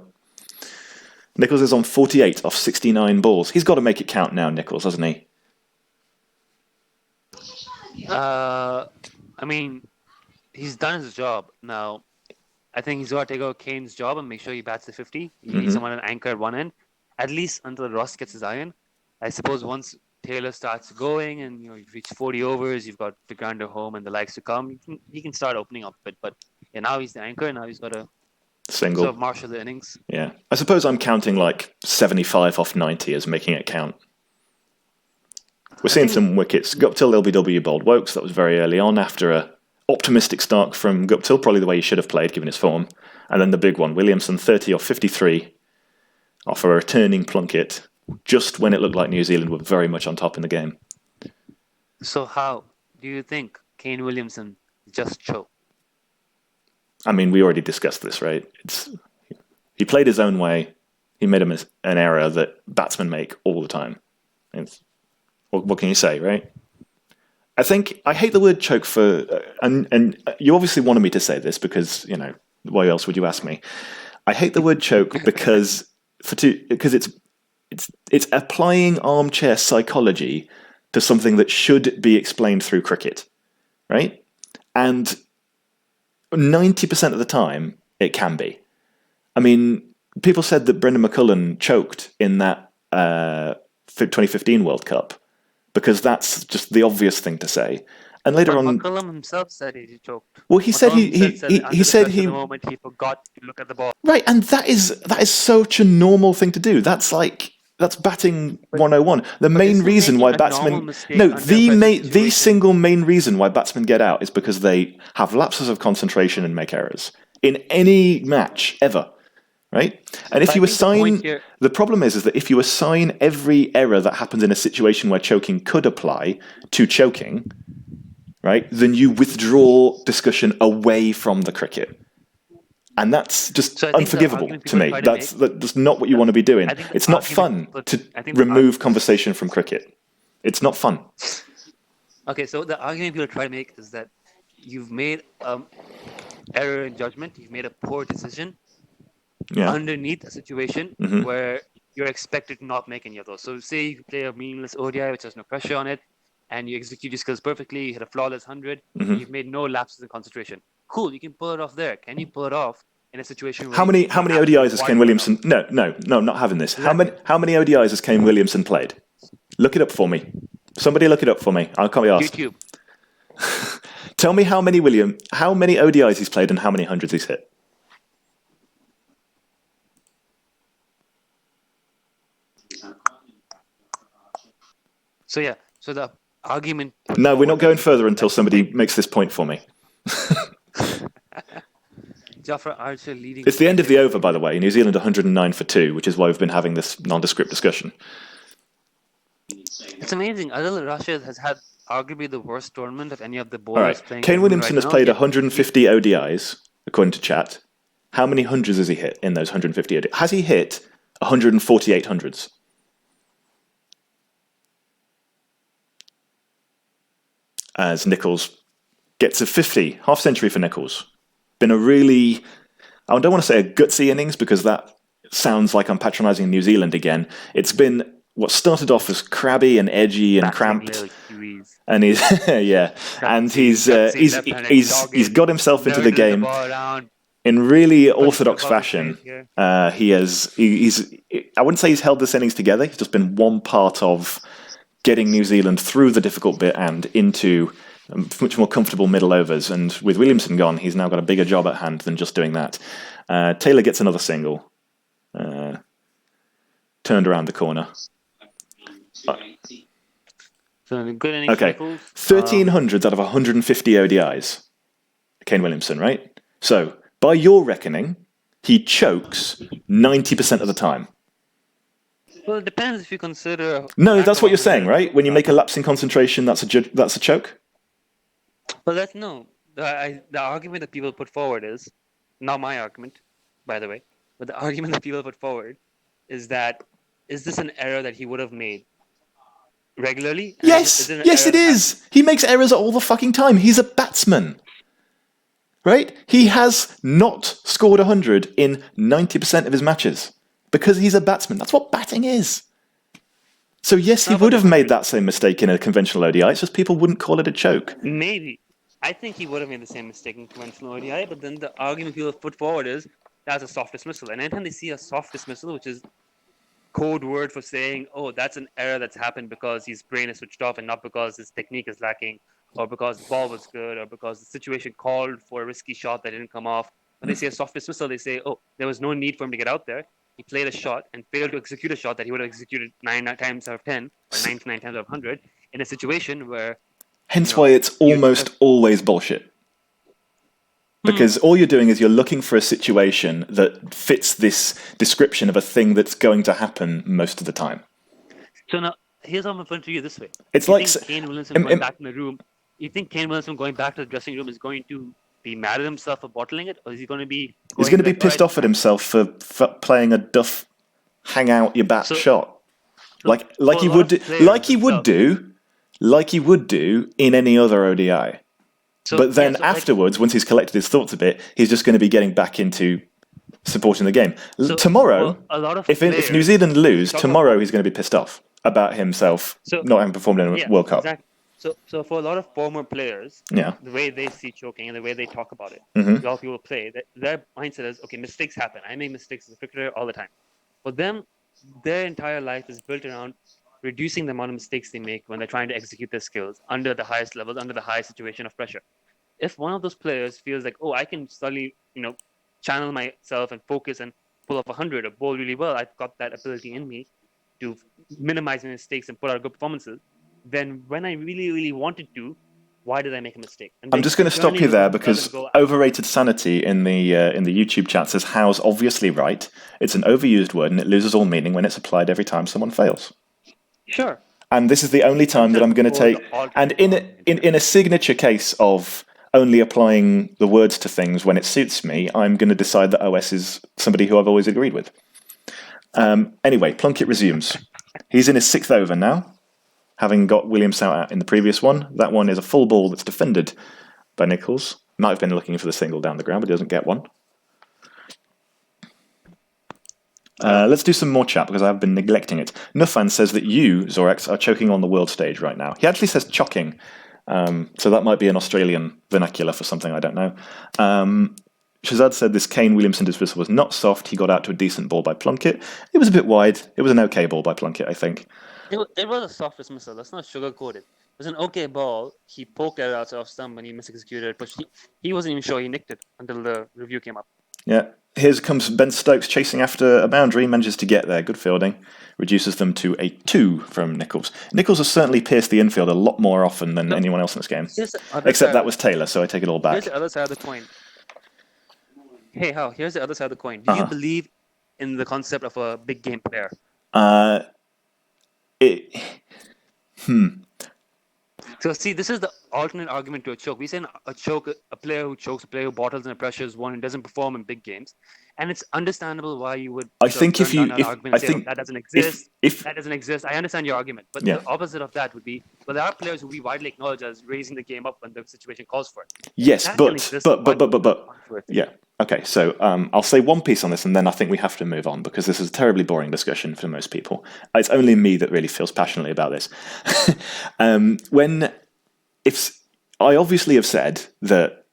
Nicholls is on 48 off 69 balls. He's got to make it count now, Nicholls, hasn't he? I mean, he's done his job. Now, I think he's got to take out Kane's job and make sure he bats the 50. You need someone an anchor at one end, at least until Ross gets his iron. I suppose once Taylor starts going and you've reached 40 overs, you've got Vikrander home and the likes to come, he can start opening up a bit. But now he's the anchor, and now he's got to single sort of marshal the innings. Yeah. I suppose I'm counting like 75 off 90 as making it count. We're seeing some wickets. Guptill LBW bowled Wokes. That was very early on after a optimistic start from Guptill, probably the way he should have played given his form. And then the big one, Williamson 30 off 53 off a returning Plunkett, just when it looked like New Zealand were very much on top in the game. So how do you think Kane Williamson just choked? I mean, we already discussed this, right? He played his own way. He made an error that batsmen make all the time. What can you say, right? I hate the word choke for, and you obviously wanted me to say this because, why else would you ask me? I hate the word choke because it's applying armchair psychology to something that should be explained through cricket, right? And 90% of the time, it can be. I mean, people said that Brendan McCullum choked in that 2015 World Cup, because that's just the obvious thing to say. And later on, McCullum himself said he choked. Well, he said he said the moment he forgot to look at the ball. Right, and that is such a normal thing to do. That's batting 101. The main reason why batsmen the single main reason why batsmen get out is because they have lapses of concentration and make errors in any match ever. Right? And if you assign... The problem is that if you assign every error that happens in a situation where choking could apply to choking, right, then you withdraw discussion away from the cricket. And that's just unforgivable to me. That's not what you want to be doing. It's not fun to remove conversation from cricket. It's not fun. Okay, so the argument people try to make is that you've made error in judgment, you've made a poor decision, underneath a situation where you're expected to not make any of those. So say you play a meaningless ODI which has no pressure on it, and you execute your skills perfectly, you hit a flawless 100, you've made no lapses in concentration. Cool, you can pull it off there. Can you pull it off in a situation where... How many ODIs has Kane Williamson... No, not having this. How many ODIs has Kane Williamson played? Look it up for me. Somebody look it up for me. I can't be asked. YouTube. Tell me how many ODIs he's played and how many hundreds he's hit. So the argument... No, we're not going further until somebody makes this point for me. Jofra Archer leading... It's the end of the over, by the way. New Zealand 109 for 2, which is why we've been having this nondescript discussion. It's amazing. Adil Rashid has had arguably the worst tournament of any of the bowlers playing. Kane Williamson has played 150 ODIs, according to chat. How many hundreds has he hit in those 150 ODIs? Has he hit 148 hundreds? As Nicholls gets a 50, half century for Nicholls. Been a really, I don't want to say a gutsy innings because that sounds like I'm patronising New Zealand again. It's been what started off as crabby and edgy and Battling cramped, little Kiwis. and he's he's got himself into the game Around, in really punching orthodox above his fashion. weight here. He's I wouldn't say he's held this innings together. He's just been one part of getting New Zealand through the difficult bit and into much more comfortable middle overs. And with Williamson gone, he's now got a bigger job at hand than just doing that. Taylor gets another single. Turned around the corner. So good innings. Okay, Nichols. 1,300 out of 150 ODIs. Kane Williamson, right? So, by your reckoning, he chokes 90% of the time. Well, it depends if you consider. No, that's what you're saying, right? When you make a lapse in concentration, that's a choke? Well, that's no. The argument that people put forward is, not my argument, by the way, but the argument that people put forward is that, is this an error that he would have made regularly? And Yes, is yes, it is. He makes errors all the fucking time. He's a batsman, right? He has not scored 100 in 90% of his matches because he's a batsman. That's what batting is. So yes, he would have made that same mistake in a conventional ODI. It's just people wouldn't call it a choke. Maybe. I think he would have made the same mistake in conventional ODI, but then the argument people put forward is that's a soft dismissal. And anytime they see a soft dismissal, which is code word for saying, oh, that's an error that's happened because his brain is switched off and not because his technique is lacking, or because the ball was good, or because the situation called for a risky shot that didn't come off. When they say a soft dismissal, they say, oh, there was no need for him to get out there. He played a shot and failed to execute a shot that he would have executed 9 times out of 10, or 99 times out of 100, in a situation where... Hence why it's almost always bullshit. Because all you're doing is you're looking for a situation that fits this description of a thing that's going to happen most of the time. So now, here's how I'm going to you this way. It's you like... think Kane Williamson going back in the room, you think Kane Williamson going back to the dressing room is going to be mad at himself for bottling it, or is he going to be... He's going to be pissed off at himself for playing a duff, hang out your bat shot. Like he would do in any other ODI. But then afterwards, once he's collected his thoughts a bit, he's just going to be getting back into supporting the game. Tomorrow, if New Zealand lose, tomorrow he's going to be pissed off about himself not having performed in a World Cup. Exactly. So for a lot of former players, the way they see choking and the way they talk about it, a lot of people play, their mindset is, okay, mistakes happen. I make mistakes as a cricketer all the time. For them, their entire life is built around reducing the amount of mistakes they make when they're trying to execute their skills under the highest levels, under the highest situation of pressure. If one of those players feels like, oh, I can suddenly, channel myself and focus and pull off 100 or bowl really well, I've got that ability in me to minimize my mistakes and put out good performances, then when I really, really wanted to, why did I make a mistake? I'm just going to stop you there because overrated sanity in the YouTube chat says Howe's obviously right. It's an overused word and it loses all meaning when it's applied every time someone fails. Sure. And this is the only time that I'm going to take... And in a signature case of only applying the words to things when it suits me, I'm going to decide that OS is somebody who I've always agreed with. Anyway, Plunkett resumes. He's in his 6th over now, having got Williamson out in the previous one. That one is a full ball that's defended by Nichols. Might have been looking for the single down the ground, but he doesn't get one. Let's do some more chat, because I've been neglecting it. Nufan says that you, Zorax, are choking on the world stage right now. He actually says chocking, so that might be an Australian vernacular for something I don't know. Shazad said this Kane Williamson dismissal was not soft. He got out to a decent ball by Plunkett. It was a bit wide. It was an okay ball by Plunkett, I think. It was a soft dismissal. That's not sugar-coated. It was an okay ball. He poked it out of stump and he misexecuted it, but he wasn't even sure he nicked it until the review came up. Yeah. Here comes Ben Stokes chasing after a boundary, manages to get there. Good fielding. Reduces them to a 2 from Nichols. Nichols has certainly pierced the infield a lot more often than anyone else in this game. Except that was Taylor, so I take it all back. Here's the other side of the coin. Hey, Hal, here's the other side of the coin. Do you believe in the concept of a big game player? So see, this is the alternate argument to a choke. We say a choke, a player who chokes, a player who bottles under pressure is one who doesn't perform in big games, and it's understandable why you would I sort of think turn down that argument I and say, "Look, think that doesn't if exist. if That doesn't exist." I understand your argument, but yeah. the opposite of that would be, well, there are players who we widely acknowledge as raising the game up when the situation calls for it. Yes, That can exist. Why controversy? yeah. Okay, so I'll say one piece on this, and then I think we have to move on because this is a terribly boring discussion for most people. It's only me that really feels passionately about this. If I obviously have said that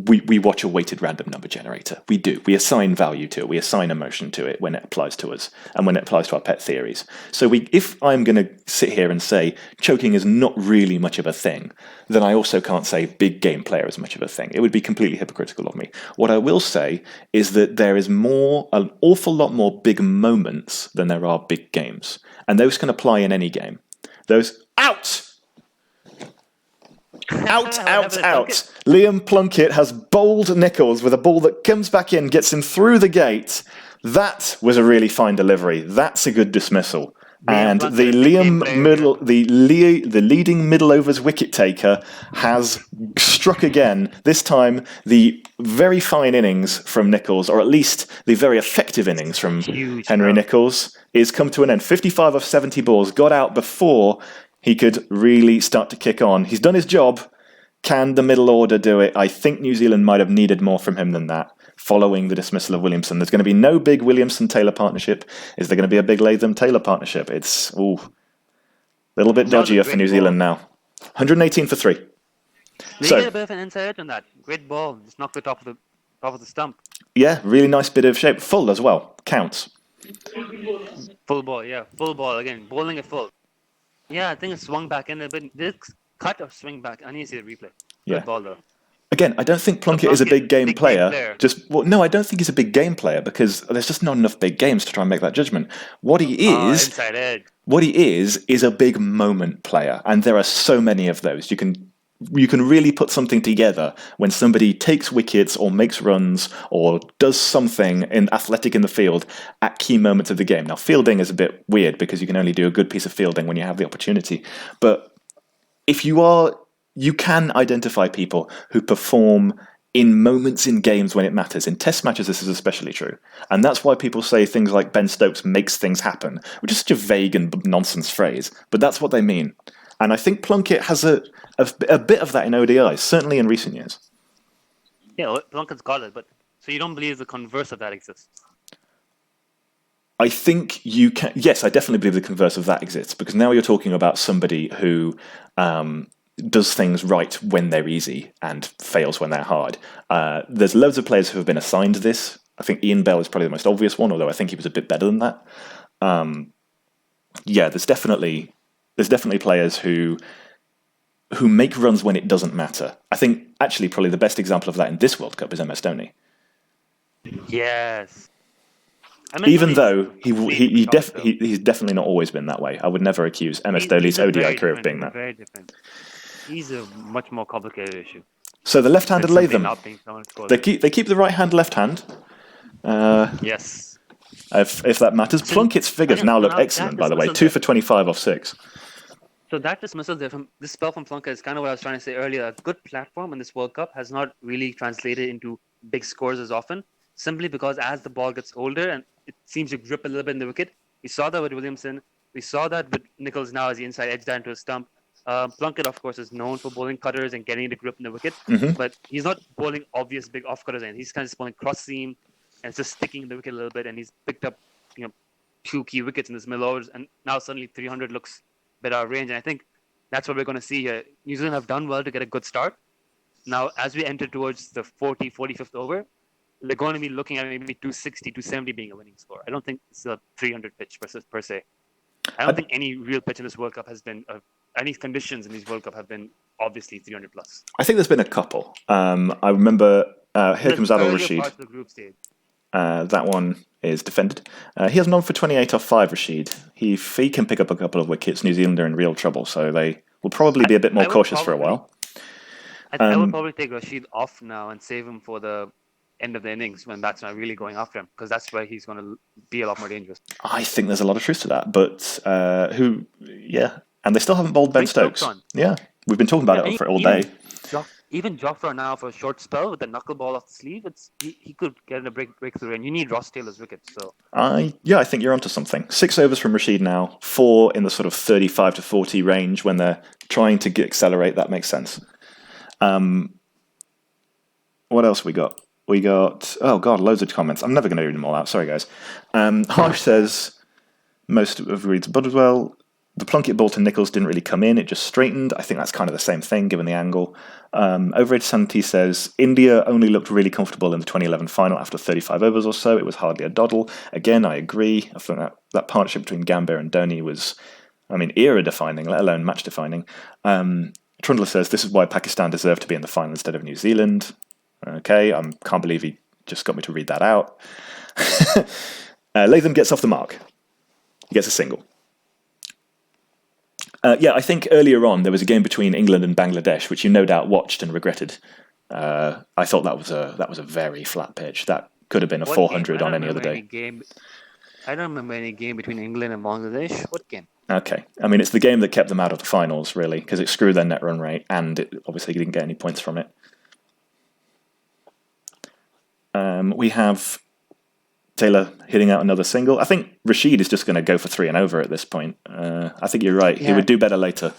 we watch a weighted random number generator. We do. We assign value to it. We assign emotion to it when it applies to us and when it applies to our pet theories. So if I'm going to sit here and say choking is not really much of a thing, then I also can't say big game player is much of a thing. It would be completely hypocritical of me. What I will say is that there is an awful lot more big moments than there are big games. And those can apply in any game. Those... Out! Out. Liam Plunkett has bowled Nichols with a ball that comes back in, gets him through the gate. That was a really fine delivery. That's a good dismissal. And the leading middle overs wicket taker has struck again. This time, the very fine innings from Nichols, or at least the very effective innings from Henry Nichols, is come to an end. 55 of 70 balls got out before he could really start to kick on. He's done his job. Can the middle order do it? I think New Zealand might have needed more from him than that, following the dismissal of Williamson. There's going to be no big Williamson-Taylor partnership. Is there going to be a big Latham-Taylor partnership? It's a little bit dodgier for New Zealand now. 118 for 3. They get a bit of an inside edge on that. Great ball. Just knocked the top of the stump. Yeah, really nice bit of shape. Full as well. Counts. Full ball, yeah. Full ball again. Bowling it full. Yeah, I think it swung back in a bit. Did it cut or swing back? I need to see the replay. Yeah. Good ball, though. Again, I don't think Plunkett is a big game player. No, I don't think he's a big game player because there's just not enough big games to try and make that judgment. What he is, inside edge. What he is a big moment player, and there are so many of those. You can really put something together when somebody takes wickets or makes runs or does something athletic in the field at key moments of the game. Now, fielding is a bit weird because you can only do a good piece of fielding when you have the opportunity. But you can identify people who perform in moments in games when it matters. In test matches, this is especially true. And that's why people say things like Ben Stokes makes things happen, which is such a vague and nonsense phrase. But that's what they mean. And I think Plunkett has a bit of that in ODIs, certainly in recent years. Yeah, Plunkett's got it, but so you don't believe the converse of that exists? I think you can. Yes, I definitely believe the converse of that exists, because now you're talking about somebody who does things right when they're easy and fails when they're hard. There's loads of players who have been assigned this. I think Ian Bell is probably the most obvious one, although I think he was a bit better than that. There's definitely players who make runs when it doesn't matter. I think actually probably the best example of that in this World Cup is MS Dhoni. Yes. Even though he's definitely not always been that way. I would never accuse MS Dhoni's ODI career of being that. Very different. He's a much more complicated issue. So the left-handed Latham. They keep the right hand, left hand. Yes. If that matters. Plunkett's figures now look excellent, by the way. 2 for 25 off 6. So that dismissal there from this spell from Plunkett is kind of what I was trying to say earlier. A good platform in this World Cup has not really translated into big scores as often, simply because as the ball gets older and it seems to grip a little bit in the wicket. We saw that with Williamson. We saw that with Nichols now as the inside edge down to a stump. Plunkett, of course, is known for bowling cutters and getting the grip in the wicket, but he's not bowling obvious big off cutters. He's kind of just bowling cross seam and it's just sticking in the wicket a little bit. And he's picked up, 2 key wickets in this middle overs, and now suddenly 300 looks a bit out of range. And I think that's what we're going to see here. New Zealand have done well to get a good start. Now, as we enter towards the 45th over, they're going to be looking at maybe 260, 270 being a winning score. I don't think it's a 300 pitch per se. I don't think any real pitch in this World Cup has been, any conditions in this World Cup have been obviously 300 plus. I think there's been a couple. I remember, here comes Adil Rashid. That one is defended. He has 9 for 28 off 5, Rashid. If he can pick up a couple of wickets, New Zealand are in real trouble, so they will probably be a bit more cautious for a while. I would probably take Rashid off now and save him for the end of the innings when batsmen are really going after him, because that's where he's going to be a lot more dangerous. I think there's a lot of truth to that, but and they still haven't bowled Ben Stokes. On. Yeah, We've been talking about it for all day. Even Jofra now for a short spell with the knuckleball off the sleeve, he could get a breakthrough, and you need Ross Taylor's wicket. So I think you're onto something. 6 overs from Rashid now, 4 in the sort of 35 to 40 range when they're trying to accelerate. That makes sense. What else we got? We got, oh God, loads of comments. I'm never going to read them all out. Sorry, guys. Harsh says, most of reads Budwell. The Plunkett ball to Nichols didn't really come in. It just straightened. I think that's kind of the same thing, given the angle. Overage Santi says, India only looked really comfortable in the 2011 final after 35 overs or so. It was hardly a doddle. Again, I agree. I think that partnership between Gambhir and Dhoni was, era-defining, let alone match-defining. Trundler says, this is why Pakistan deserved to be in the final instead of New Zealand. Okay, I can't believe he just got me to read that out. Latham gets off the mark. He gets a single. I think earlier on there was a game between England and Bangladesh, which you no doubt watched and regretted. I thought that was a very flat pitch. That could have been a 400 on any other day. I don't remember any game between England and Bangladesh. What game? Okay. It's the game that kept them out of the finals, really, because it screwed their net run rate, and it obviously didn't get any points from it. We have Taylor hitting out another single. I think Rashid is just going to go for 3 and over at this point. I think you're right. Yeah. He would do better later.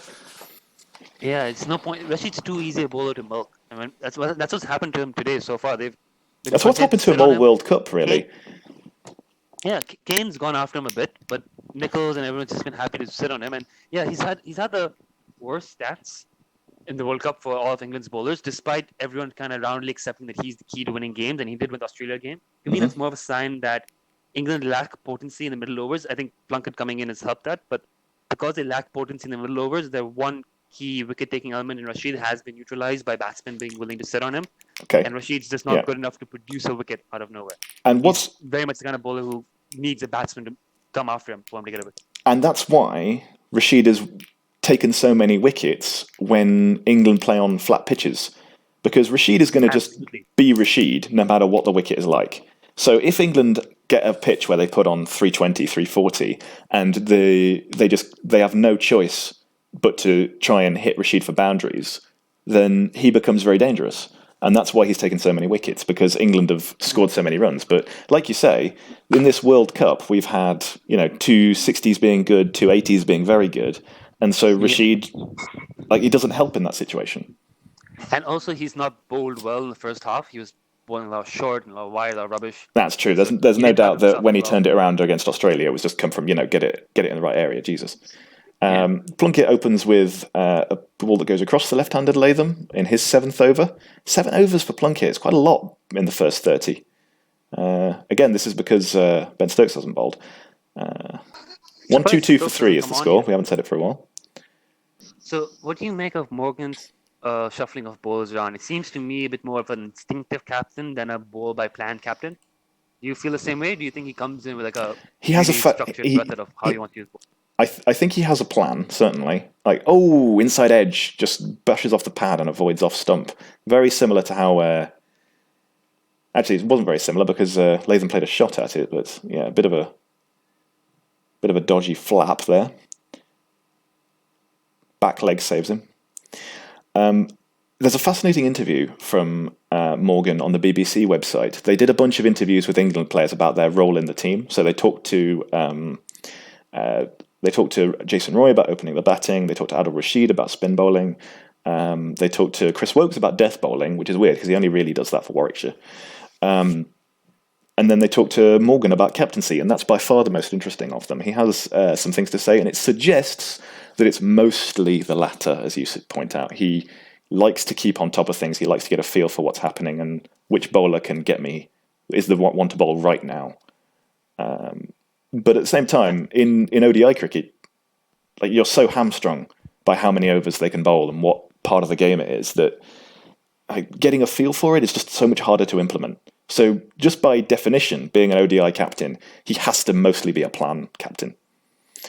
Yeah, it's no point. Rashid's too easy a bowler to milk. That's what's happened to him today so far. That's what's happened to him all World Cup, really. Kane's gone after him a bit, but Nichols and everyone's just been happy to sit on him. And yeah, he's had the worst stats in the World Cup for all of England's bowlers, despite everyone kind of roundly accepting that he's the key to winning games, and he did with the Australia game. To me, that's more of a sign that England lack potency in the middle overs. I think Plunkett coming in has helped that, but because they lack potency in the middle overs, their one key wicket-taking element in Rashid has been neutralized by batsmen being willing to sit on him. Okay. And Rashid's just not good enough to produce a wicket out of nowhere. And he's very much the kind of bowler who needs a batsman to come after him for him to get a wicket. And that's why Rashid has taken so many wickets when England play on flat pitches, because Rashid is going to just be Rashid no matter what the wicket is like. So if England get a pitch where they put on 320, 340, and they have no choice but to try and hit Rashid for boundaries, then he becomes very dangerous. And that's why he's taken so many wickets, because England have scored so many runs. But like you say, in this World Cup, we've had, 2 60s being good, 2 80s being very good. And so Rashid, he doesn't help in that situation. And also, he's not bowled well in the first half. He was bowling a lot short and a lot wide, a lot rubbish. That's true. There's no doubt that when he turned it around against Australia, it was just come from, get it in the right area. Jesus. Plunkett opens with a ball that goes across the left-handed Latham in his 7th over. 7 overs for Plunkett. It's quite a lot in the first 30. Again, this is because Ben Stokes hasn't bowled. 1-2-2 for 3 is the score. We haven't said it for a while. So, what do you make of Morgan's shuffling of bowlers around? It seems to me a bit more of an instinctive captain than a bowl by plan captain. Do you feel the same way? Do you think he comes in with structured method of how he wants to use ball? I think he has a plan, certainly. Inside edge, just brushes off the pad and avoids off stump. Very similar to how... actually, it wasn't very similar because Latham played a shot at it, but yeah, a bit of a dodgy flap there. Back leg saves him. There's a fascinating interview from Morgan on the BBC website. They did a bunch of interviews with England players about their role in the team. So they talked to Jason Roy about opening the batting. They talked to Adil Rashid about spin bowling. They talked to Chris Wokes about death bowling, which is weird because he only really does that for Warwickshire. And then they talked to Morgan about captaincy, and that's by far the most interesting of them. He has some things to say, and it suggests that it's mostly the latter, as you point out. He likes to keep on top of things. He likes to get a feel for what's happening and which bowler can get me, is the one to bowl right now. But at the same time, in ODI cricket, you're so hamstrung by how many overs they can bowl and what part of the game it is that getting a feel for it is just so much harder to implement. So just by definition, being an ODI captain, he has to mostly be a plan captain.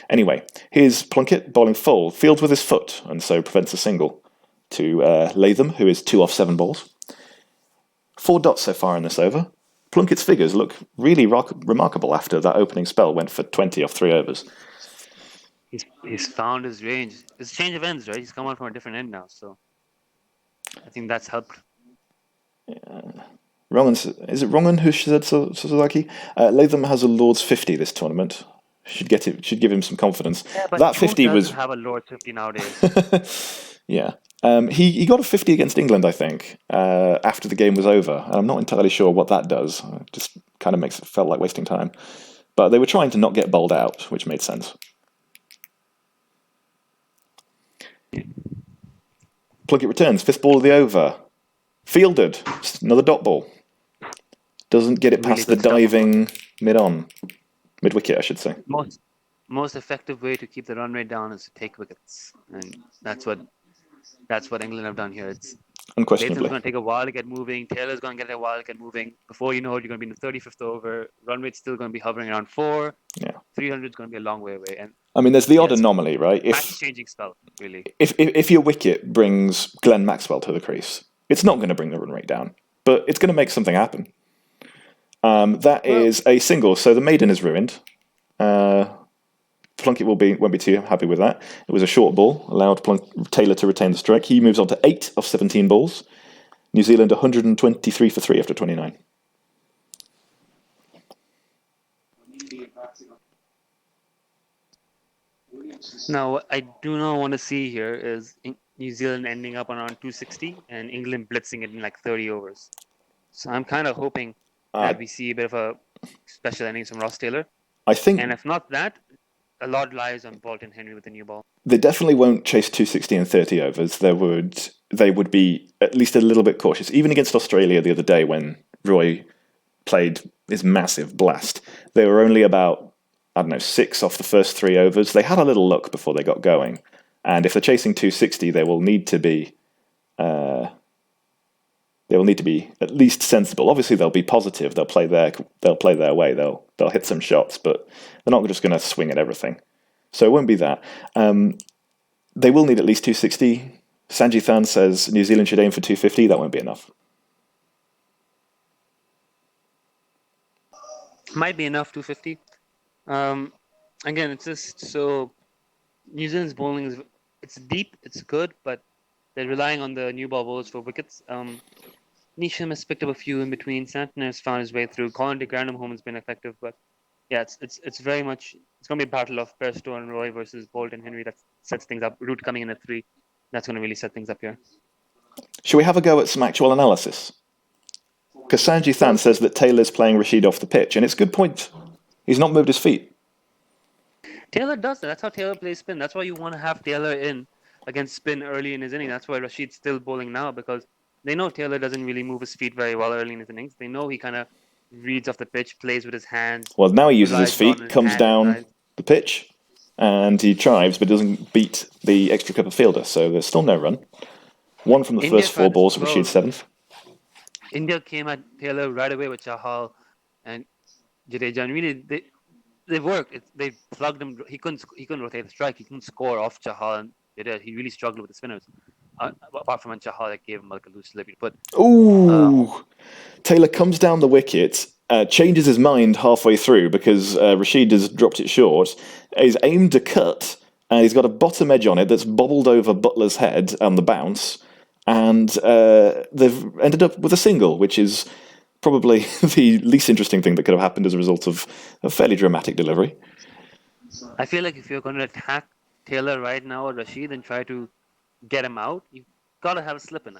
Anyway, here's Plunkett bowling full, fields with his foot, and so prevents a single to Latham, who is 2 off 7 balls. 4 dots so far in this over. Plunkett's figures look really remarkable after that opening spell went for 20 off 3 overs. He's found his range. It's a change of ends, right? He's come on from a different end now, so I think that's helped. Is it Rongan who said Sasaki? Latham has a Lord's 50 this tournament. Should give him some confidence. Yeah, but That who 50 doesn't was have a Lord 50 nowadays? yeah. He got a 50 against England, I think, after the game was over. I'm not entirely sure what that does. It just kind of felt like wasting time. But they were trying to not get bowled out, which made sense. Plunkett returns, 5th ball of the over. Fielded, another dot ball. Doesn't get it past Really the good stuff. diving mid-wicket, I should say. Most effective way to keep the run rate down is to take wickets, and that's what England have done here. It's Unquestionably. Latham's going to take a while to get moving. Taylor's going to get a while to get moving. Before you know it, you're going to be in the 35th over. Run rate's still going to be hovering around 4. Yeah. 300 is going to be a long way away. And I mean, there's the odd anomaly, right? match-changing spell, really. If your wicket brings Glenn Maxwell to the crease, it's not going to bring the run rate down, but it's going to make something happen. That is a single, so the maiden is ruined. Plunkett won't be too happy with that. It was a short ball, allowed Taylor to retain the strike. He moves on to 8 of 17 balls. New Zealand 123 for 3 after 29. Now, what I do not want to see here is New Zealand ending up around 260 and England blitzing it in like 30 overs. So I'm kind of hoping that we see a bit of a special innings from Ross Taylor. I think, and if not that, a lot lies on Bolton Henry with the new ball. They definitely won't chase 260 and 30 overs. They would be at least a little bit cautious. Even against Australia the other day when Roy played his massive blast, they were only about, 6 off the first 3 overs. They had a little luck before they got going. And if they're chasing 260, they will need to be at least sensible. Obviously, they'll be positive. They'll play their way. They'll hit some shots, but they're not just going to swing at everything. So it won't be that. They will need at least 260. Sanjay Than says New Zealand should aim for 250. That won't be enough. Might be enough, 250. Again, it's just so New Zealand's bowling it's deep, it's good, but they're relying on the new ball bowlers for wickets. Neesham has picked up a few in between. Santner has found his way through. Colin de Grandhomme has been effective, but yeah, it's very much going to be a battle of Bairstow and Roy versus Bolton Henry that sets things up. Root coming in at 3, that's going to really set things up here. Shall we have a go at some actual analysis? Because Sanjay Than says that Taylor's playing Rashid off the pitch, and it's a good point. He's not moved his feet. Taylor does that. That's how Taylor plays spin. That's why you want to have Taylor in against spin early in his inning. That's why Rashid's still bowling now, because they know Taylor doesn't really move his feet very well early in his innings. They know he kind of reads off the pitch, plays with his hands. Well, now he uses his feet, comes down the pitch, and he chives, but doesn't beat the extra cover fielder, so there's still no run. 1 from the first 4 balls, Rashid 7th. India came at Taylor right away with Chahal and Jadeja, and really they've worked. They plugged him. He couldn't rotate the strike. He couldn't score off Chahal and Jadeja. He really struggled with the spinners. Apart from when Chahal that gave him like a loose delivery. But Taylor comes down the wicket, changes his mind halfway through because Rashid has dropped it short. He's aimed a cut, and he's got a bottom edge on it that's bobbled over Butler's head on the bounce, and they've ended up with a single, which is probably the least interesting thing that could have happened as a result of a fairly dramatic delivery. I feel like if you're going to attack Taylor right now or Rashid and try to get him out, you've got to have a slip in.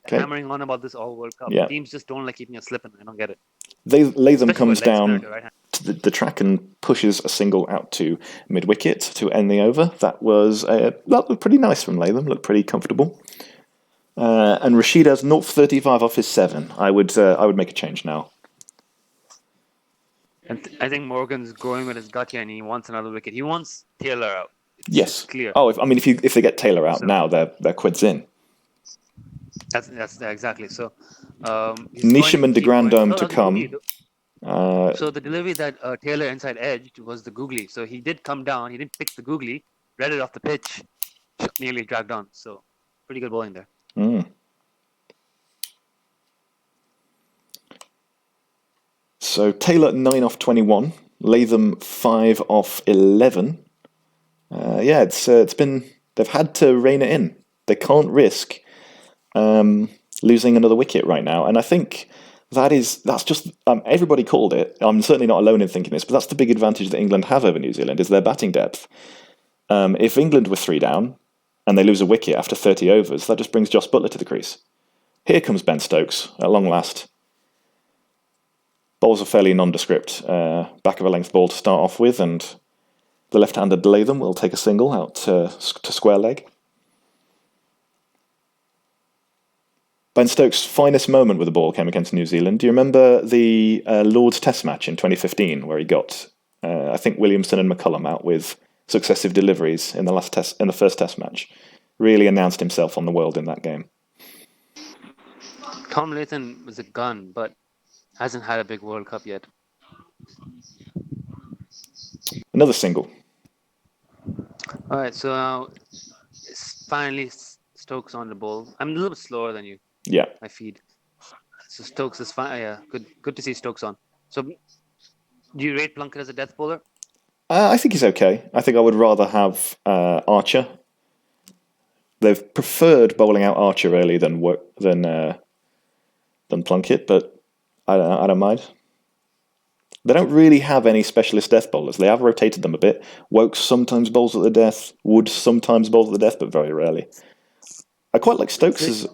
Hammering on about this all World Cup. Yeah. Teams just don't like keeping a slip in. I don't get it. Latham comes down to the track and pushes a single out to mid-wicket to end the over. That was pretty nice from Latham. Looked pretty comfortable. And Rashid has 0-35 off his 7. I would make a change now. And I think Morgan's going with his gut here, and he wants another wicket. He wants Taylor out. Yes, clear. Oh, if they get Taylor out now, they're quids in. That's exactly so. Neesham and de Grandhomme to come. So the delivery that Taylor inside edged was the googly. So he did come down. He didn't pick the googly. Read it off the pitch. Nearly dragged on. So pretty good bowling there. So Taylor 9 off 21, Latham 5 off 11. it's been they've had to rein it in. They can't risk losing another wicket right now, and I think that's just everybody called it. I'm certainly not alone in thinking this, but that's the big advantage that England have over New Zealand is their batting depth. If England were 3 down and they lose a wicket after 30 overs, that just brings Joss Buttler to the crease. Here comes Ben Stokes at long last. Bowls are fairly nondescript. Back of a length ball to start off with, and the left-hander Latham will take a single out to square leg. Ben Stokes' finest moment with the ball came against New Zealand. Do you remember the Lord's Test match in 2015 where he got, I think, Williamson and McCullum out with successive deliveries in the first Test match? Really announced himself on the world in that game. Tom Latham was a gun, but hasn't had a big World Cup yet. Another single. All right, so now it's finally Stokes on the ball. I'm a little bit slower than you. Yeah. My feed. So Stokes is fine. Yeah, good to see Stokes on. So, do you rate Plunkett as a death bowler? I think he's okay. I think I would rather have Archer. They've preferred bowling out Archer early than Plunkett, but I don't mind. They don't really have any specialist death bowlers. They have rotated them a bit. Woakes sometimes bowls at the death. Wood sometimes bowls at the death, but very rarely. I quite like Stokes'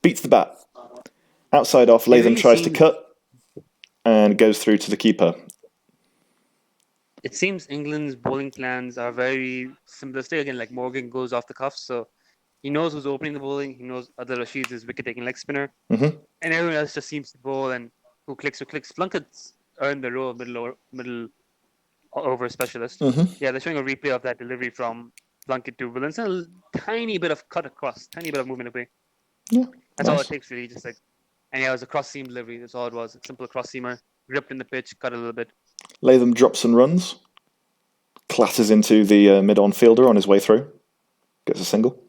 beats the bat. Outside off, Latham tries to cut and goes through to the keeper. It seems England's bowling plans are very simplistic. Again, like Morgan goes off the cuff, so he knows who's opening the bowling. He knows Adil Rashid's his wicket-taking leg spinner. Mm-hmm. And everyone else just seems to bowl and who clicks. Plunkett's earned the role of middle over specialist. Mm-hmm. Yeah, they're showing a replay of that delivery from Plunkett to Williamson. A tiny bit of cut across, tiny bit of movement away. Yeah, that's all it takes, really. Just like, and yeah, it was a cross seam delivery. That's all it was. A simple cross seamer, gripped in the pitch, cut a little bit. Latham drops and runs, clatters into the mid-on fielder on his way through, gets a single.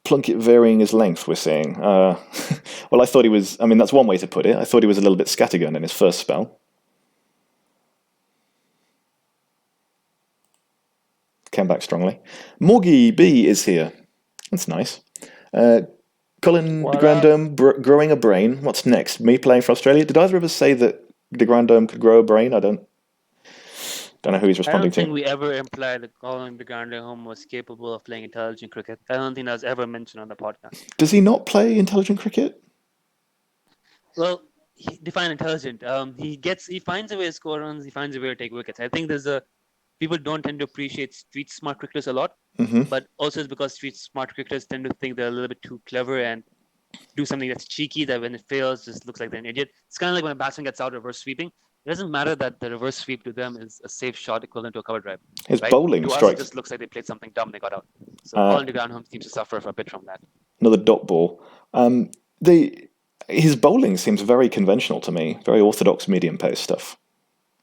Plunkett varying his length, we're seeing. Well, I thought he was... I mean, that's one way to put it. I thought he was a little bit scattergun in his first spell. Came back strongly. Morgie B is here. That's nice. Colin de Grandhomme growing a brain. What's next? Me playing for Australia? Did either of us say that de Grandhomme could grow a brain? I don't know who he's responding to. I don't think we ever implied that Colin de Grandhomme was capable of playing intelligent cricket. I don't think that was ever mentioned on the podcast. Does he not play intelligent cricket? Well, define intelligent. He finds a way to score runs. He finds a way to take wickets. I think people don't tend to appreciate street smart cricketers a lot, but also it's because street smart cricketers tend to think they're a little bit too clever and do something that's cheeky that when it fails just looks like they're an idiot. It's kind of like when a batsman gets out reverse sweeping. It doesn't matter that the reverse sweep to them is a safe shot equivalent to a cover drive. His bowling strike just looks like they played something dumb. They got out. So Colin de Grandhomme seems to suffer a bit from that. Another dot ball. His bowling seems very conventional to me. Very orthodox medium pace stuff.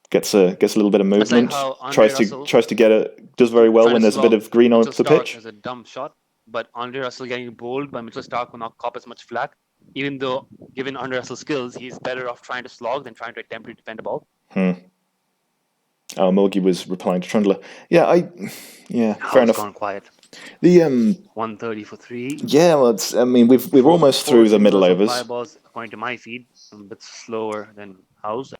Gets a little bit of movement. Like tries to get it. Does very well when there's a bit of green on the pitch. Has a dumb shot, but Andre Russell getting bowled by Mitchell Starc will not cop as much flack. Even though, given Andre Russell's skills, he's better off trying to slog than trying to attempt to defend a ball. Morgie was replying to Trundler. Fair enough. Gone quiet. The 130 for 3. Yeah, well, we're almost through the middle overs. 5 balls, according to my feed, a bit slower than House.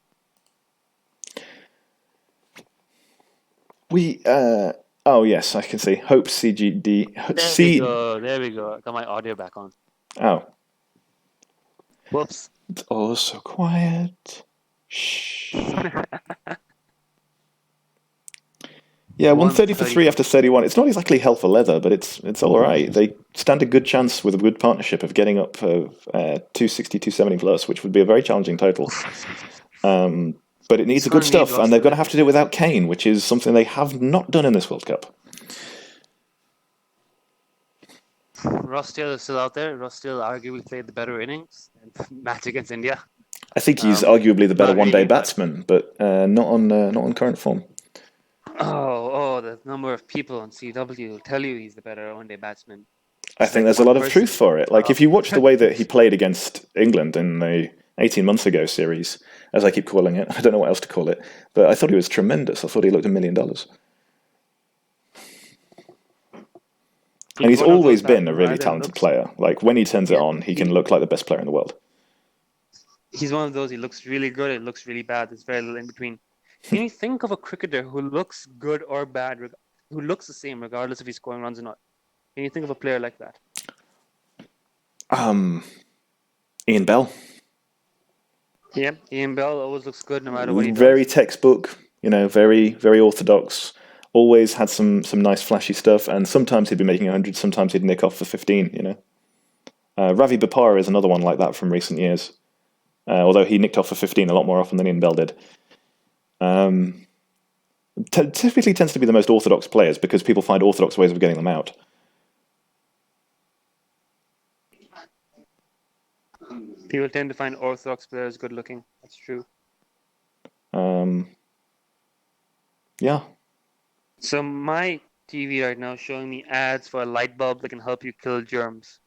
Oh yes, I can see. Hope CGD. There we go. I got my audio back on. Oh. Whoops. It's all so quiet. Shh. Yeah, 130 for 3 after 31. It's not exactly hell for leather, but it's all right. They stand a good chance with a good partnership of getting up 260, 270 plus, which would be a very challenging total. But it needs the good stuff, and they're going to have to do it without Kane, which is something they have not done in this World Cup. Ross Taylor is still out there. Ross Taylor arguably played the better innings in the match against India. I think he's arguably the better one-day batsman, but not on current form. The number of people on CW will tell you he's the better one-day batsman. I think there's a lot of truth for it. Like, if you watch the way that he played against England in the 18 months ago series, as I keep calling it. I don't know what else to call it, but I thought he was tremendous. I thought he looked $1 million. And he's one of those always been a batsmen who really either talented looks, player. Like, when he turns it yeah, on, he can look like the best player in the world. he's one of those. He looks really good. It looks really bad. There's very little in between. Can you think of a cricketer who looks good or bad, who looks the same regardless if he's scoring runs or not? Can you think of a player like that? Ian Bell. Yeah, Ian Bell always looks good no matter what he Very does. textbook, very, very orthodox. Always had some nice flashy stuff, and sometimes he'd be making 100, sometimes he'd nick off for 15, Ravi Bopara is another one like that from recent years, although he nicked off for 15 a lot more often than Ian Bell did. Typically tends to be the most orthodox players because people find orthodox ways of getting them out. People tend to find orthodox players good looking. That's true. Yeah. So my TV right now is showing me ads for a light bulb that can help you kill germs.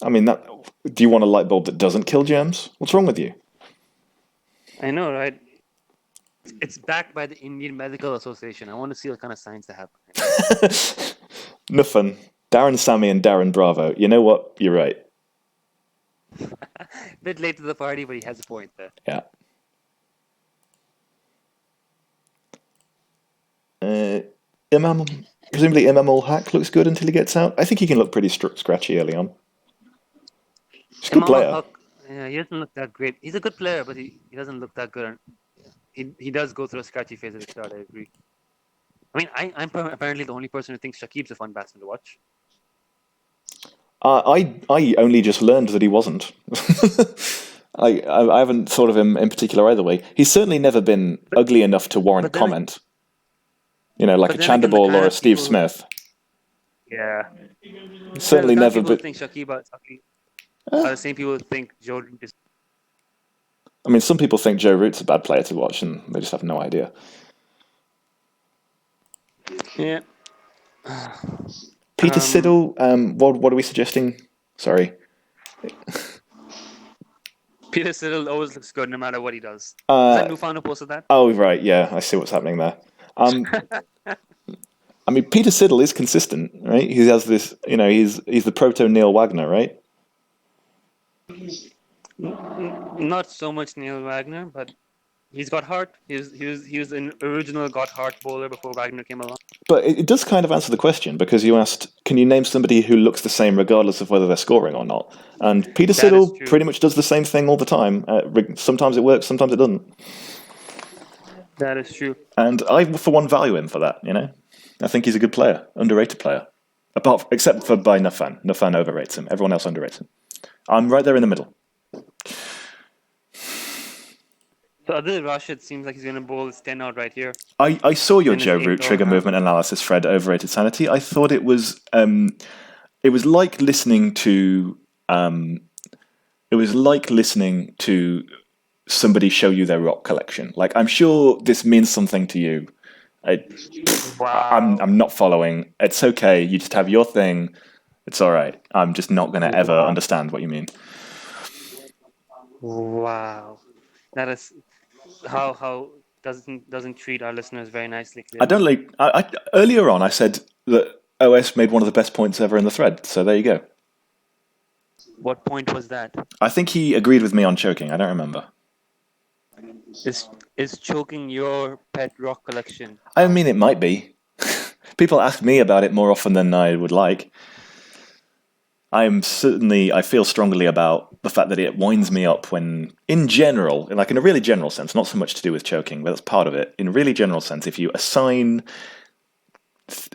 I mean, do you want a light bulb that doesn't kill germs? What's wrong with you? I know, right? It's backed by the Indian Medical Association. I want to see what kind of science they have. Nothing. Darren Sammy and Darren Bravo. You know what? You're right. Bit late to the party, but he has a point there. Yeah. Presumably Imam ul Haq looks good until he gets out. I think he can look pretty scratchy early on. He's a good player. Yeah, he doesn't look that great. He's a good player, but he doesn't look that good. He does go through a scratchy phase at the start, I agree. I mean, I'm apparently the only person who thinks Shakib's a fun batsman to watch. I only just learned that he wasn't. I haven't thought of him in particular either way. He's certainly never been ugly enough to warrant comment. Like a Chanderball or a Steve Smith. Yeah. Certainly never been. People think Shakib are the same people who think Joe Root is. I mean, some people think Joe Root's a bad player to watch, and they just have no idea. Yeah. Peter Siddle, what are we suggesting? Sorry. Peter Siddle always looks good no matter what he does. Is that Newfound who posted that? Oh, right, yeah, I see what's happening there. I mean, Peter Siddle is consistent, right? He has this, he's the proto Neil Wagner, right? Not so much Neil Wagner, but he's got heart. He was an original got heart bowler before Wagner came along. But it does kind of answer the question, because you asked, can you name somebody who looks the same regardless of whether they're scoring or not? And Peter Siddle pretty much does the same thing all the time. Sometimes it works, sometimes it doesn't. That is true. And I, for one, value him for that, I think he's a good player, underrated player. Except for by Nafan. Nafan overrates him. Everyone else underrates him. I'm right there in the middle. So Adil Rashid seems like he's going to bowl his 10 out right here. I saw your Joe Root trigger movement analysis, Fred. Overrated sanity. I thought it was like listening to somebody show you their rock collection. Like, I'm sure this means something to you. Wow. I'm not following. It's okay. You just have your thing. It's all right. I'm just not going to ever understand what you mean. Wow. That is how doesn't treat our listeners very nicely. Clearly. I don't like. Earlier on, I said that OS made one of the best points ever in the thread. So there you go. What point was that? I think he agreed with me on choking. I don't remember. Is choking your pet rock collection? I mean, it might be. People ask me about it more often than I would like. I feel strongly about the fact that it winds me up when, in general, like in a really general sense, not so much to do with choking, but that's part of it. In a really general sense, if you assign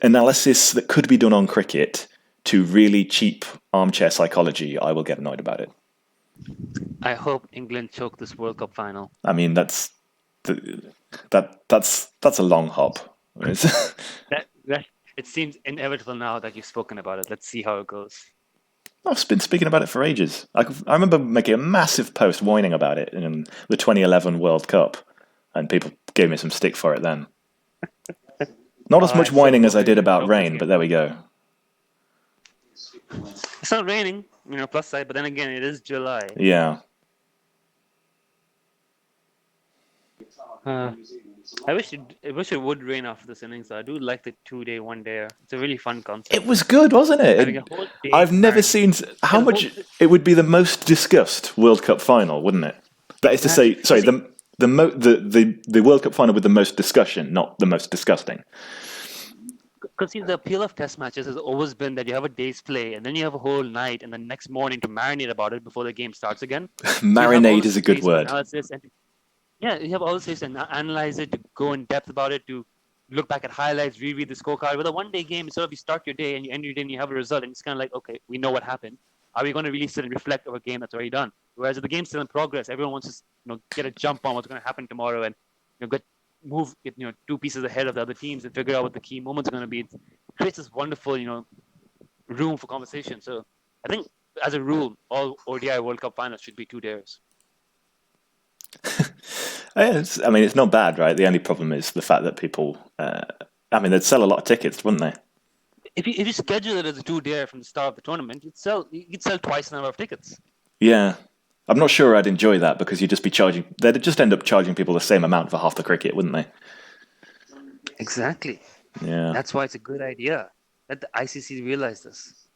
analysis that could be done on cricket to really cheap armchair psychology, I will get annoyed about it. I hope England choke this World Cup final. I mean, that's a long hop. It seems inevitable now that you've spoken about it. Let's see how it goes. I've been speaking about it for ages. I remember making a massive post whining about it in the 2011 World Cup, and people gave me some stick for it then. Not as much whining as I did about rain, but there we go. It's not raining, plus side, but then again, it is July. Yeah. I wish it would rain after this innings. I do like the 2-day, 1-day. It's a really fun concept. It was good, wasn't it? Having a whole day. I've never apparently. seen how Yeah, the much whole- it would be the most discussed World Cup final, wouldn't it? That is to say, sorry, the World Cup final with the most discussion, not the most disgusting. Because see, the appeal of test matches has always been that you have a day's play, and then you have a whole night, and the next morning to marinate about it before the game starts again. So you have all Marinade this is a good space for word. analysis and yeah, you have all the space to analyze it, to go in depth about it, to look back at highlights, reread the scorecard. With a one-day game, sort of you start your day and you end your day and you have a result, and it's kind of like, okay, we know what happened. Are we going to really sit and reflect over a game that's already done? Whereas if the game's still in progress, everyone wants to get a jump on what's going to happen tomorrow and get 2 pieces ahead of the other teams and figure out what the key moments are going to be. It creates this wonderful room for conversation. So I think as a rule, all ODI World Cup finals should be 2 days. It's not bad, right? The only problem is the fact that people. They'd sell a lot of tickets, wouldn't they? If you schedule it as a 2-day from the start of the tournament, you'd sell twice the number of tickets. Yeah, I'm not sure I'd enjoy that because you'd just be charging. They'd just end up charging people the same amount for half the cricket, wouldn't they? Exactly. Yeah. That's why it's a good idea. Let the ICC realize this.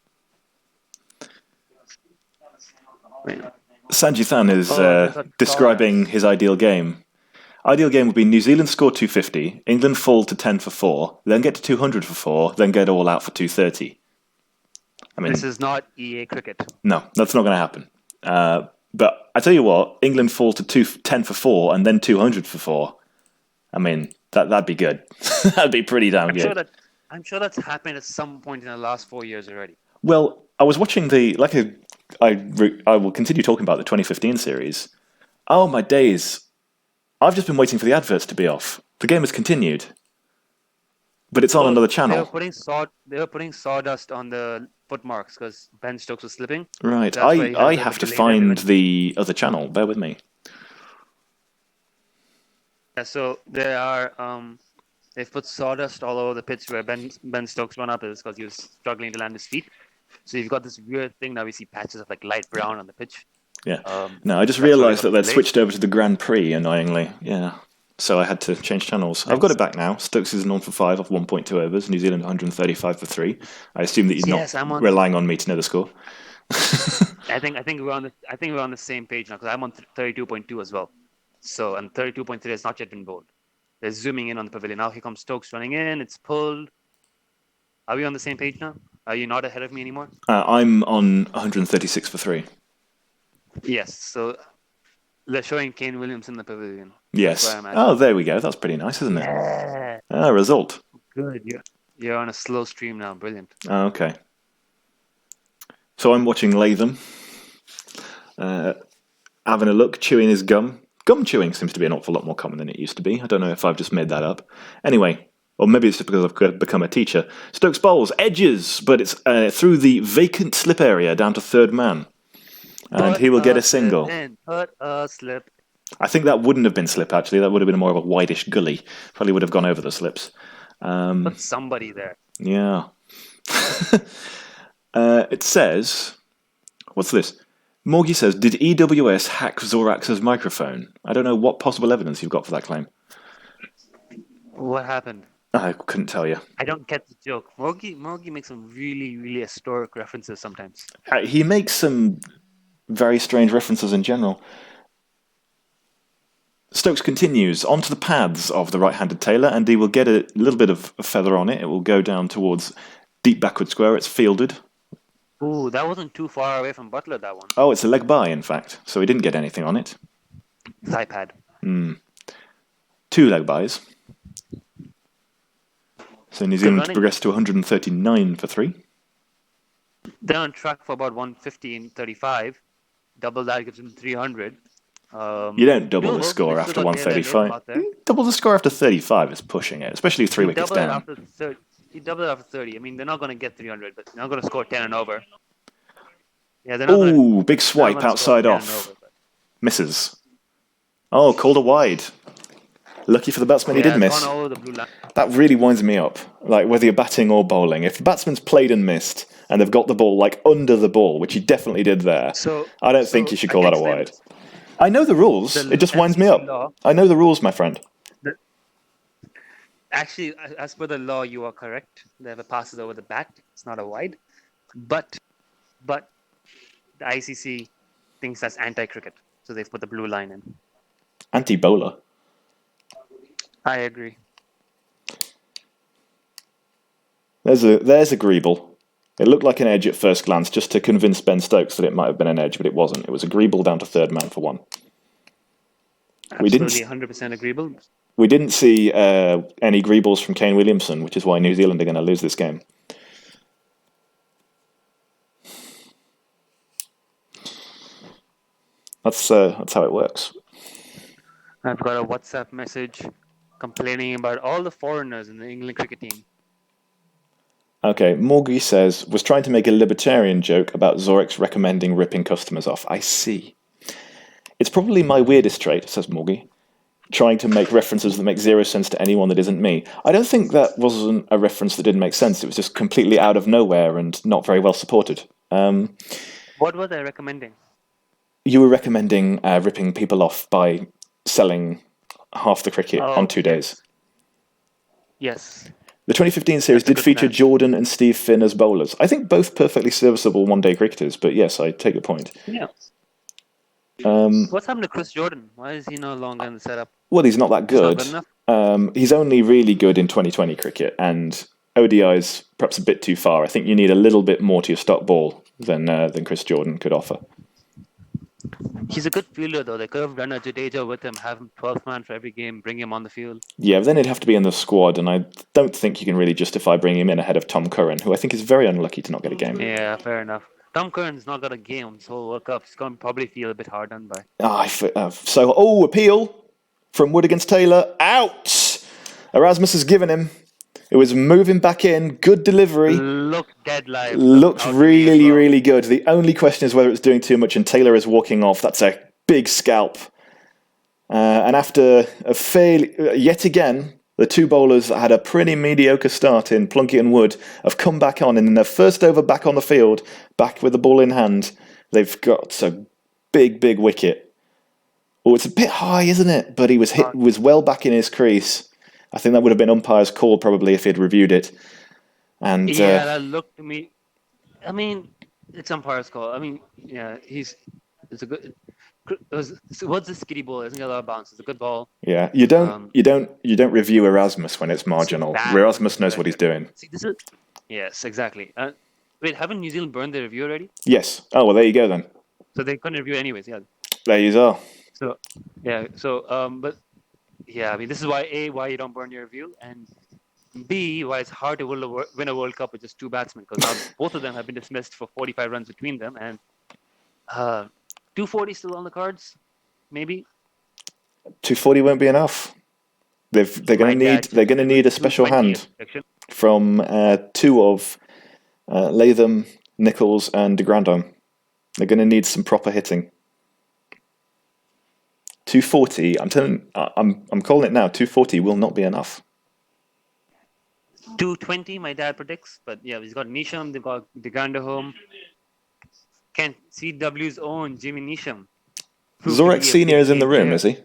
Sanjithan is I thought describing his ideal game. Ideal game would be New Zealand score 250, England fall to 10 for 4, then get to 200 for 4, then get all out for 230. This is not EA cricket. No, that's not going to happen. But I tell you what, England fall to 10 for 4 and then 200 for 4. That'd be good. That'd be pretty damn good. I'm sure that's happened at some point in the last 4 years already. Well, I was watching I will continue talking about the 2015 series. Oh my days. I've just been waiting for the adverts to be off. The game has continued. But it's on another channel. They were putting sawdust on the foot marks because Ben Stokes was slipping. Right. I have to find the other channel. Bear with me. Yeah, so there are they've put sawdust all over the pitch where Ben Stokes run up is because he was struggling to land his feet. So you've got this weird thing now. We see patches of light brown on the pitch. Yeah. No, I just realised that they'd switched over to the Grand Prix, annoyingly. Yeah. So I had to change channels. I've got it back now. Stokes is 0 for 5 off 1.2 overs. New Zealand 135 for 3. I assume that you're not relying on me to know the score. I think we're on the same page now because I'm on 32.2 as well. So and 32.3 has not yet been bowled. They're zooming in on the pavilion now. Here comes Stokes running in. It's pulled. Are we on the same page now? Are you not ahead of me anymore? I'm on 136 for 3. Yes. So they're showing Kane Williams in the pavilion. Yes. Oh, there we go. That's pretty nice, isn't it? Yeah. Result. Good. You're on a slow stream now. Brilliant. Okay. So I'm watching Latham. Having a look, chewing his gum. Gum chewing seems to be an awful lot more common than it used to be. I don't know if I've just made that up. Anyway, or maybe it's just because I've become a teacher. Stokes bowls, edges, but it's through the vacant slip area down to third man. And he will get a single. Put a slip. I think that wouldn't have been slip, actually. That would have been more of a whitish gully. Probably would have gone over the slips. Put somebody there. Yeah. It says... What's this? Morgie says, did EWS hack Zorax's microphone? I don't know what possible evidence you've got for that claim. What happened? I couldn't tell you. I don't get the joke. Morgie makes some really, really historic references sometimes. He makes some very strange references in general. Stokes continues onto the pads of the right-handed tailor, and he will get a little bit of a feather on it. It will go down towards deep backward square. It's fielded. Ooh, that wasn't too far away from Butler, that one. Oh, it's a leg by, in fact. So he didn't get anything on it. Thigh pad. 2 leg bys. So New Zealand progressed to 139 for 3. They're on track for about 150 in 35. Double that gives them 300. You don't double the score after 135. Double the score after 35 is pushing it, especially 3 wickets down. You double it after 30. I mean, they're not going to get 300, but they're not going to score 10 and over. Yeah, they're not. Ooh, big swipe outside off. Misses. Oh, called a wide. Lucky for the batsman, he did miss. That really winds me up. Like, whether you're batting or bowling. If the batsman's played and missed, and they've got the ball, under the ball, which he definitely did there, I don't think you should call that a wide. I know the rules. It just winds me up. I know the rules, my friend. Actually, as per the law, you are correct. They have a passes over the bat. It's not a wide. But the ICC thinks that's anti-cricket, so they've put the blue line in. Anti-bowler. I agree. There's a Greeble. It looked like an edge at first glance, just to convince Ben Stokes that it might have been an edge, but it wasn't. It was a Greeble down to third man for one. Absolutely, 100% agreeable. We didn't see any Greebles from Kane Williamson, which is why New Zealand are going to lose this game. That's how it works. I've got a WhatsApp message complaining about all the foreigners in the England cricket team. Okay, Morgie says, was trying to make a libertarian joke about Zorex recommending ripping customers off. I see. It's probably my weirdest trait, says Morgie, trying to make references that make zero sense to anyone that isn't me. I don't think that wasn't a reference that didn't make sense. It was just completely out of nowhere and not very well supported. What were they recommending? You were recommending ripping people off by selling half the cricket on 2 days. Yes. The 2015 series did feature Jordan and Steve Finn as bowlers. I think both perfectly serviceable one-day cricketers, but yes, I take your point. Yeah. What's happened to Chris Jordan? Why is he no longer in the setup? Well, he's not that good. He's not good enough? He's only really good in 2020 cricket, and ODI's perhaps a bit too far. I think you need a little bit more to your stock ball than Chris Jordan could offer. He's a good fielder, though. They could have done a Jadeja with him, have him 12th man for every game, bring him on the field. Yeah, but then he'd have to be in the squad, and I don't think you can really justify bringing him in ahead of Tom Curran, who I think is very unlucky to not get a game. Yeah, fair enough. Tom Curran's not got a game this whole World Cup. He's going to probably feel a bit hard done by. Appeal from Wood against Taylor. Out! Erasmus has given him. It was moving back in. Good delivery. Looked dead live. Looked really, really good. The only question is whether it's doing too much, and Taylor is walking off. That's a big scalp. And after yet again, the two bowlers that had a pretty mediocre start in Plunkett and Wood have come back on, and in their first over back on the field, back with the ball in hand, they've got a big, big wicket. Oh, it's a bit high, isn't it? But he was well back in his crease. I think that would have been umpire's call probably if he'd reviewed it. And yeah, that looked to me. I mean, it's umpire's call. I mean, yeah, it's a good. What's the skitty ball? It doesn't get a lot of bounce. It's a good ball. Yeah, you don't review Erasmus when it's marginal. Erasmus knows what he's doing. See, yes, exactly. Wait, haven't New Zealand burned their review already? Yes. Oh well, there you go then. So they couldn't review anyways. Yeah. There you are. So yeah. So but yeah, I mean, this is why you don't burn your review, and B, why it's hard to win a World Cup with just two batsmen, because now both of them have been dismissed for 45 runs between them, and 240 still on the cards, maybe. 240 won't be enough. They're going to need a special hand from two of Latham, Nichols, and de Grandhomme. They're going to need some proper hitting. 240. I'm calling it now. 240 will not be enough. 220, my dad predicts, but yeah, he's got Neesham, they've got de Grandhomme, Kent, CW's own Jimmy Neesham. Zorex Senior is in the room, is he?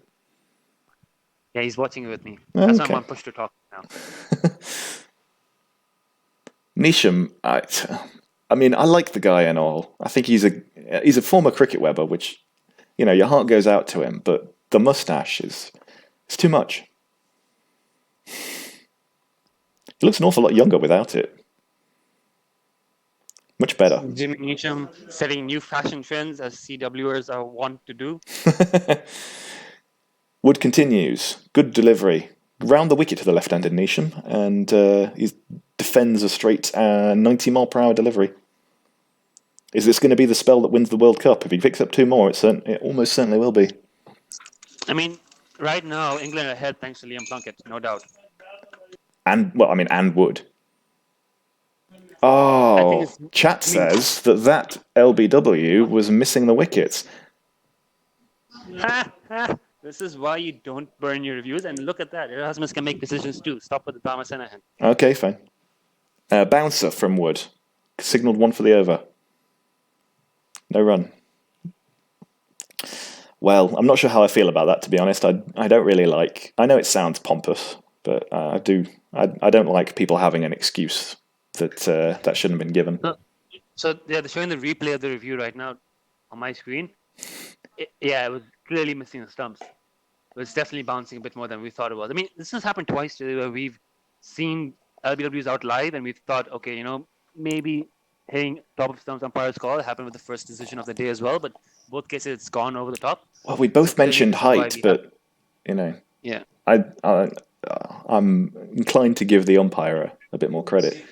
Yeah, he's watching it with me. That's why I'm on push to talk now. Neesham, I mean, I like the guy and all. I think he's a former cricket webber, which, your heart goes out to him, but the moustache it's too much. He looks an awful lot younger without it. Much better. Jimmy Neesham setting new fashion trends as CWers are wont to do. Wood continues. Good delivery. Round the wicket to the left-handed Neesham, and he defends a straight 90-mile-per-hour delivery. Is this going to be the spell that wins the World Cup? If he picks up two more, it almost certainly will be. I mean, right now, England are ahead thanks to Liam Plunkett, no doubt. And Wood. Oh, chat says that LBW was missing the wickets. This is why you don't burn your reviews, and look at that. Erasmus can make decisions too. Stop with the Thomas Senahan. Okay, fine. Bouncer from Wood. Signalled one for the over. No run. Well, I'm not sure how I feel about that, to be honest. I don't really like... I know it sounds pompous, But I don't like people having an excuse that that shouldn't have been given. So yeah, they're showing the replay of the review right now on my screen. It was clearly missing the stumps. It was definitely bouncing a bit more than we thought it was. I mean, this has happened twice today where we've seen LBWs out live and we've thought, okay, maybe hitting top of stumps umpire's call. It happened with the first decision of the day as well, but both cases it's gone over the top. Well, we both mentioned height, but yeah, I'm inclined to give the umpire a bit more credit.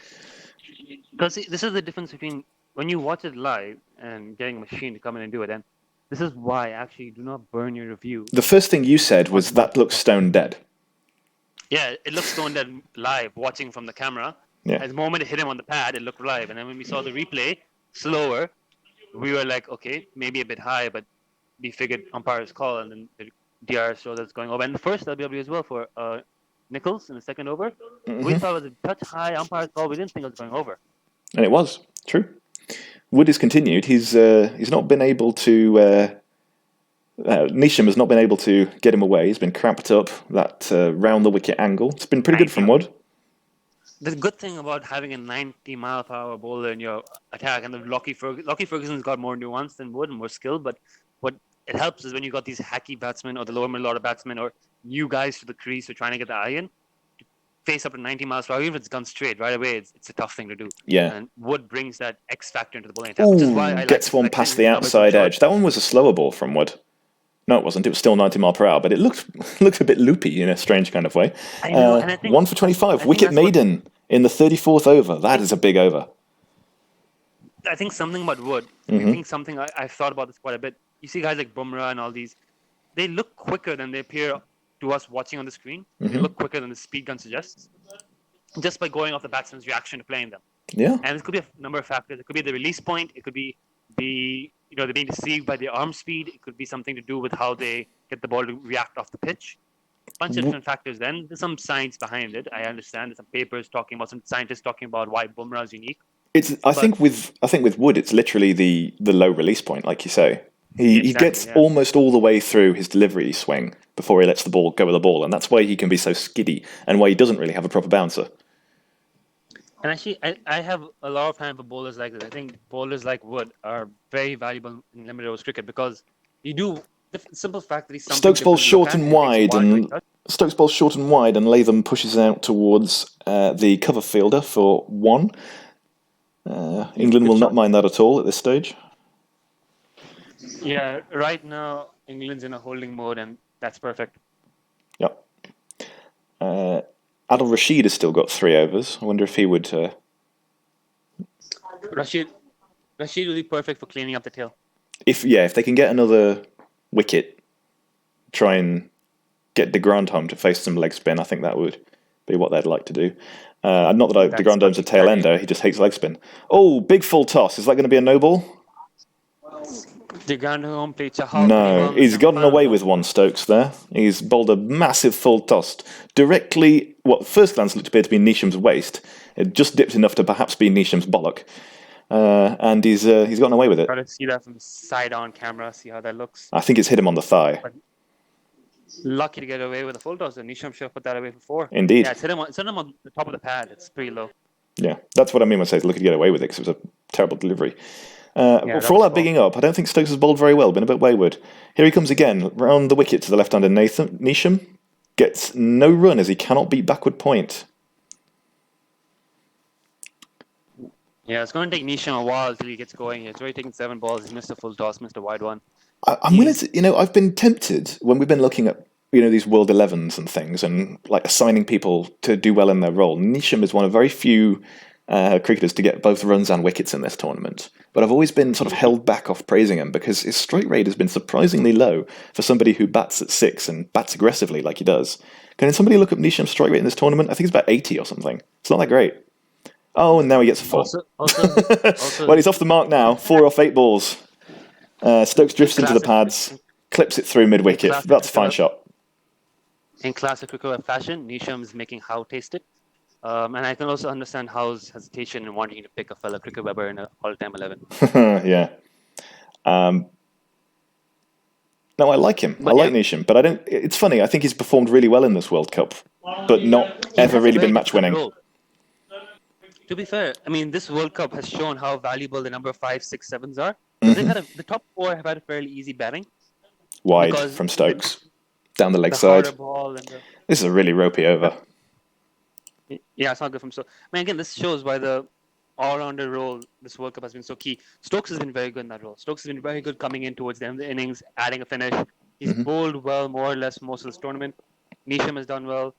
Because this is the difference between when you watch it live and getting a machine to come in and do it. And this is why actually do not burn your review. The first thing you said was that looks stone dead. Yeah, it looks stone dead live, watching from the camera. Yeah. At the moment it hit him on the pad, it looked live. And then when we saw the replay, slower, we were like, okay, maybe a bit high, but we figured umpire's call, and then the DR showed that's going over. And the first LBW as well for Nichols in the second over, we thought it was a touch high umpire's call. We didn't think it was going over. And it was true. Wood has continued. He's not been able to. Neesham has not been able to get him away. He's been cramped up that round the wicket angle. It's been pretty good from Wood. The good thing about having a 90-mile-per-hour bowler in your attack, and the Lockie Ferguson's got more nuance than Wood and more skill, but what it helps is when you got these hacky batsmen or the lower middle order batsmen or new guys to the crease who are trying to get the iron, face up to 90 miles per hour, even if it's gone straight right away, it's a tough thing to do. Yeah. And Wood brings that X factor into the bowling attack, which is why I gets one past the outside edge. That one was a slower ball from Wood. No, it wasn't. It was still 90 mile per hour, but it looked a bit loopy in a strange kind of way. I know, and I think 1 for 25, wicket maiden in the 34th over. That is a big over. I think something about Wood. I think something I've thought about this quite a bit. You see guys like Bumrah and all these, they look quicker than they appear to us watching on the screen. They look quicker than the speed gun suggests, just by going off the batsman's reaction to playing them. Yeah. And it could be a number of factors. It could be the release point. It could be they're being deceived by the arm speed. It could be something to do with how they get the ball to react off the pitch. A bunch of different factors. Then there's some science behind it. I understand. There's some papers talking about, some scientists talking about why Bumrah is unique. I think with Wood, it's literally the low release point, like you say. He gets almost all the way through his delivery swing before he lets the ball go with the ball, and that's why he can be so skiddy and why he doesn't really have a proper bouncer. And actually, I have a lot of time for bowlers like this. I think bowlers like Wood are very valuable in limited overs cricket because you do the simple fact that he's Stokes bowls short and wide, and Latham pushes out towards the cover fielder for 1. England will not mind that at all at this stage. Yeah, right now England's in a holding mode, and that's perfect. Yep. Adil Rashid has still got 3 overs. I wonder if he would. Rashid would be perfect for cleaning up the tail. If they can get another wicket, try and get de Grandhomme to face some leg spin, I think that would be what they'd like to do. Not that de Grandhomme's a tail ender, he just hates leg spin. Oh, big full toss. Is that going to be a no ball? De Grandhomme played Chahal. No, he's gotten away with one, Stokes, there. He's bowled a massive full toss directly, what at first glance looked to appear to be Neesham's waist. It just dipped enough to perhaps be Neesham's bollock. And he's gotten away with it. Try to see that from side-on camera, see how that looks. I think it's hit him on the thigh. But lucky to get away with a full toss. Neesham should have put that away before. Indeed. Yeah, it's hit him on the top of the pad. It's pretty low. Yeah, that's what I mean when I say lucky to get away with it, because it was a terrible delivery. For all that bigging up, I don't think Stokes has bowled very well, been a bit wayward. Here he comes again, round the wicket to the left-hander Neesham. Gets no run as he cannot beat backward point. Yeah, it's going to take Neesham a while until he gets going. He's already taken 7 balls. He's missed a full toss, missed a wide one. I'm willing to, I've been tempted when we've been looking at, these World 11s and things and like assigning people to do well in their role. Neesham is one of very few cricketers to get both runs and wickets in this tournament. But I've always been sort of held back off praising him because his strike rate has been surprisingly low for somebody who bats at 6 and bats aggressively like he does. Can somebody look up Neesham's strike rate in this tournament? I think it's about 80 or something. It's not that great. Oh, and now he gets a 4. Also, well, he's off the mark now. 4 off 8 balls. Stokes drifts into the pads, clips it through mid-wicket. That's a fine shot. In classic cricket fashion, Neesham is making Howe taste it. And I can also understand Howe's hesitation in wanting to pick a fellow cricket Webber in an all-time 11. Yeah. No, I like him. I like Neesham, but I don't. It's funny. I think he's performed really well in this World Cup. but not He ever has a really very been match difficult winning. role. To be fair, I mean, this World Cup has shown how valuable the number 5, 6, 7s are. Because the top four have had a fairly easy batting Wide because from Stokes, down the leg the side. harder ball and the This is a really ropey over. yeah, it's not good from Stokes. I mean, again, this shows why the all-rounder role this World Cup has been so key. Stokes has been very good in that role. Stokes has been very good coming in towards the end of the innings, adding a finish. He's bowled well, more or less, most of this tournament. Neesham has done well.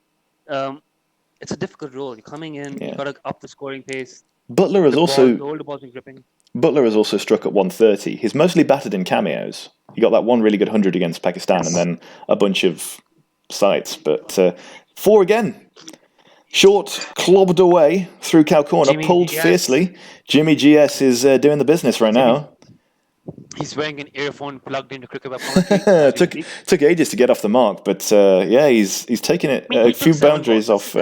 It's a difficult role. You're coming in, Yeah. you got to up the scoring pace. Butler has The also older ball's been gripping. Butler has also struck at 130. He's mostly batted in cameos. He got that one really good 100 against Pakistan, and then a bunch of sides. But 4 again. Short, clobbed away through cow corner, Jimmy pulled GS. fiercely. Jimmy GS is doing the business right now. He's wearing an earphone plugged into cricket web commentary. took ages to get off the mark, but yeah, he's taken it a few boundaries off.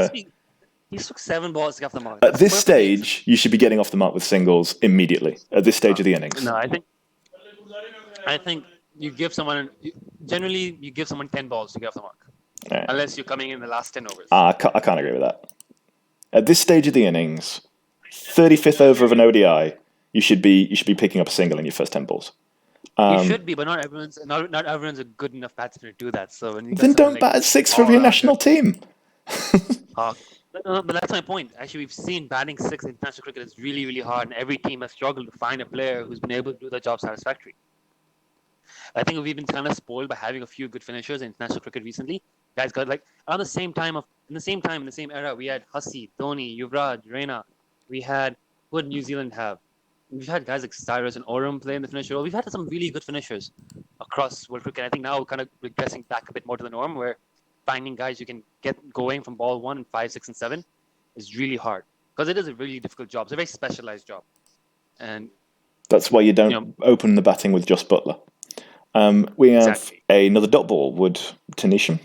He took 7 balls to get off the mark. At this stage, you should be getting off the mark with singles immediately. At this stage of the innings. No, I think you give someone generally you give someone 10 balls to get off the mark, Yeah. unless you're coming in the last 10 overs. I can't agree with that. At this stage of the innings, 35th over of an ODI, you should be picking up a single in your first 10 balls. You should be, but not everyone's a good enough batsman to do that. So when you Then don't bat at 6 for your national team. But that's my point. Actually, we've seen batting 6 in international cricket is really, really hard, and every team has struggled to find a player who's been able to do their job satisfactorily. I think we've been kind of spoiled by having a few good finishers in international cricket recently. Guys got like in the same era, we had Hussey, Dhoni, Yuvraj, Raina. We had who did New Zealand have? We've had guys like Cyrus and Oram play in the finisher role. We've had some really good finishers across world cricket. I think now we're kind of regressing back a bit more to the norm, where finding guys you can get going from ball 1 and 5, 6, and 7 is really hard because it is a really difficult job. It's a very specialized job, and that's why you don't open the batting with Jos Buttler. We have another dot ball. Wood to Neesham,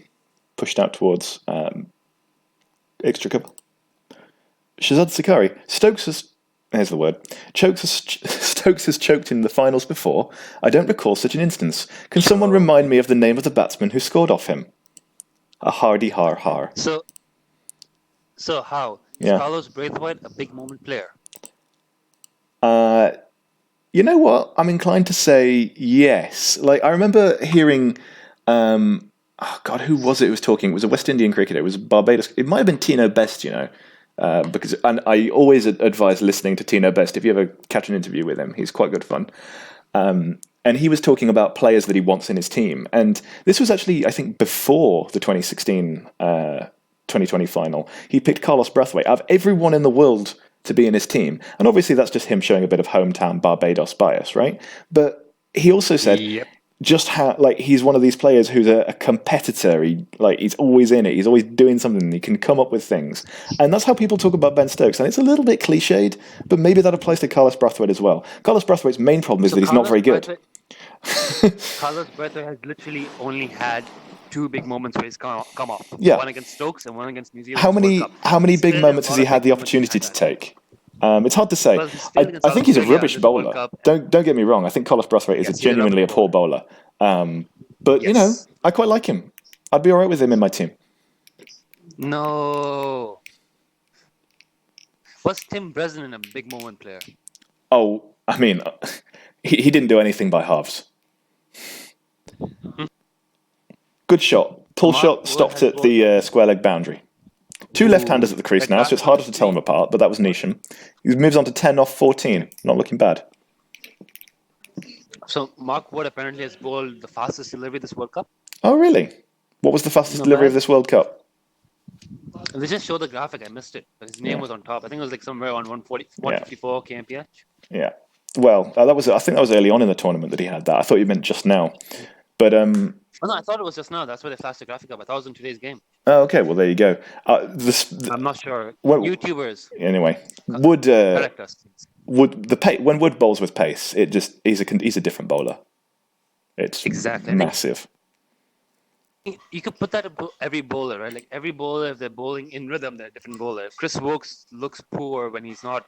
pushed out towards extra cover. Shazad Sakari. Stokes has choked in the finals before. I don't recall such an instance. Can someone remind me of the name of the batsman who scored off him? A hardy har. So how? Is Carlos Braithwaite a big moment player? You know what? I'm inclined to say yes. Like, I remember hearing, who was it who was talking? It was a West Indian cricketer. It was Barbados. It might have been Tino Best, because I always advise listening to Tino Best if you ever catch an interview with him. He's quite good fun. And he was talking about players that he wants in his team. And this was actually, I think, before the 2016 2020 final. He picked Carlos Brathwaite out of everyone in the world to be in his team. And obviously that's just him showing a bit of hometown Barbados bias, right? But he also said just how, like, he's one of these players who's a competitor. He's always in it. He's always doing something. He can come up with things. And that's how people talk about Ben Stokes. And it's a little bit cliched, but maybe that applies to Carlos Brathwaite as well. Carlos Brathwaite's main problem is that he's not very good. Carlos Brathwaite has literally only had 2 big moments where he's come off. Yeah. One against Stokes and one against New Zealand. How many big moments has he had the opportunity to take? It's hard to say. I think he's a rubbish bowler. Don't get me wrong. I think Carlos Brathwaite is genuinely a poor bowler. But I quite like him. I'd be all right with him in my team. No. Was Tim Bresnan a big moment player? Oh, I mean, he didn't do anything by halves. Good shot. Pull shot, stopped at the square leg boundary. 2 left-handers at the crease now, so it's harder to tell them apart, but that was Neesham. He moves on to 10 off 14. Not looking bad. So Mark Wood apparently has bowled the fastest delivery this World Cup. Oh, really? What was the fastest delivery of this World Cup? They just showed the graphic. I missed it. But his name was on top. I think it was like somewhere on 154 kmph. Yeah. Well, I think that was early on in the tournament that he had that. I thought you meant just now. But no, I thought it was just now. That's where they flashed the graphic up. I thought it was in today's game. Oh, okay. Well, there you go. I'm not sure. YouTubers. Anyway, Wood. Correct us. When Wood bowls with pace, he's a different bowler. It's massive. You could put that in every bowler, right? Like every bowler, if they're bowling in rhythm, they're a different bowler. If Chris Wokes looks poor when he's not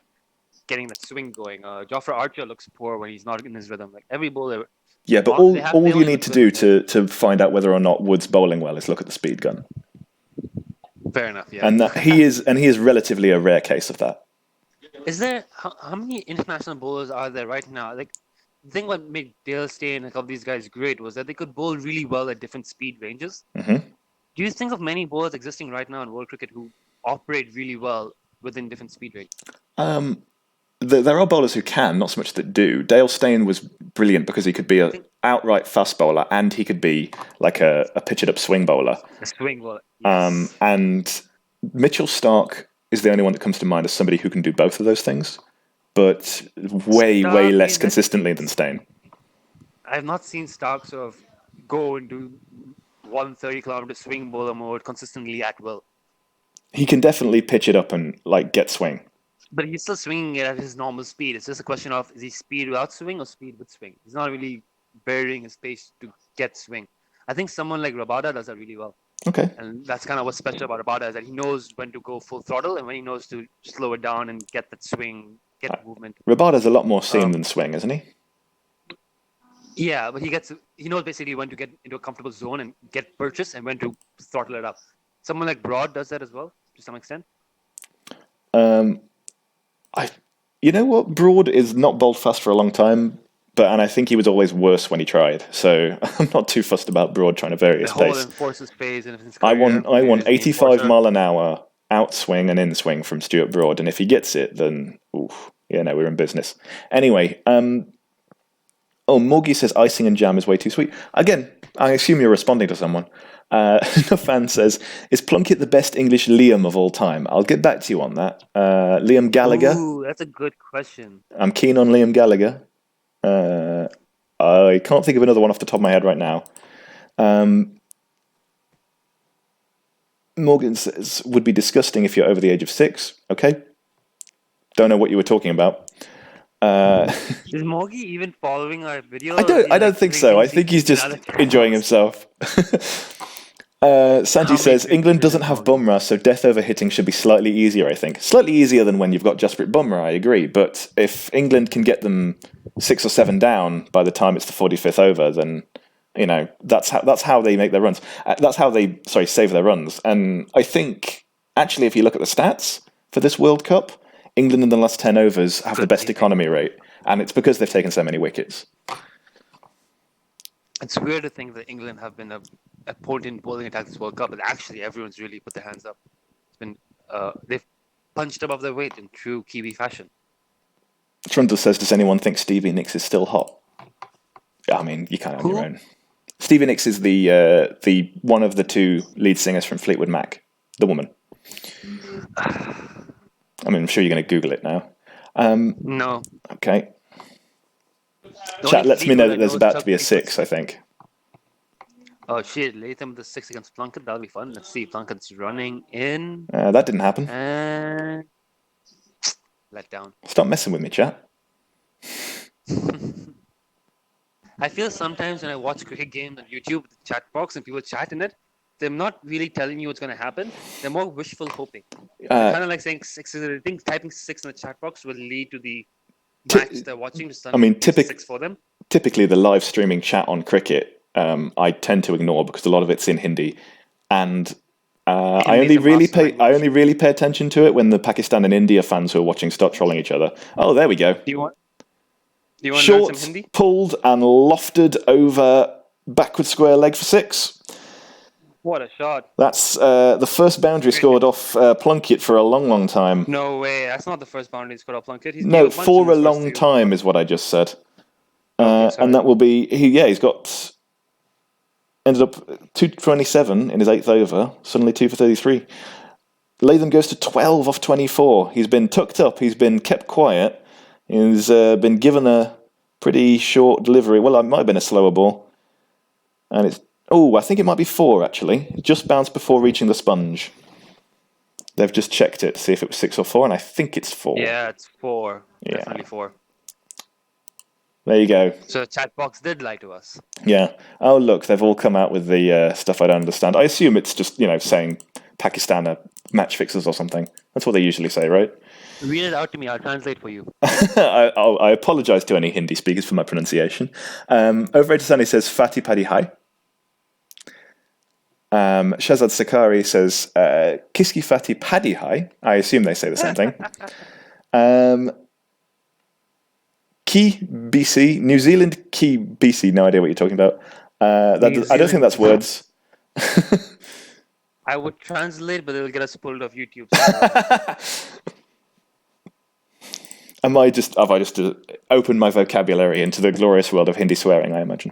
getting that swing going, Jofra Archer looks poor when he's not in his rhythm. Like every bowler. Yeah, but all you need to do to find out whether or not Wood's bowling well is look at the speed gun. Fair enough. Yeah. And he is relatively a rare case of that. Is there how many international bowlers are there right now? Like, the thing what made Dale Steyn and a couple of these guys great was that they could bowl really well at different speed ranges. Hmm. Do you think of many bowlers existing right now in world cricket who operate really well within different speed ranges? There are bowlers who can, not so much that do. Dale Steyn was brilliant because he could be a outright fast bowler and he could be like a pitch it up swing bowler. A swing bowler. Yes. And Mitchell Starc is the only one that comes to mind as somebody who can do both of those things, but way less consistently than Steyn. I've not seen Starc sort of go and do 130-kilometer swing bowler mode consistently at will. He can definitely pitch it up and like get swing. But he's still swinging it at his normal speed. It's just a question of, is he speed without swing or speed with swing? He's not really varying his pace to get swing. I think someone like Rabada does that really well. Okay. And that's kind of what's special about Rabada, is that he knows when to go full throttle and when he knows to slow it down and get that swing, get movement. Rabada's a lot more seam than swing, isn't he? Yeah, but he knows basically when to get into a comfortable zone and get purchase and when to throttle it up. Someone like Broad does that as well, to some extent. You know what? Broad is not bowled fast for a long time, and I think he was always worse when he tried. So I'm not too fussed about Broad trying to vary his The whole pace. enforces phase and his I career, want he's 85 enforcer. mile an hour outswing and inswing from Stuart Broad, and if he gets it, then we're in business. Anyway, Morgie says icing and jam is way too sweet. Again, I assume you're responding to someone. The fan says, is Plunkett the best English Liam of all time? I'll get back to you on that. Liam Gallagher. Ooh, that's a good question. I'm keen on Liam Gallagher. I can't think of another one off the top of my head right now. Morgan says, would be disgusting if you're over the age of 6. Okay. Don't know what you were talking about. Is Morgie even following our video? I don't think so. I think he's just enjoying himself. Sanji says, England doesn't have Bumrah, so death over hitting should be slightly easier, I think. Slightly easier than when you've got Jasprit Bumrah, I agree. But if England can get them 6 or 7 down by the time it's the 45th over, then, that's how they make their runs. That's how they, save their runs. And I think, actually, if you look at the stats for this World Cup, England in the last 10 overs have the best economy rate. And it's because they've taken so many wickets. It's weird to think that England have been a potent bowling attack this World Cup, but actually everyone's really put their hands up. It's been they've punched above their weight in true Kiwi fashion. Trundle says, does anyone think Stevie Nicks is still hot? I mean, you can on your own. Stevie Nicks is the one of the 2 lead singers from Fleetwood Mac, the woman. I mean, I'm sure you're going to Google it now. No. Okay. Chat lets me know that there's about to be a 6, I think. Oh shit, Latham with the 6 against Plunkett, that'll be fun. Let's see, Plunkett's running in. That didn't happen. And let down. Stop messing with me, chat. I feel sometimes when I watch cricket games on YouTube, the chat box and people chat in it, they're not really telling you what's going to happen. They're more wishful hoping. Kind of like saying 6. I think typing 6 in the chat box will lead to the match they're watching. Typically 6 for them. Typically, the live streaming chat on cricket, I tend to ignore because a lot of it's in Hindi, and I only really pay attention to it when the Pakistan and India fans who are watching start trolling each other. Oh, there we go. Do you want to learn Short, some Hindi? Pulled and lofted over backward square leg for 6. What a shot. That's the first boundary scored off Plunkett for a long, long time. No way. That's not the first boundary scored off Plunkett. No, for a long time is what I just said. And that will be... he's got... Ended up 227 in his 8th over, suddenly 2 for 33. Latham goes to 12 off 24. He's been tucked up, he's been kept quiet, he's been given a pretty short delivery. Well, it might have been a slower ball. And it's... I think it might be 4, actually. It just bounced before reaching the sponge. They've just checked it to see if it was 6 or 4, and I think it's 4. Yeah, it's 4. Yeah. Definitely 4. There you go. So the chat box did lie to us. Yeah. Oh, look, they've all come out with the stuff I don't understand. I assume it's just, saying Pakistan are match fixers or something. That's what they usually say, right? Read it out to me. I'll translate for you. I apologise to any Hindi speakers for my pronunciation. Overrated Sunny says, Fatty Paddy Hi. Shazad Sakari says, Kiski Fati Paddy Hai. I assume they say the same thing. Key BC, New Zealand Key BC, no idea what you're talking about. I don't think that's words. I would translate, but it'll get us pulled off YouTube. Have I just opened my vocabulary into the glorious world of Hindi swearing, I imagine?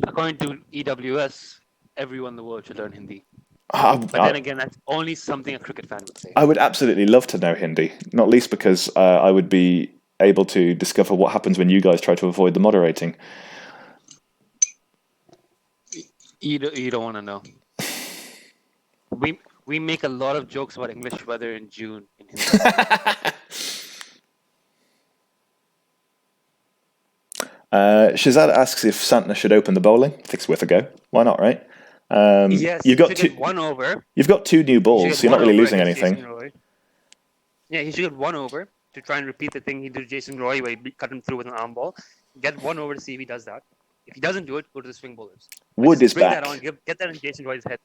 According to EWS, everyone in the world should learn Hindi. But then again, that's only something a cricket fan would say. I would absolutely love to know Hindi, not least because I would be able to discover what happens when you guys try to avoid the moderating. You don't want to know. We make a lot of jokes about English weather in June in Hindi. Shazad asks if Santner should open the bowling. I think it's worth a go. Why not, right? Yes, you've got get one over. You've got 2 new balls, so you're not really losing anything. Yeah, he should get 1 over to try and repeat the thing he did to Jason Roy, where he cut him through with an arm ball. Get 1 over to see if he does that. If he doesn't do it, go to the swing bowlers. Wood is back. That on, get that in Jason Roy's head.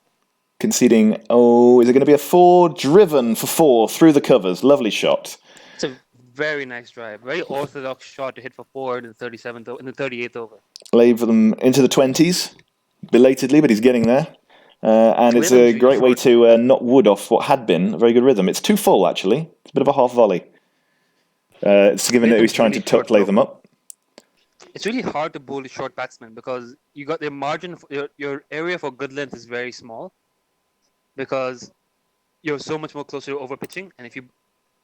Conceding, is it going to be a 4? Driven for 4 through the covers. Lovely shot. It's a very nice drive. Very orthodox shot to hit for 4 in the 38th over. Lay for them into the 20s. Belatedly, but he's getting there. And it's a great way to knock Wood off what had been a very good rhythm. It's too full, actually. It's a bit of a half volley. It's given that he's trying to tuck lay them up. It's really hard to bowl a short batsman because you got the margin, your area for good length is very small because you're so much more closer to over pitching. And if you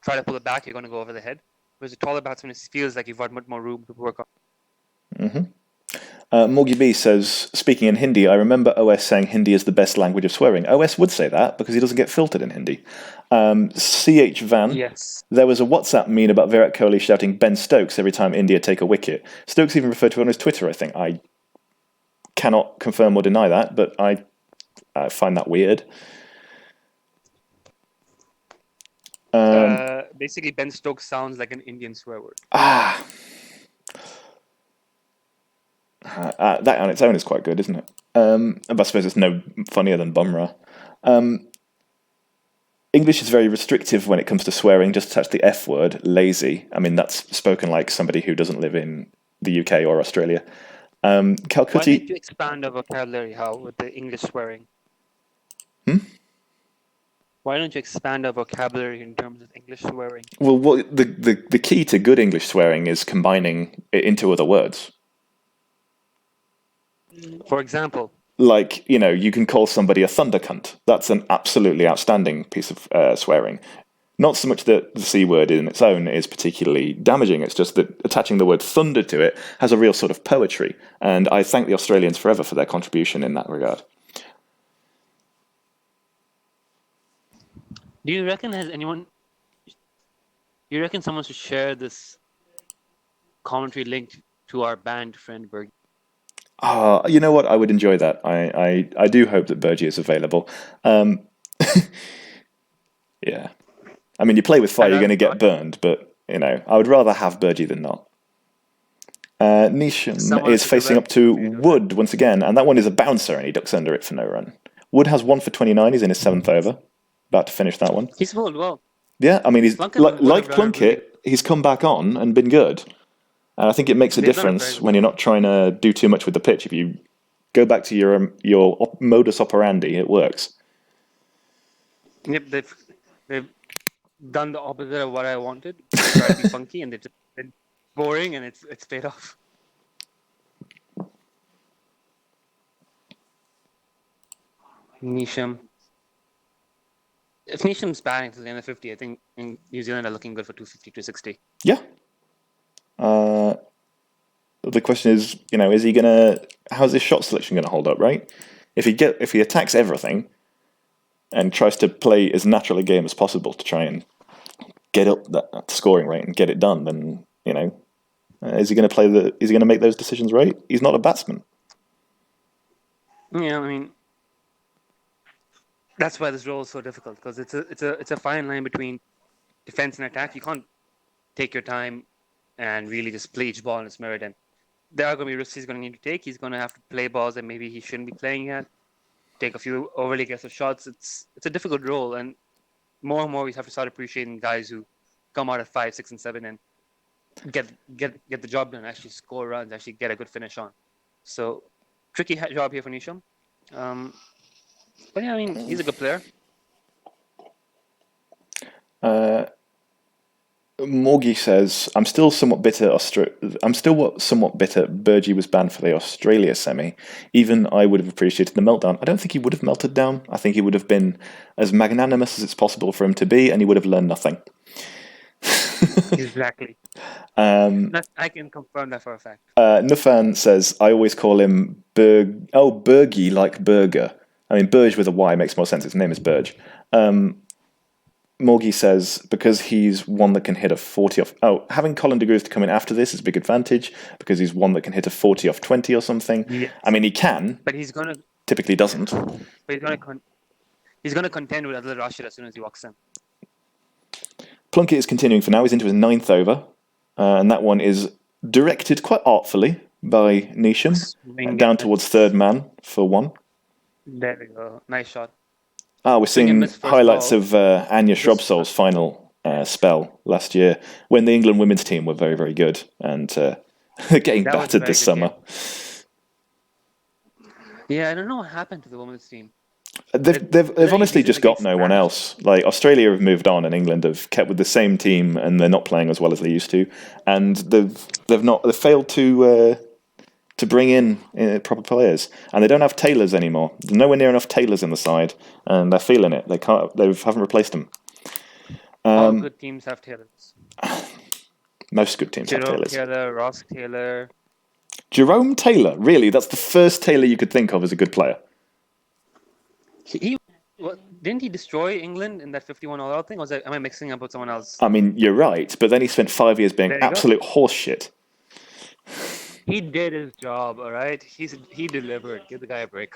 try to pull it back, you're going to go over the head. Whereas a taller batsman, it feels like you've got much more room to work on. Mm-hmm. Morgie B says, speaking in Hindi, I remember OS saying Hindi is the best language of swearing. OS would say that because he doesn't get filtered in Hindi. CH Van, yes. There was a WhatsApp meme about Virat Kohli shouting Ben Stokes every time India take a wicket. Stokes even referred to it on his Twitter, I think. I cannot confirm or deny that, but I find that weird. Basically, Ben Stokes sounds like an Indian swear word. That on its own is quite good, isn't it? But I suppose it's no funnier than Bumrah. English is very restrictive when it comes to swearing. Just attach the F word, lazy. I mean, that's spoken like somebody who doesn't live in the UK or Australia. Calcutta. Why don't you expand our vocabulary, How, with the English swearing? Why don't you expand our vocabulary in terms of English swearing? Well, the key to good English swearing is combining it into other words. For example? Like, you can call somebody a thunder cunt. That's an absolutely outstanding piece of swearing. Not so much that the C word in its own is particularly damaging, it's just that attaching the word thunder to it has a real sort of poetry. And I thank the Australians forever for their contribution in that regard. Do you reckon someone should share this commentary link to our band friend Bergie? You know what? I would enjoy that. I do hope that Bergie is available. Yeah. I mean, you play with fire, you're going to get burned, but, I would rather have Bergie than not. Nisham is facing up to Wood once again, and that one is a bouncer, and he ducks under it for no run. Wood has 1 for 29, he's in his 7th over. About to finish that one. He's bowled well. Yeah, I mean, he's like Plunkett, he's come back on and been good. And I think it makes a difference when you're not trying to do too much with the pitch. If you go back to your modus operandi, it works. Yep, they've done the opposite of what I wanted. They tried to be funky, and they've just been boring, and it's paid off. Nisham. If Nisham's batting to the end of 50, I think in New Zealand are looking good for 250, 260. Yeah. The question is, is he how's his shot selection going to hold up, right? If he attacks everything and tries to play as natural a game as possible to try and get up that scoring rate and get it done, then, is he going to make those decisions right? He's not a batsman. Yeah, I mean, that's why this role is so difficult, because it's a fine line between defense and attack. You can't take your time and really just play each ball on its merit. And there are going to be risks he's going to need to take. He's going to have to play balls that maybe he shouldn't be playing at. take a few overly aggressive shots. It's a difficult role, and more we have to start appreciating guys who come out at 5, 6, and 7 and get the job done, actually score runs, actually get a good finish on. So tricky job here for Nisham. But yeah, I mean, he's a good player. Morgie says, I'm still somewhat bitter. Burgee was banned for the Australia semi. Even I would have appreciated the meltdown. I don't think he would have melted down. I think he would have been as magnanimous as it's possible for him to be, and he would have learned nothing. Exactly. I can confirm that for a fact. Nufan says, I always call him Bergie, like burger. I mean, Burge with a Y makes more sense. His name is Burge. Morgie says, because he's one that can hit a 40 off... Oh, having Colin de Groot to come in after this is a big advantage, because he's one that can hit a 40 off 20 or something. Yes. I mean, he can. But he's going to... Typically doesn't. But he's going to contend with Adil Rashid as soon as he walks in. Plunkett is continuing for now. He's into his 9th over. And that one is directed quite artfully by Nisham. Down towards 3rd man for 1. There we go. Nice shot. We're seeing highlights of Anya Shrubsole's final spell last year, when the England women's team were very, very good, and getting battered this summer. Game. Yeah, I don't know what happened to the women's team. They've honestly just got no one else. Like, Australia have moved on, and England have kept with the same team, and they're not playing as well as they used to, and they've failed to bring in proper players, and they don't have tailors anymore. There's nowhere near enough tailors in the side, and they're feeling it. They haven't replaced them. All good teams have tailors. Most good teams have tailors. Taylor, Ross Taylor. Jerome Taylor, really? That's the first Taylor you could think of as a good player. Didn't he destroy England in that 51 all-out thing? Or am I mixing up with someone else? I mean, you're right, but then he spent 5 years being absolute horseshit. He did his job, all right? He delivered. Give the guy a break.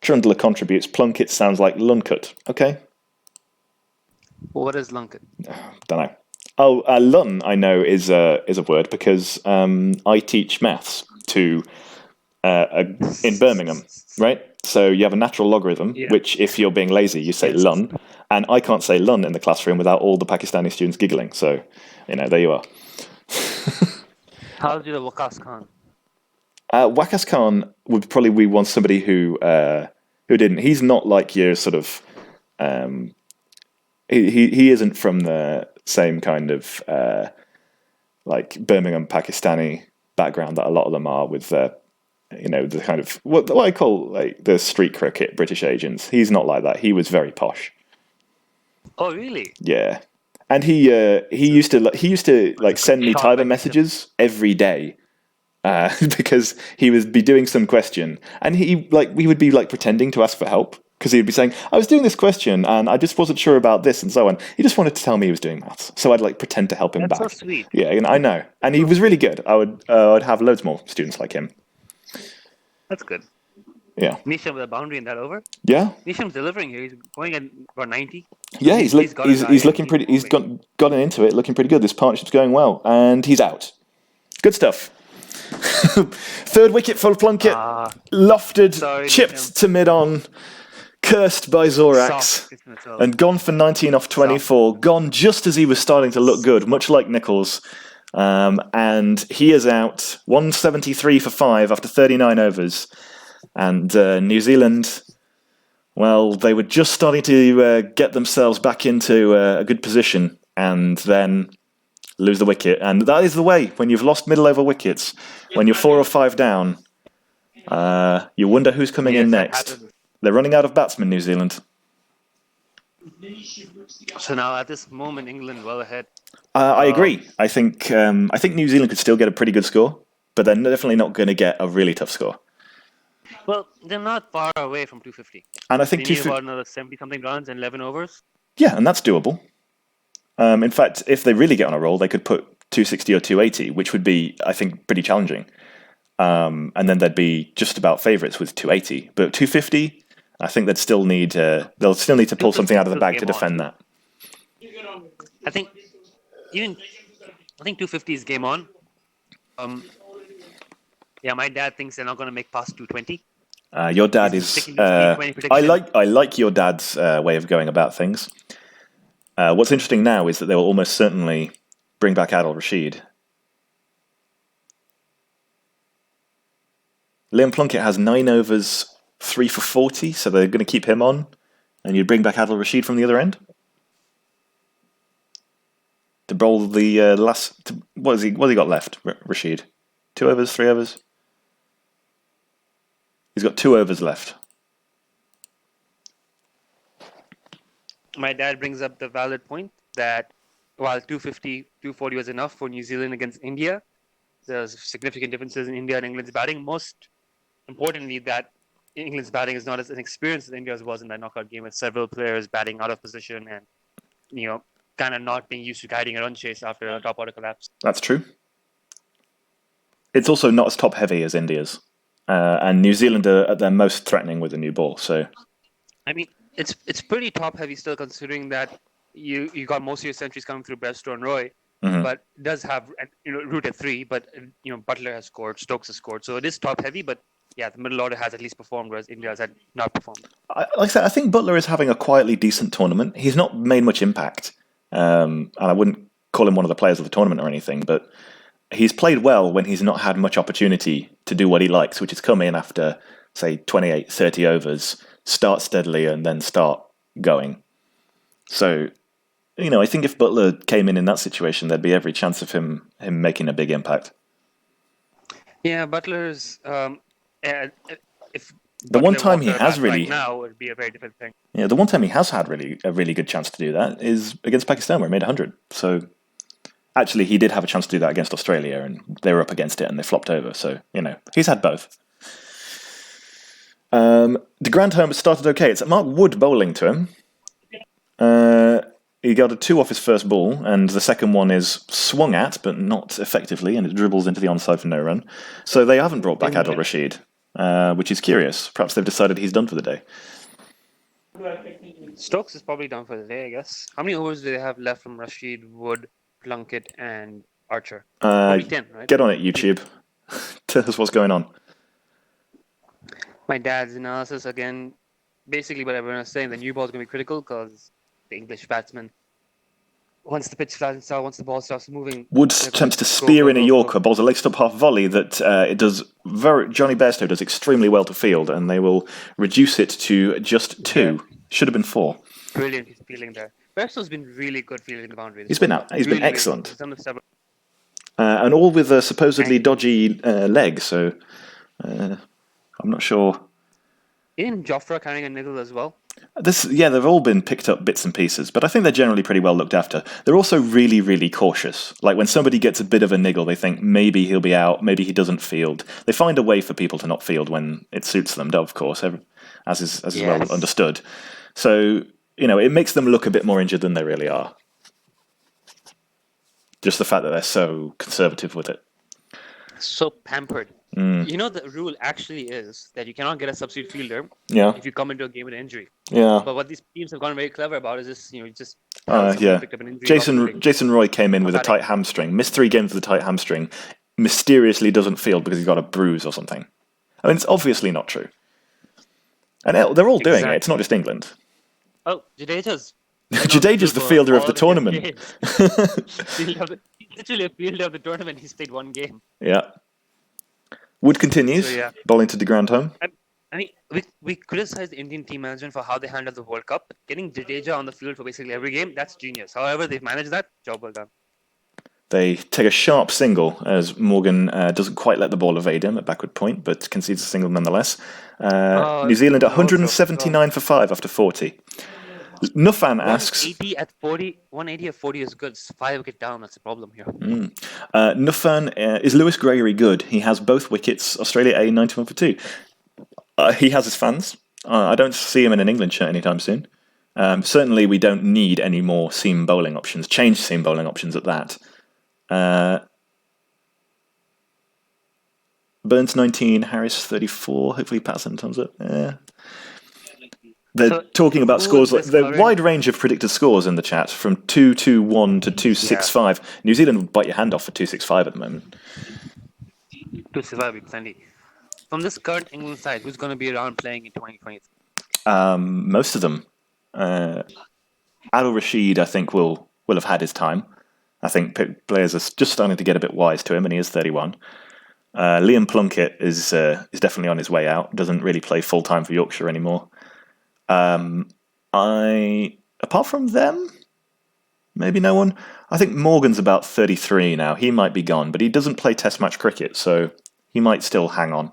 Trundler contributes. Plunkett sounds like Lunkett. Okay. Well, what is Lunkett? Don't know. Oh, Lun, I know, is a word, because I teach maths in Birmingham, right? So you have a natural logarithm, which, if you're being lazy, you say Lun. And I can't say Lun in the classroom without all the Pakistani students giggling. So, there you are. How do you know Waqas Khan? Waqas Khan would probably be somebody who didn't. He's not like your sort of... He isn't from the same kind of like Birmingham Pakistani background that a lot of them are, with the kind of what I call like the street cricket British agents. He's not like that. He was very posh. Oh, really? Yeah. And he used to like send me Tiber messages every day, because he would be doing some question, and we would be like pretending to ask for help, because he'd be saying, I was doing this question and I just wasn't sure about this and so on. He just wanted to tell me he was doing maths, so I'd like pretend to help him back. That's so sweet. Yeah, I know, and he was really good. I'd have loads more students like him. That's good. Yeah. Nisham with a boundary in that over. Yeah. Nisham's delivering here. He's going at about 90. Yeah, he's looking pretty. He's gotten into it, looking pretty good. This partnership's going well, and he's out. Good stuff. 3rd wicket for Plunkett. Lofted, chipped to mid-on, cursed by Zorax, and gone for 19 off 24. Gone just as he was starting to look good, much like Nichols. And he is out. 173 for 5 after 39 overs. And New Zealand, well, they were just starting to get themselves back into a good position, and then lose the wicket. And that is the way, when you've lost middle over wickets, when you're 4 or 5 down, you wonder who's coming in next. They're running out of batsmen, New Zealand. So now, at this moment, England well ahead. I agree. I think New Zealand could still get a pretty good score, but they're definitely not going to get a really tough score. Well, they're not far away from 250. And I think they need about another 70-something runs and 11 overs. Yeah, and that's doable. In fact, if they really get on a roll, they could put 260 or 280, which would be, I think, pretty challenging. And then they'd be just about favourites with 280. But 250, I think they'll still need to pull something out of the bag to defend that. I think 250 is game on. Yeah, my dad thinks they're not going to make past 220. Your dad He's is. sticking to his T20 I prediction. like your dad's way of going about things. What's interesting now is that they will almost certainly bring back Adil Rashid. Liam Plunkett has 9 overs, 3 for 40, so they're going to keep him on, and you'd bring back Adil Rashid from the other end to bowl the last. What has he got left, Rashid? 2 overs, 3 overs. He's got 2 overs left. My dad brings up the valid point that while 250, 240 was enough for New Zealand against India, there's significant differences in India and England's batting. Most importantly, that England's batting is not as experienced as India's was in that knockout game, with several players batting out of position and, kind of not being used to guiding a run chase after a top order collapse. That's true. It's also not as top heavy as India's, and New Zealand are at their most threatening with the new ball. So, I mean, it's pretty top heavy still, considering that you got most of your centuries coming through Bairstow and Roy, but it does have Root at 3, but Butler has scored, Stokes has scored, so it is top heavy. But yeah, the middle order has at least performed, whereas India has not performed. Like I said, I think Butler is having a quietly decent tournament. He's not made much impact, and I wouldn't call him one of the players of the tournament or anything, but he's played well when he's not had much opportunity to do what he likes, which is come in after, say, 28, 30 overs, start steadily, and then start going. So, I think if Butler came in that situation, there'd be every chance of him making a big impact. Yeah, Butler's... if the one time he has really right now, it'd be a very different thing. Yeah, the one time he has had a really good chance to do that is against Pakistan, where he made 100. So actually, he did have a chance to do that against Australia, and they were up against it, and they flopped over. So he's had both. De Grandhomme started okay. It's Mark Wood bowling to him. He got a 2 off his first ball, and the second one is swung at, but not effectively, and it dribbles into the onside for no run. So they haven't brought back Adil Rashid, which is curious. Perhaps they've decided he's done for the day. Stokes is probably done for the day, I guess. How many overs do they have left from Rashid, Wood, Plunkett, and Archer? Probably 10, right? Get on it, YouTube. Tell us what's going on. My dad's analysis, again, basically what everyone is saying, the new ball is going to be critical because the English batsman, once the pitch flattens out, once the ball starts moving... Wood attempts to spear in a Yorker, bowls a leg stop half volley that it does Johnny Bairstow does extremely well to field, and they will reduce it to just 2. Yeah. Should have been 4. Brilliant fielding there. Bairstow's been really good fielding the boundary. He's been excellent. And all with a supposedly dodgy leg, so I'm not sure. Isn't Jofra carrying a niggle as well? They've all been picked up bits and pieces, but I think they're generally pretty well looked after. They're also really, really cautious. Like when somebody gets a bit of a niggle, they think maybe he'll be out, maybe he doesn't field. They find a way for people to not field when it suits them, of course, as is well understood. So, it makes them look a bit more injured than they really are. Just the fact that they're so conservative with it. So pampered. The rule actually is that you cannot get a substitute fielder if you come into a game with an injury. Yeah. But what these teams have gotten very clever about is just picked up an injury. Jason Roy came in with a tight hamstring, missed 3 games with a tight hamstring, mysteriously doesn't field because he's got a bruise or something. I mean, it's obviously not true. And they're all doing it. It's not just England. Oh, Jadeja's. Jadeja's the fielder of the tournament. He's literally a fielder of the tournament. He's played 1 game. Yeah. Wood continues, bowling to De Grandhomme. I mean, we criticize the Indian team management for how they handled the World Cup. Getting Jadeja on the field for basically every game, that's genius. However, they've managed that. Job well done. They take a sharp single as Morgan doesn't quite let the ball evade him at backward point, but concedes a single nonetheless. New Zealand 179 for 5 after 40. Nufan asks... 180 at 40 is good. It's 5 wicket down. That's the problem here. Nufan, is Lewis Gregory good? He has both wickets. Australia A, 91 for 2. He has his fans. I don't see him in an England shirt anytime soon. Certainly we don't need any more seam bowling options. Change seam bowling options at that. Burns 19, Harris 34. Hopefully Patterson thumbs up. They're talking about scores. The wide range of predicted scores in the chat from 2-2-1 to 2-6-5. New Zealand would bite your hand off for 2-6-5 at the moment. To survive with plenty. From this current England side, who's going to be around playing in 2020? Most of them. Adil Rashid, I think, will have had his time. I think players are just starting to get a bit wise to him, and he is 31. Liam Plunkett is definitely on his way out. Doesn't really play full time for Yorkshire anymore. Apart from them, maybe no one. I think Morgan's about 33 now. He might be gone, but he doesn't play Test match cricket, so he might still hang on.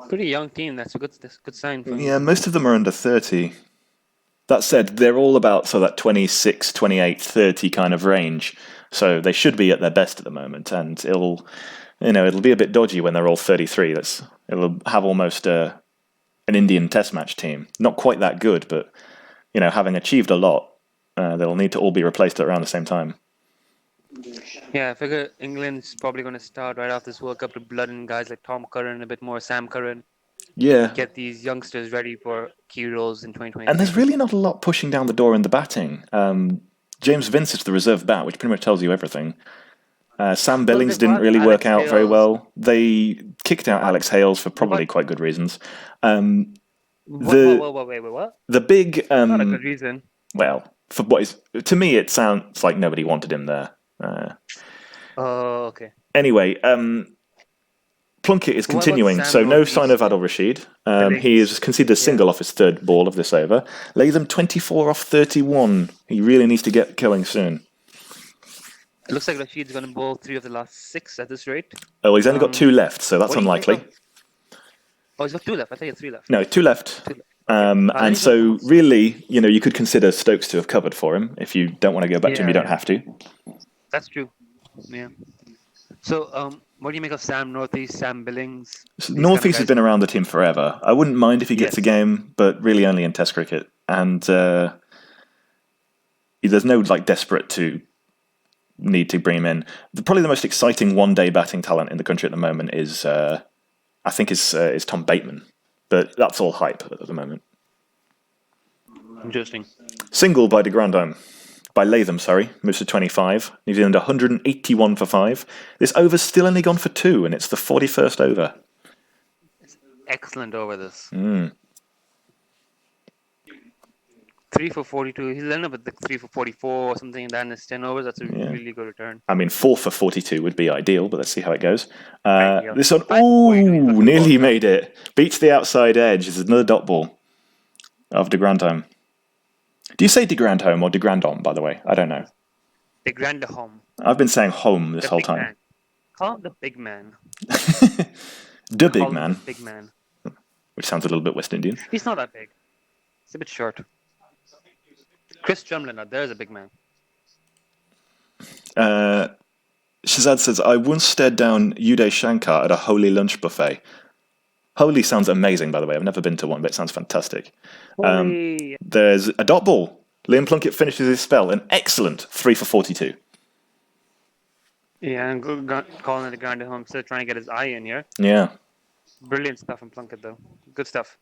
Pretty young team. That's a good sign. Yeah, most of them are under 30. That said, they're all about that 26, 28, 30 kind of range. So they should be at their best at the moment, and it'll be a bit dodgy when they're all 33. It'll have almost an Indian Test match team. Not quite that good, but having achieved a lot, they'll need to all be replaced at around the same time. Yeah, I figure England's probably going to start right after this World Cup to blood in guys like Tom Curran, a bit more Sam Curran. Yeah. Get these youngsters ready for key roles in 2020. And there's really not a lot pushing down the door in the batting. James Vince is the reserve bat, which pretty much tells you everything. Sam Billings didn't really work out very well. They kicked out Alex Hales for probably quite good reasons. Wait, what? The big... not a good reason. Well, for what is... To me, it sounds like nobody wanted him there. Oh, okay. Anyway, Plunkett is continuing, so no sign of Adil Rashid. He has conceded a single off his third ball of this over. Latham 24 off 31. He really needs to get going soon. It looks like Rashid's going to bowl 3 of the last 6 at this rate. Oh, he's only got 2 left, so that's unlikely. Oh, he's got 2 left. I think he had 3 left. No, 2 left. And so, really, you could consider Stokes to have covered for him. If you don't want to go back to him, you don't have to. That's true. Yeah. So, what do you make of Sam Northeast, Sam Billings? Northeast has been around the team forever. I wouldn't mind if he gets a game, but really only in Test cricket. And there's no desperate to need to bring him in. Probably the most exciting one-day batting talent in the country at the moment is Tom Bateman. But that's all hype at the moment. Interesting. Single by Latham, moves to 25. New Zealand 181 for 5. This over's still only gone for 2, and it's the 41st over. It's excellent over this. 3 for 42. He'll end up with 3 for 44 or something, and then it's 10 overs. That's a really good return. I mean, 4 for 42 would be ideal, but let's see how it goes. This one, nearly made it. Beats the outside edge. This is another dot ball of de Grandhomme. Do you say de Grandhomme or de Grandhomme, by the way? I don't know. De Grandhomme. I've been saying home this whole time. Man. Call him the big man. The big man. Big man. Which sounds a little bit West Indian. He's not that big. He's a bit short. Chris Drumlin, there's a big man. Shazad says, I once stared down Uday Shankar at a holy lunch buffet. Holy sounds amazing, by the way. I've never been to one, but it sounds fantastic. There's a dot ball. Liam Plunkett finishes his spell. An excellent 3 for 42. Yeah, and calling it a grind at home. Still trying to get his eye in here. Yeah. Brilliant stuff from Plunkett, though. Good stuff.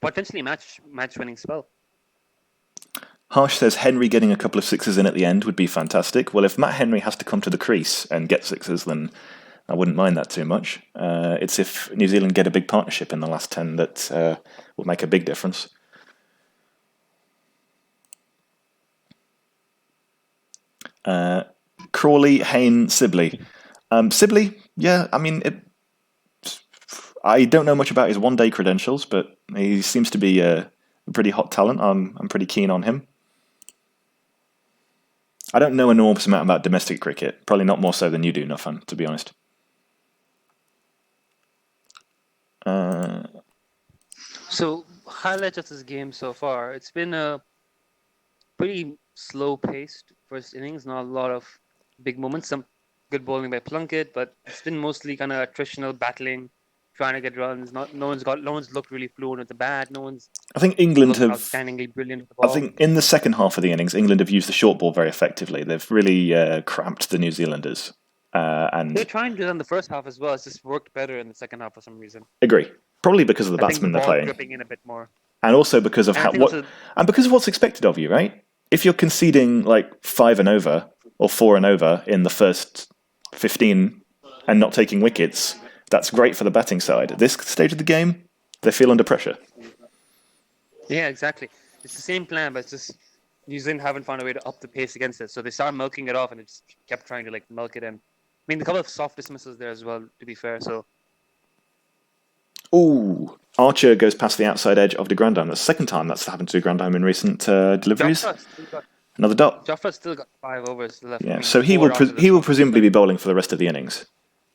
Potentially match-winning spell. Harsh says Henry getting a couple of sixes in at the end would be fantastic. Well, if Matt Henry has to come to the crease and get sixes, then I wouldn't mind that too much. It's if New Zealand get a big partnership in the last 10 that will make a big difference. Crawley, Hayne, Sibley. Sibley, yeah, I mean, I don't know much about his one-day credentials, but he seems to be a pretty hot talent. I'm pretty keen on him. I don't know an enormous amount about domestic cricket. Probably not more so than you do, Nufan, to be honest. So, highlights of this game so far. It's been a pretty slow-paced first innings. Not a lot of big moments. Some good bowling by Plunkett, but it's been mostly kind of attritional battling, trying to get runs. No one's looked really fluent with the bat. I think England have outstandingly brilliant with the ball. I think in the second half of the innings, England have used the short ball very effectively. They've really cramped the New Zealanders. And they're trying to do that in the first half as well. It's just worked better in the second half for some reason. Agree. Probably because of the batsmen they're playing. Dripping in a bit more. And also because of because of what's expected of you, right? If you're conceding 5 and over or 4 and over in the first 15 and not taking wickets, that's great for the batting side. At this stage of the game, they feel under pressure. Yeah, exactly. It's the same plan, but it's just New Zealand haven't found a way to up the pace against it. So they started milking it off, and it just kept trying to like milk it in. I mean, a couple of soft dismissals there as well, to be fair. So Ooh, Archer goes past the outside edge of de Grandhomme. That's the second time that's happened to de Grandhomme in recent deliveries. Another dot. Jofra's still got 5 overs left. Yeah, I mean, so he 4 will after this he will one. presumably be bowling for the rest of the innings.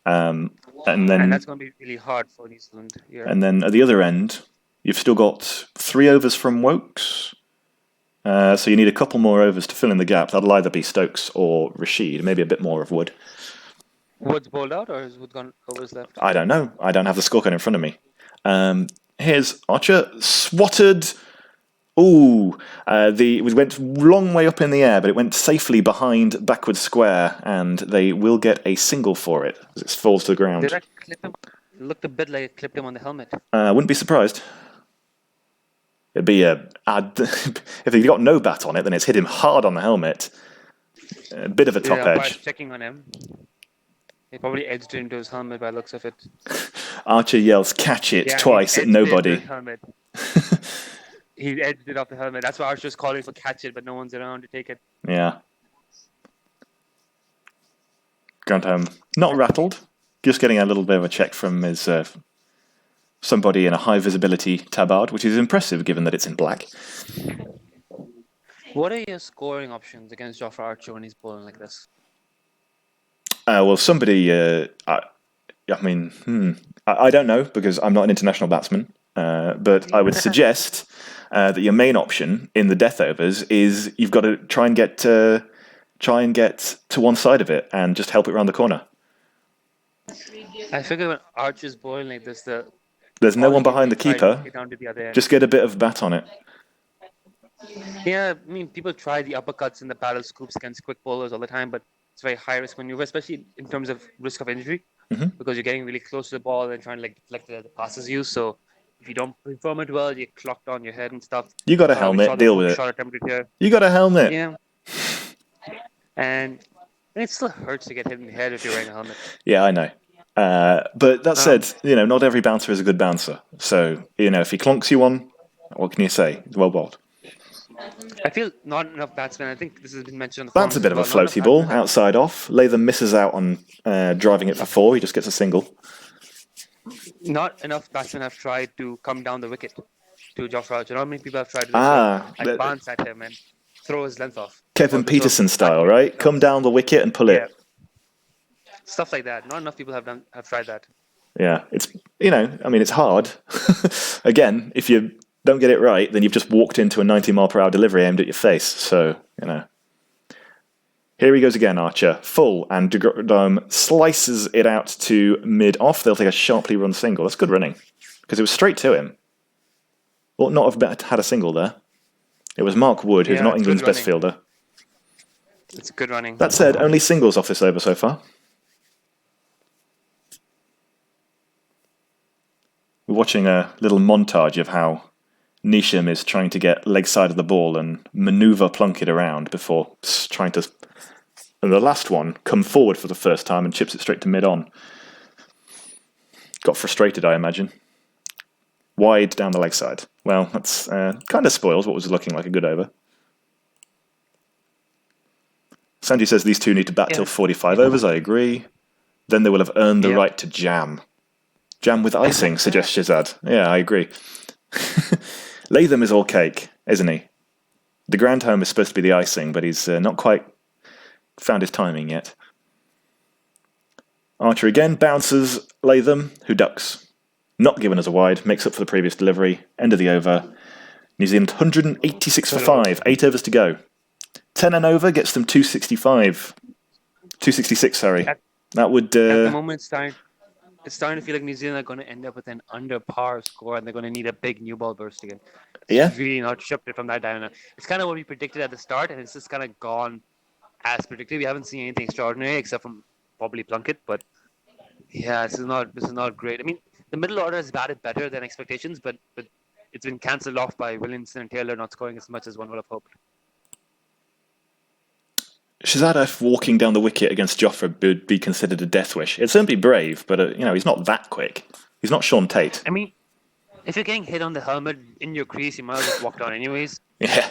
And And then that's going to be really hard for New Zealand here. and then at the other end, you've still got 3 overs from Wokes. So you need a couple more overs to fill in the gap. That'll either be Stokes or Rashid, maybe a bit more of Wood. Wood's bowled out, or is Wood gone overs left? I don't know. I don't have the scorecard in front of me. Here's Archer, swatted. Ooh, it went long way up in the air, but it went safely behind backward square, and they will get a single for it as it falls to the ground. Did that clip him? It looked a bit like it clipped him on the helmet. Wouldn't be surprised. It'd be if he got no bat on it, then it's hit him hard on the helmet. A bit of a top By edge. checking on him. He probably edged it into his helmet by the looks of it. Archer yells, "Catch it!" Yeah, twice he at edged it into nobody. his helmet. He edged it off the helmet. That's why I was just calling for catch it, but no one's around to take it. Yeah. Grandhomme not rattled, just getting a little bit of a check from his somebody in a high visibility tabard, which is impressive given that it's in black. What are your scoring options against Jofra Archer when he's bowling like this? Well, somebody, I don't know because I'm not an international batsman, but I would suggest that your main option in the death overs is you've got to try and get to one side of it and just help it round the corner. I figure when Archer's bowling like this, There's no one behind the try to keeper. get down to the other end. Just get a bit of bat on it. Yeah, I mean, people try the uppercuts and the paddle scoops against quick bowlers all the time, but it's a very high risk maneuver, especially in terms of risk of injury, because you're getting really close to the ball and trying to like deflect it as it passes you. So if you don't perform it well, you're clocked on your head and stuff. You got a helmet. Deal with it. Shot attempted here. You got a helmet. Yeah, and it still hurts to get hit in the head if you're wearing a helmet. Yeah, I know. But that said, not every bouncer is a good bouncer. So, if he clonks you one, what can you say? It's well bowled. I feel not enough batsmen. I think this has been mentioned on the That's a bit of a floaty ball, outside off. Latham misses out on driving it for 4. He just gets a single. Not enough batsmen have tried to come down the wicket to Jofra Archer. Not many people have tried to bounce at him and throw his length off. Kevin Peterson style, right? Come down the wicket and pull it. Stuff like that. Not enough people have tried that. Yeah, it's it's hard. Again, if you don't get it right, then you've just walked into a 90-mile-per-hour delivery aimed at your face. So, Here he goes again, Archer. Full, and de Grandhomme slices it out to mid-off. They'll take a sharply run single. That's good running, because it was straight to him. Ought not have had a single there. It was Mark Wood, who's not England's best fielder. It's good running. That said, only singles off this over so far. We're watching a little montage of how Neesham is trying to get leg side of the ball and manoeuvre Plunkett around before trying to, and the last one, come forward for the first time and chips it straight to mid-on. Got frustrated, I imagine. Wide down the leg side. Well, that's kind of spoils what was looking like a good over. Sanji says these two need to bat till 45 overs. I agree. Then they will have earned the right to jam. Jam with icing, suggests Shazad. Yeah, I agree. Latham is all cake, isn't he? De Grandhomme is supposed to be the icing, but he's not quite found his timing yet. Archer again bounces Latham, who ducks. Not given as a wide, makes up for the previous delivery. End of the over. New Zealand 186 for 5, 8 overs to go. 10 and over gets them 265. 266, sorry. That would... At the moment, it's starting to feel like New Zealand are going to end up with an under par score and they're going to need a big new ball burst again. It's really not shifted from that down. It's kind of what we predicted at the start, and it's just kind of gone as predicted. We haven't seen anything extraordinary except from probably Plunkett, but yeah, this is not great. I mean, the middle order has batted better than expectations, but it's been cancelled off by Williamson and Taylor not scoring as much as one would have hoped. Shahzada walking down the wicket against Jofra would be considered a death wish. It'd certainly be brave, but he's not that quick. He's not Sean Tate. I mean, if you're getting hit on the helmet in your crease, you might as well just walk down anyways. Yeah.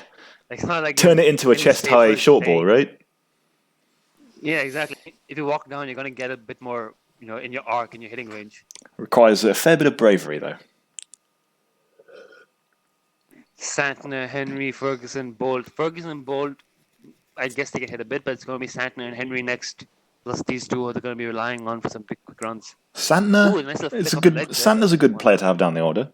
Like, it's not like Turn it into a chest-high short ball, right? Yeah, exactly. If you walk down, you're going to get a bit more, in your arc, in your hitting range. Requires a fair bit of bravery, though. Santner, Henry, Ferguson, Bolt. Ferguson and Bolt, I guess they get hit a bit, but it's going to be Santner and Henry next. Plus these two are they're going to be relying on for some quick runs. Santner, Santner's a good player to have down the order.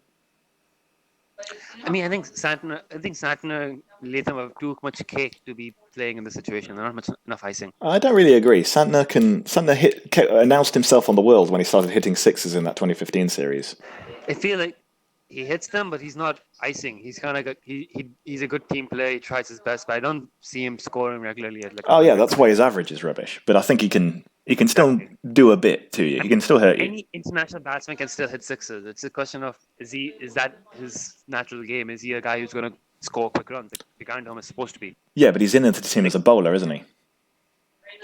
I mean, I think Santner and Latham have too much cake to be playing in this situation. They're not enough icing. I don't really agree. Santner announced himself on the world when he started hitting sixes in that 2015 series. I feel like he hits them, but he's not icing. He's kind of he's a good team player. He tries his best, but I don't see him scoring regularly. That's why his average is rubbish. But I think he can still do a bit to you. He can still hurt you. Any international batsman can still hit sixes. It's a question of is that his natural game? Is he a guy who's going to score quick runs? The Grandhome is supposed to be. Yeah, but he's in into the team as a bowler, isn't he?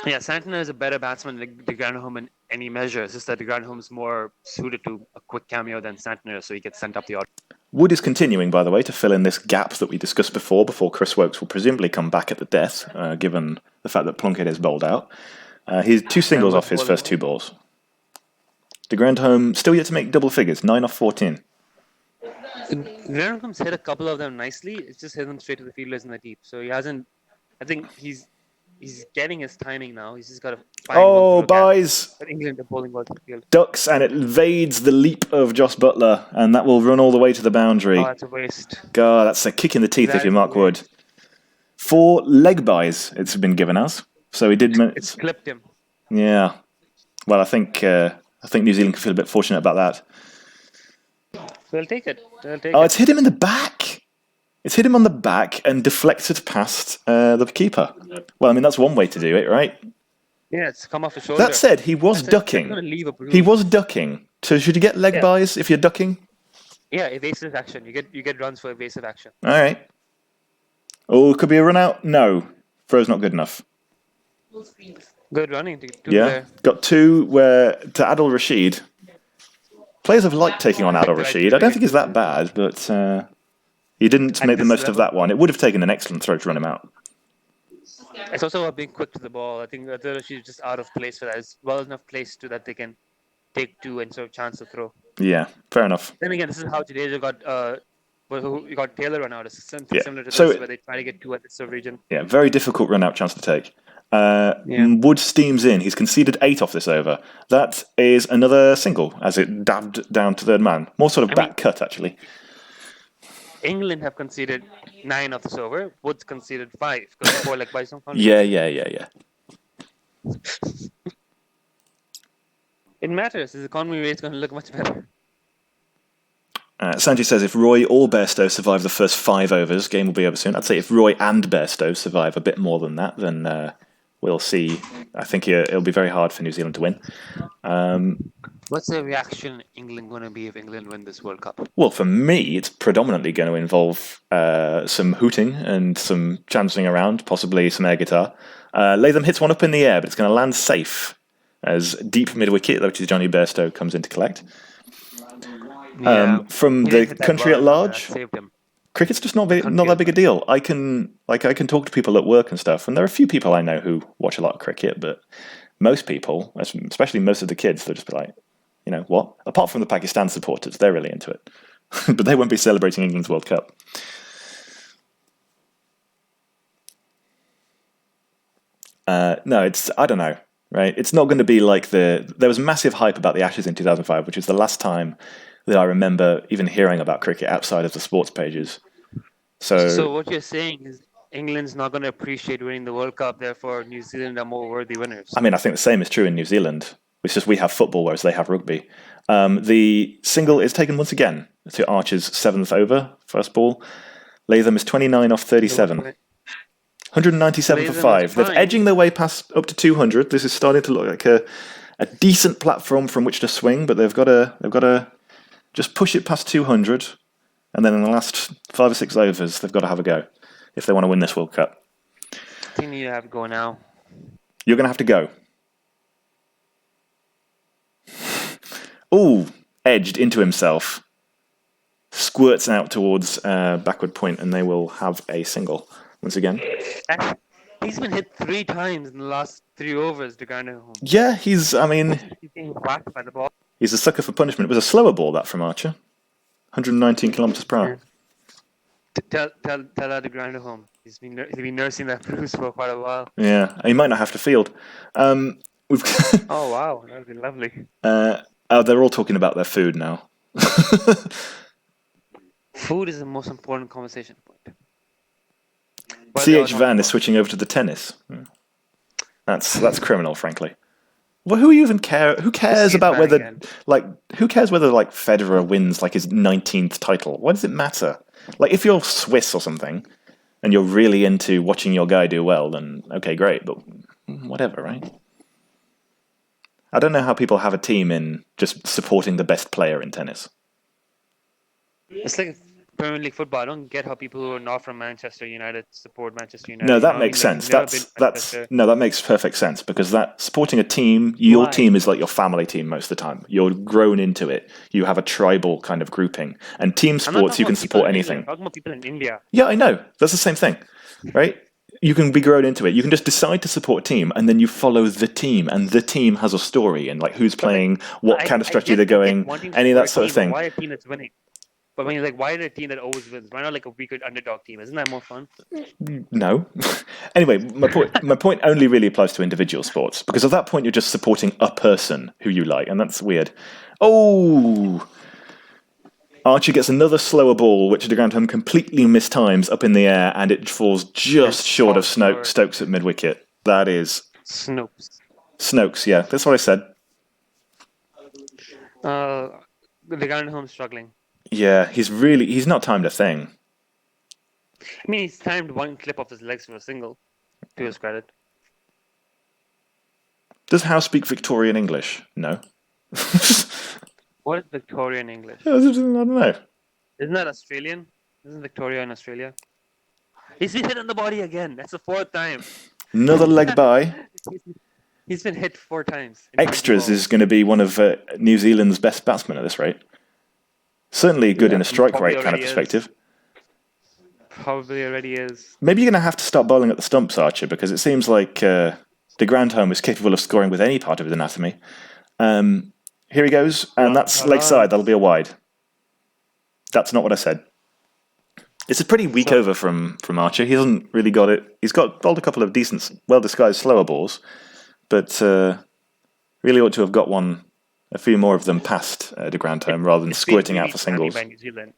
Yeah, Santner is a better batsman than the Grandhome in any measure. It's just that the Grandhome is more suited to a quick cameo than Santner, so he gets sent up the order. Wood is continuing, by the way, to fill in this gap that we discussed before Chris Woakes will presumably come back at the death, given the fact that Plunkett is bowled out. He's 2 singles off his first 2 balls. De Grandhomme still yet to make double figures, 9 off 14. Grandhome's hit a couple of them nicely. It's just hit them straight to the fielders in the deep. So he hasn't. I think he's getting his timing now. He's just got to find buys! England are bowling well to the field. Ducks, and it evades the leap of Joss Butler, and that will run all the way to the boundary. Oh, that's a waste. God, that's a kick in the teeth if you're Mark Wood. 4 leg buys it's been given us. So he did. It's clipped him. Yeah. Well, I think New Zealand can feel a bit fortunate about that. They'll take it. It's hit him in the back. It's hit him on the back and deflected past the keeper. Well, I mean, that's one way to do it, right? Yeah, it's come off his shoulder. That said, he was ducking. He was ducking. So should you get leg buys if you're ducking? Yeah, evasive action. You get runs for evasive action. All right. Oh, could be a run out? No. Throw's not good enough. Good running. Got 2 where to Adil Rashid. Players have liked taking on Adil Rashid. I don't think he's that bad, but he didn't make the most of that one. It would have taken an excellent throw to run him out. It's also about being quick to the ball. I think Adil Rashid is just out of place for that. It's well enough place to that they can take 2 and sort of chance to throw. Yeah, fair enough. Then again, this is how Jadeja got Taylor run out. It's similar to this, where they try to get 2 at this region. Yeah, very difficult run out chance to take. Wood steams in. He's conceded 8 off this over. That is another single as it dabbed down to third man. More sort of back cut, actually. England have conceded 9 off this over. Wood's conceded 5 because 4 leg buys don't count. Yeah. It matters. His economy rate's going to look much better. Sanji says if Roy or Bairstow survive the first 5 overs, game will be over soon. I'd say if Roy and Bairstow survive a bit more than that, then we'll see. I think it'll be very hard for New Zealand to win. What's the reaction England going to be if England win this World Cup? Well, for me, it's predominantly going to involve some hooting and some chancing around, possibly some air guitar. Latham hits one up in the air, but it's going to land safe as deep mid-wicket, which is Johnny Bairstow, comes in to collect. From the country at large, cricket's just not that big a deal. I can talk to people at work and stuff, and there are a few people I know who watch a lot of cricket, but most people, especially most of the kids, they'll just be like, you know what? Apart from the Pakistan supporters, they're really into it, but they won't be celebrating England's World Cup. No, I don't know. Right? It's not going to be like there was massive hype about the Ashes in 2005, which is the last time that I remember even hearing about cricket outside of the sports pages. So what you're saying is England's not going to appreciate winning the World Cup, therefore New Zealand are more worthy winners. I mean, I think the same is true in New Zealand. It's just we have football, whereas they have rugby. The single is taken once again to Archer's 7th over, first ball. Latham is 29 off 37. 197 for 5. They're edging their way past up to 200. This is starting to look like a decent platform from which to swing, but they've got to just push it past 200, and then in the last 5 or 6 overs, they've got to have a go if they want to win this World Cup. I think you have to go now. You're going to have to go. Ooh, edged into himself. Squirts out towards backward point, and they will have a single once again. He's been hit 3 times in the last 3 overs to garner home. Yeah, he's being whacked by the ball. He's a sucker for punishment. It was a slower ball, that, from Archer. 119 kilometers per hour. Tell her to grind it home. He's been nursing that bruise for quite a while. Yeah, he might not have to field. We've. Oh wow, that would be lovely. They're all talking about their food now. Food is the most important conversation point. CH Van is switching over to the tennis. That's criminal, frankly. Well, who even care? Who cares about whether who cares whether Federer wins his 19th title? What does it matter? If you're Swiss or something, and you're really into watching your guy do well, then okay, great. But whatever, right? I don't know how people have a team in just supporting the best player in tennis. It's like Premier League football. I don't get how people who are not from Manchester United support Manchester United. No, that makes sense. That makes perfect sense, because supporting a team, your team is like your family team most of the time. You're grown into it. You have a tribal kind of grouping. And team sports, you can support anything. I'm talking about people in India. Yeah, I know. That's the same thing, right? You can be grown into it. You can just decide to support a team, and then you follow the team, and the team has a story, and who's playing, what kind of strategy they're going, any of that sort of thing. Why a team that's winning? But when you're why is a team that always wins? Why not a weaker underdog team? Isn't that more fun? No. Anyway, my point only really applies to individual sports, because at that point you're just supporting a person who you like, and that's weird. Oh! Archer gets another slower ball, which de Grandhomme completely mistimes up in the air, and it falls just short of Stokes at mid-wicket. That is... Snokes, yeah. That's what I said. De Grandhomme's struggling. Yeah, he's not timed a thing. I mean, he's timed one clip off his legs for a single, to his credit. Does Howe speak Victorian English? No. What is Victorian English? I don't know. Isn't that Australian? Isn't Victoria in Australia? He's been hit on the body again. That's the 4th time. Another leg by. He's been hit 4 times. Extras is going to be one of New Zealand's best batsmen at this rate. Certainly good in a strike rate kind of perspective. Probably already is. Maybe you're going to have to start bowling at the stumps, Archer, because it seems like de Grandhomme is capable of scoring with any part of his anatomy. Here he goes, and that's leg side. That'll be a wide. That's not what I said. It's a pretty weak over from Archer. He hasn't really got it. He's bowled a couple of decent, well-disguised slower balls, but really ought to have got a few more of them past de Grandhomme rather than squirting out for singles. By New Zealand.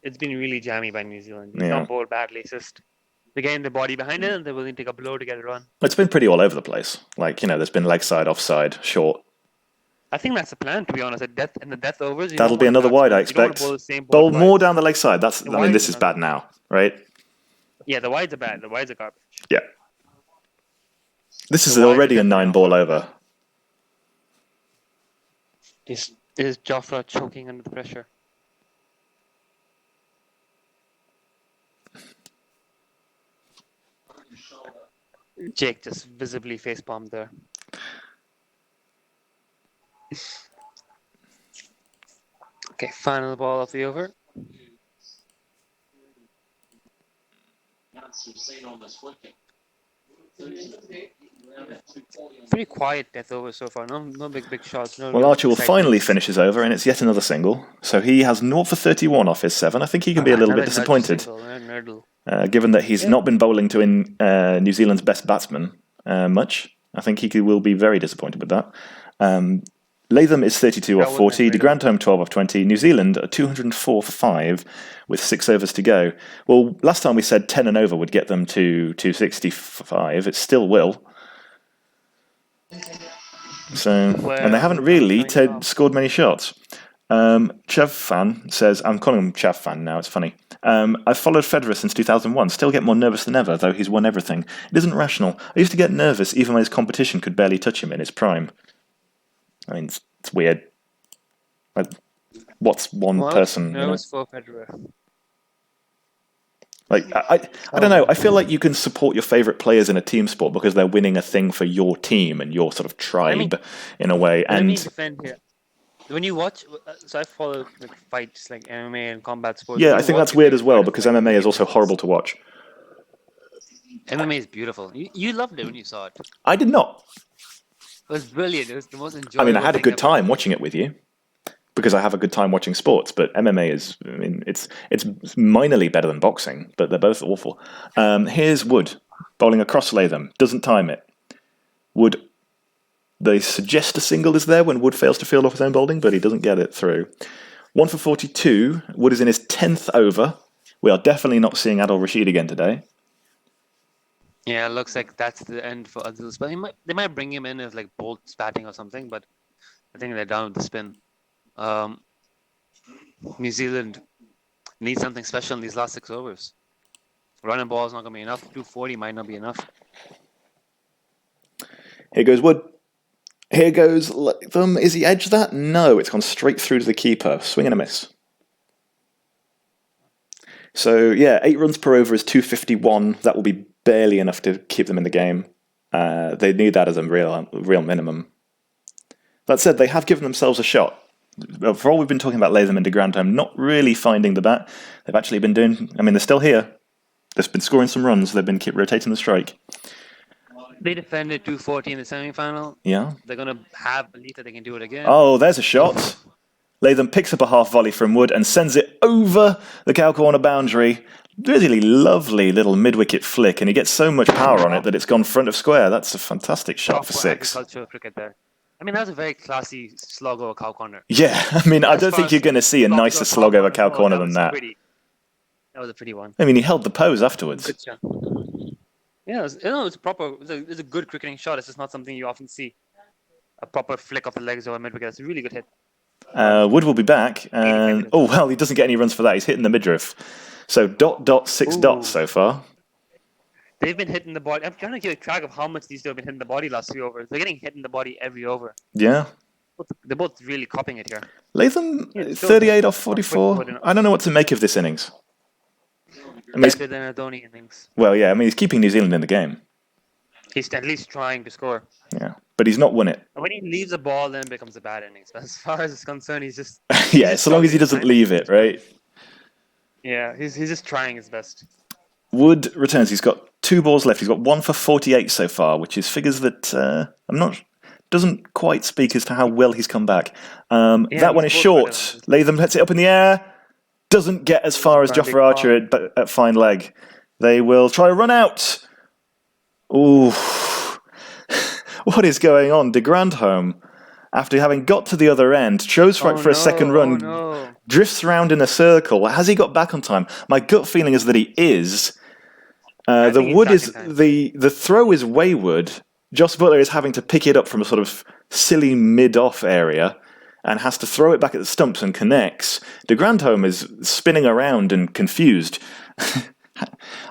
It's been really jammy by New Zealand. It's not bowled badly. It's just they're getting the body behind it, and they're willing to take a blow to get it run. It's been pretty all over the place. There's been leg side, offside, short. I think that's the plan, to be honest. In the death overs, that'll be another wide, I expect. Bowl more down the leg side. This is bad now, right? Yeah, the wides are bad. The wides are garbage. Yeah. This is already a 9-ball over. Is Jofra choking under the pressure? Jake just visibly facepalmed there. Okay, final ball of the over. Pretty quiet death over so far. No big shots. Well, Archer will finally finish his over, and it's yet another single. So he has 0 for 31 off his 7. I think he can be a little bit disappointed, given that he's not been bowling to New Zealand's best batsman much. I think he will be very disappointed with that. Latham is 32 off 40, de Grandhomme 12 off 20, New Zealand 204 for 5 with 6 overs to go. Well, last time we said 10 and over would get them to 265. It still will. So, and they haven't really scored many shots. Chav Fan says, I'm calling him Chav Fan now, it's funny. I've followed Federer since 2001, still get more nervous than ever, though he's won everything. It isn't rational. I used to get nervous even when his competition could barely touch him in his prime. I mean, it's weird. What's one person? Nervous for Federer. Like I don't know. I feel like you can support your favorite players in a team sport because they're winning a thing for your team and your sort of tribe in a way. Let me And defend here. When you watch, so I follow like fights like MMA and combat sports. yeah, When I you think watch that's a weird big as well fight of, because like, MMA is big also events, horrible to watch. MMA is beautiful. You loved it when you saw it. It I did not. was brilliant. It was the most I enjoyable. mean, I had a thing good ever. time watching it with you because I have a good time watching sports. But MMA is, I mean, it's minorly better than boxing, but they're both awful. Here's Wood bowling across Latham. Doesn't time it. Wood. They suggest a single is there when Wood fails to field off his own bowling, but he doesn't get it through. 1 for 42. Wood is in his 10th over. We are definitely not seeing Adil Rashid again today. Yeah, it looks like that's the end for Adil's. But they might bring him in as like Bolt's batting or something. But I think they're done with the spin. New Zealand needs something special in these last 6 overs. Running ball is not going to be enough. 240 might not be enough. Here goes Wood. Here goes Latham. Is he edged that? No, it's gone straight through to the keeper. Swing and a miss. So, yeah, 8 runs per over is 251. That will be barely enough to keep them in the game. They need that as a real minimum. That said, they have given themselves a shot. For all we've been talking about Latham and de Grandhomme not really finding the bat, they've actually been doing... I mean, they're still here. They've been scoring some runs. They've been keep rotating the strike. They defended 240 in the semi-final. Yeah. They're going to have belief that they can do it again. Oh, there's a shot. Latham picks up a half volley from Wood and sends it over the cow corner boundary. Really lovely little mid-wicket flick, and he gets so much power on it that it's gone front of square. That's a fantastic shot for 6. Agricultural cricket there. I mean, that was a very classy slog over cow corner. Yeah, I mean, I don't think you're going to see a nicer slog over cow corner than that. That was a pretty one. I mean, he held the pose afterwards. Good shot. Yeah, it was proper. It was a good cricketing shot. It's just not something you often see. A proper flick of the legs over mid-wicket. It's a really good hit. Wood will be back. And, oh, well, he doesn't get any runs for that. He's hitting the midriff. So, 6 dots so far. They've been hitting the body. I'm trying to keep track of how much these two have been hitting the body last 3 overs. They're getting hit in the body every over. Yeah. They're both really copying it here. Latham, 38 off 44. I don't know what to make of this innings. I mean, Better than a Dhoni innings. well, yeah, I mean, he's keeping New Zealand in the game. He's at least trying to score. Yeah, but he's not won it. And when he leaves the ball, then it becomes a bad innings. But as far as it's concerned, he's just... Yeah, so long as he doesn't leave it, right? Yeah, he's just trying his best. Wood returns. He's got 2 balls left. He's got 1 for 48 so far, which is figures that doesn't quite speak as to how well he's come back. That one is short. Latham lets it up in the air. Doesn't get as far as Jofra Archer at fine leg. They will try a run out. Ooh. What is going on? De Grandhomme, after having got to the other end, chose for a second run, drifts around in a circle. Has he got back on time? My gut feeling is that he is. The throw is wayward. Jos Buttler is having to pick it up from a sort of silly mid-off area and has to throw it back at the stumps and connects. De Grandhomme is spinning around and confused.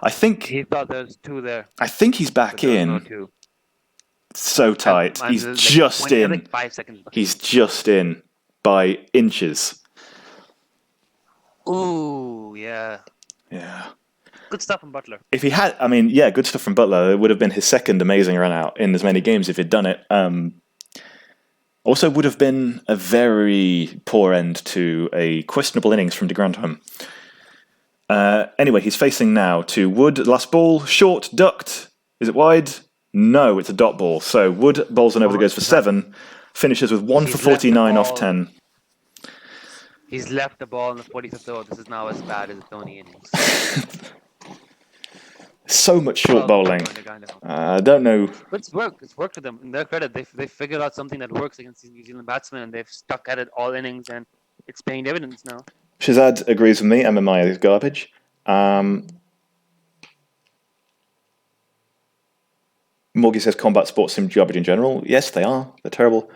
I think he thought there was 2 there. I think he's back in. No so tight. He's just in. Like 5 seconds. He's just in by inches. Ooh, yeah. Yeah. Good stuff from Buttler. If he had, I mean, yeah, good stuff from Buttler. It would have been his second amazing run out in as many games if he'd done it. Also would have been a very poor end to a questionable innings from de Grandhomme. Anyway, he's facing now to Wood. Last ball, short, ducked. Is it wide? No, it's a dot ball. So Wood bowls an over that goes for 7, finishes with 1 for 49 off 10. He's left the ball in the 45th over. This is now as bad as the Dhoni innings. So much short bowling. I don't know. But it's worked. It's worked for them. In their credit, they figured out something that works against these New Zealand batsmen, and they've stuck at it all innings, and it's paying dividends now. Shazad agrees with me. MMI is garbage. Morgie says combat sports seem garbage in general. Yes, they are. They're terrible.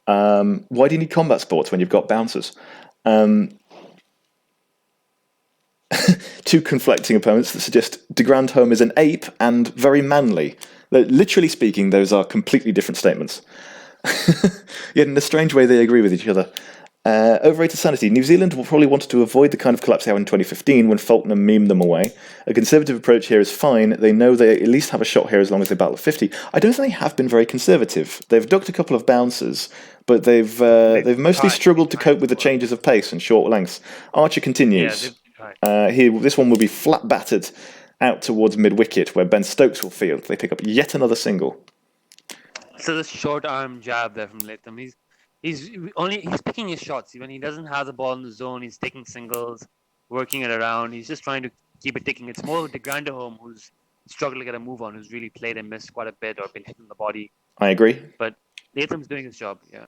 Why do you need combat sports when you've got bouncers? 2 conflicting opponents that suggest de Grandhomme is an ape and very manly. Literally speaking, those are completely different statements. Yet in a strange way, they agree with each other. Overrated sanity. New Zealand will probably wanted to avoid the kind of collapse they had in 2015 when Faulkner memed them away. A conservative approach here is fine. They know they at least have a shot here as long as they battle at 50. I don't think they have been very conservative. They've ducked a couple of bouncers, but they've mostly struggled to cope with the changes of pace and short lengths. Archer continues. This one will be flat battered out towards mid-wicket, where Ben Stokes will field. They pick up yet another single. So the short arm jab there from Latham. He's picking his shots. When he doesn't have the ball in the zone, he's taking singles, working it around. He's just trying to keep it ticking. It's more de Grandhomme who's struggled to get a move on, who's really played and missed quite a bit or been hit in the body. I agree. But Latham's doing his job, yeah.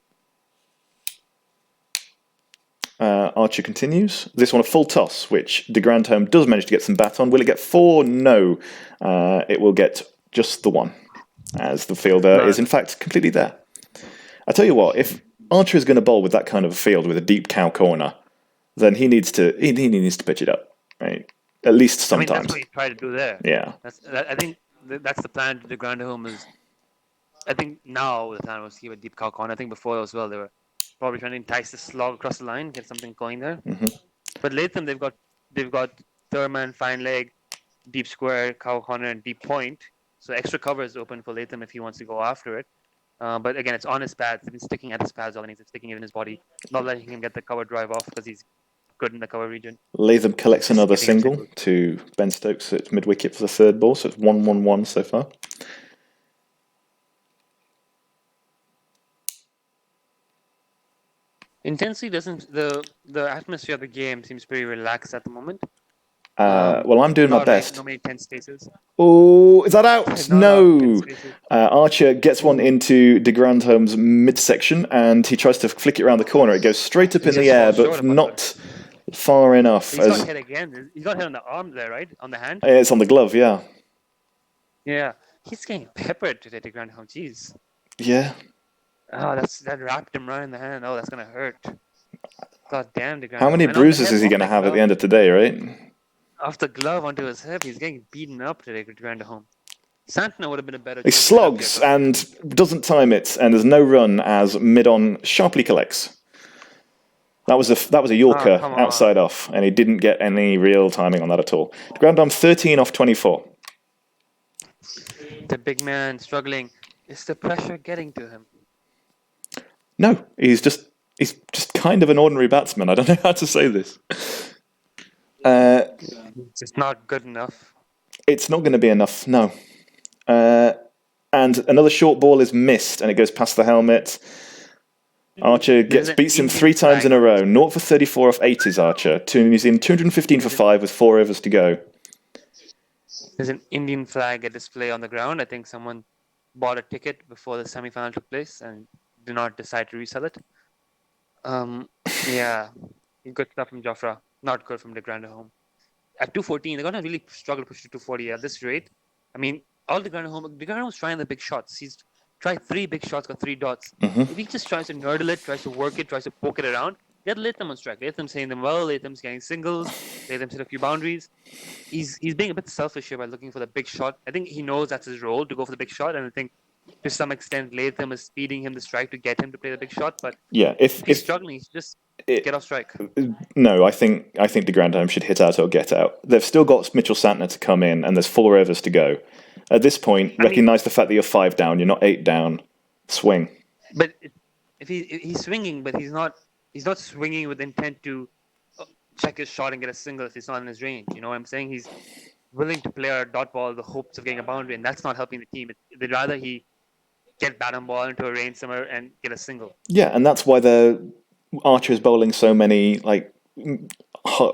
Archer continues. This one a full toss, which de Grandhomme does manage to get some bat on. Will it get 4? No. It will get just the 1, as the fielder is in fact completely there. I tell you what, if Archer is going to bowl with that kind of a field with a deep cow corner, then he needs to pitch it up, right? At least sometimes. I mean, that's what he tried to do there. Yeah. I think that's the plan to de Grandhomme is. I think now the plan was to keep a deep cow corner. I think before as well they were probably trying to entice the slog across the line, get something going there. Mm-hmm. But Latham, they've got Thurman, fine leg, deep square, cow corner, and deep point. So extra cover is open for Latham if he wants to go after it. But again, it's on his pads. They've been sticking at his pads all innings. They're sticking it in his body, not letting him get the cover drive off because he's good in the cover region. Latham collects another single to Ben Stokes at mid-wicket for the third ball, so it's 1-1-1 so far. Intensity doesn't... The atmosphere of the game seems pretty relaxed at the moment. Well, I'm doing my best. No many tense spaces. Oh, is that out? No. Archer gets one into de Grandhomme's midsection, and he tries to flick it around the corner. It goes straight up in the air, but not far enough. He's got hit again. He's got hit on the arm there, right? On the hand? It's on the glove, yeah. Yeah. He's getting peppered today, de Grandhomme. Jeez. Yeah. Oh, that wrapped him right in the hand. Oh, that's going to hurt. God damn, de Grandhomme. How many bruises is he going to have at the end of today, right? Off the glove onto his hip, he's getting beaten up today, de Grandhomme. Santner would have been a better... He slogs and doesn't time it, and there's no run as mid-on sharply collects. That was a Yorker outside off, and he didn't get any real timing on that at all. De Grandhomme 13 off 24. The big man struggling. Is the pressure getting to him? No, he's just kind of an ordinary batsman. I don't know how to say this. It's just not good enough. It's not going to be enough, no. And another short ball is missed, and it goes past the helmet. Archer beats him 3 times in a row. 0 for 34 off 8 is Archer. He's in 215 for 5 with 4 overs to go. There's an Indian flag at display on the ground. I think someone bought a ticket before the semi-final took place and did not decide to resell it. Yeah, good stuff from Jofra. Not good from de Grandhomme. At 214, they're going to really struggle to push to 240 at this rate. I mean, all de Grandhomme's trying the big shots. He's tried 3 big shots, got 3 dots. Mm-hmm. If he just tries to nurdle it, tries to work it, tries to poke it around, get Latham on strike. Latham's saying them well, Latham's getting singles, Latham's hit a few boundaries. He's being a bit selfish here by looking for the big shot. I think he knows that's his role, to go for the big shot, and I think to some extent Latham is speeding him the strike to get him to play the big shot, but yeah, if he's struggling, he's just get off strike. No, I think de Grandhomme should hit out or get out. They've still got Mitchell Santner to come in, and there's 4 overs to go. At this point, recognise the fact that you're 5 down, you're not 8 down. Swing. But if he's swinging, but he's not swinging with intent to check his shot and get a single if it's not in his range. You know what I'm saying? He's willing to play a dot ball, the hopes of getting a boundary, and that's not helping the team. They'd rather he get bat and ball into a range somewhere and get a single. Yeah, and that's why the Archer is bowling so many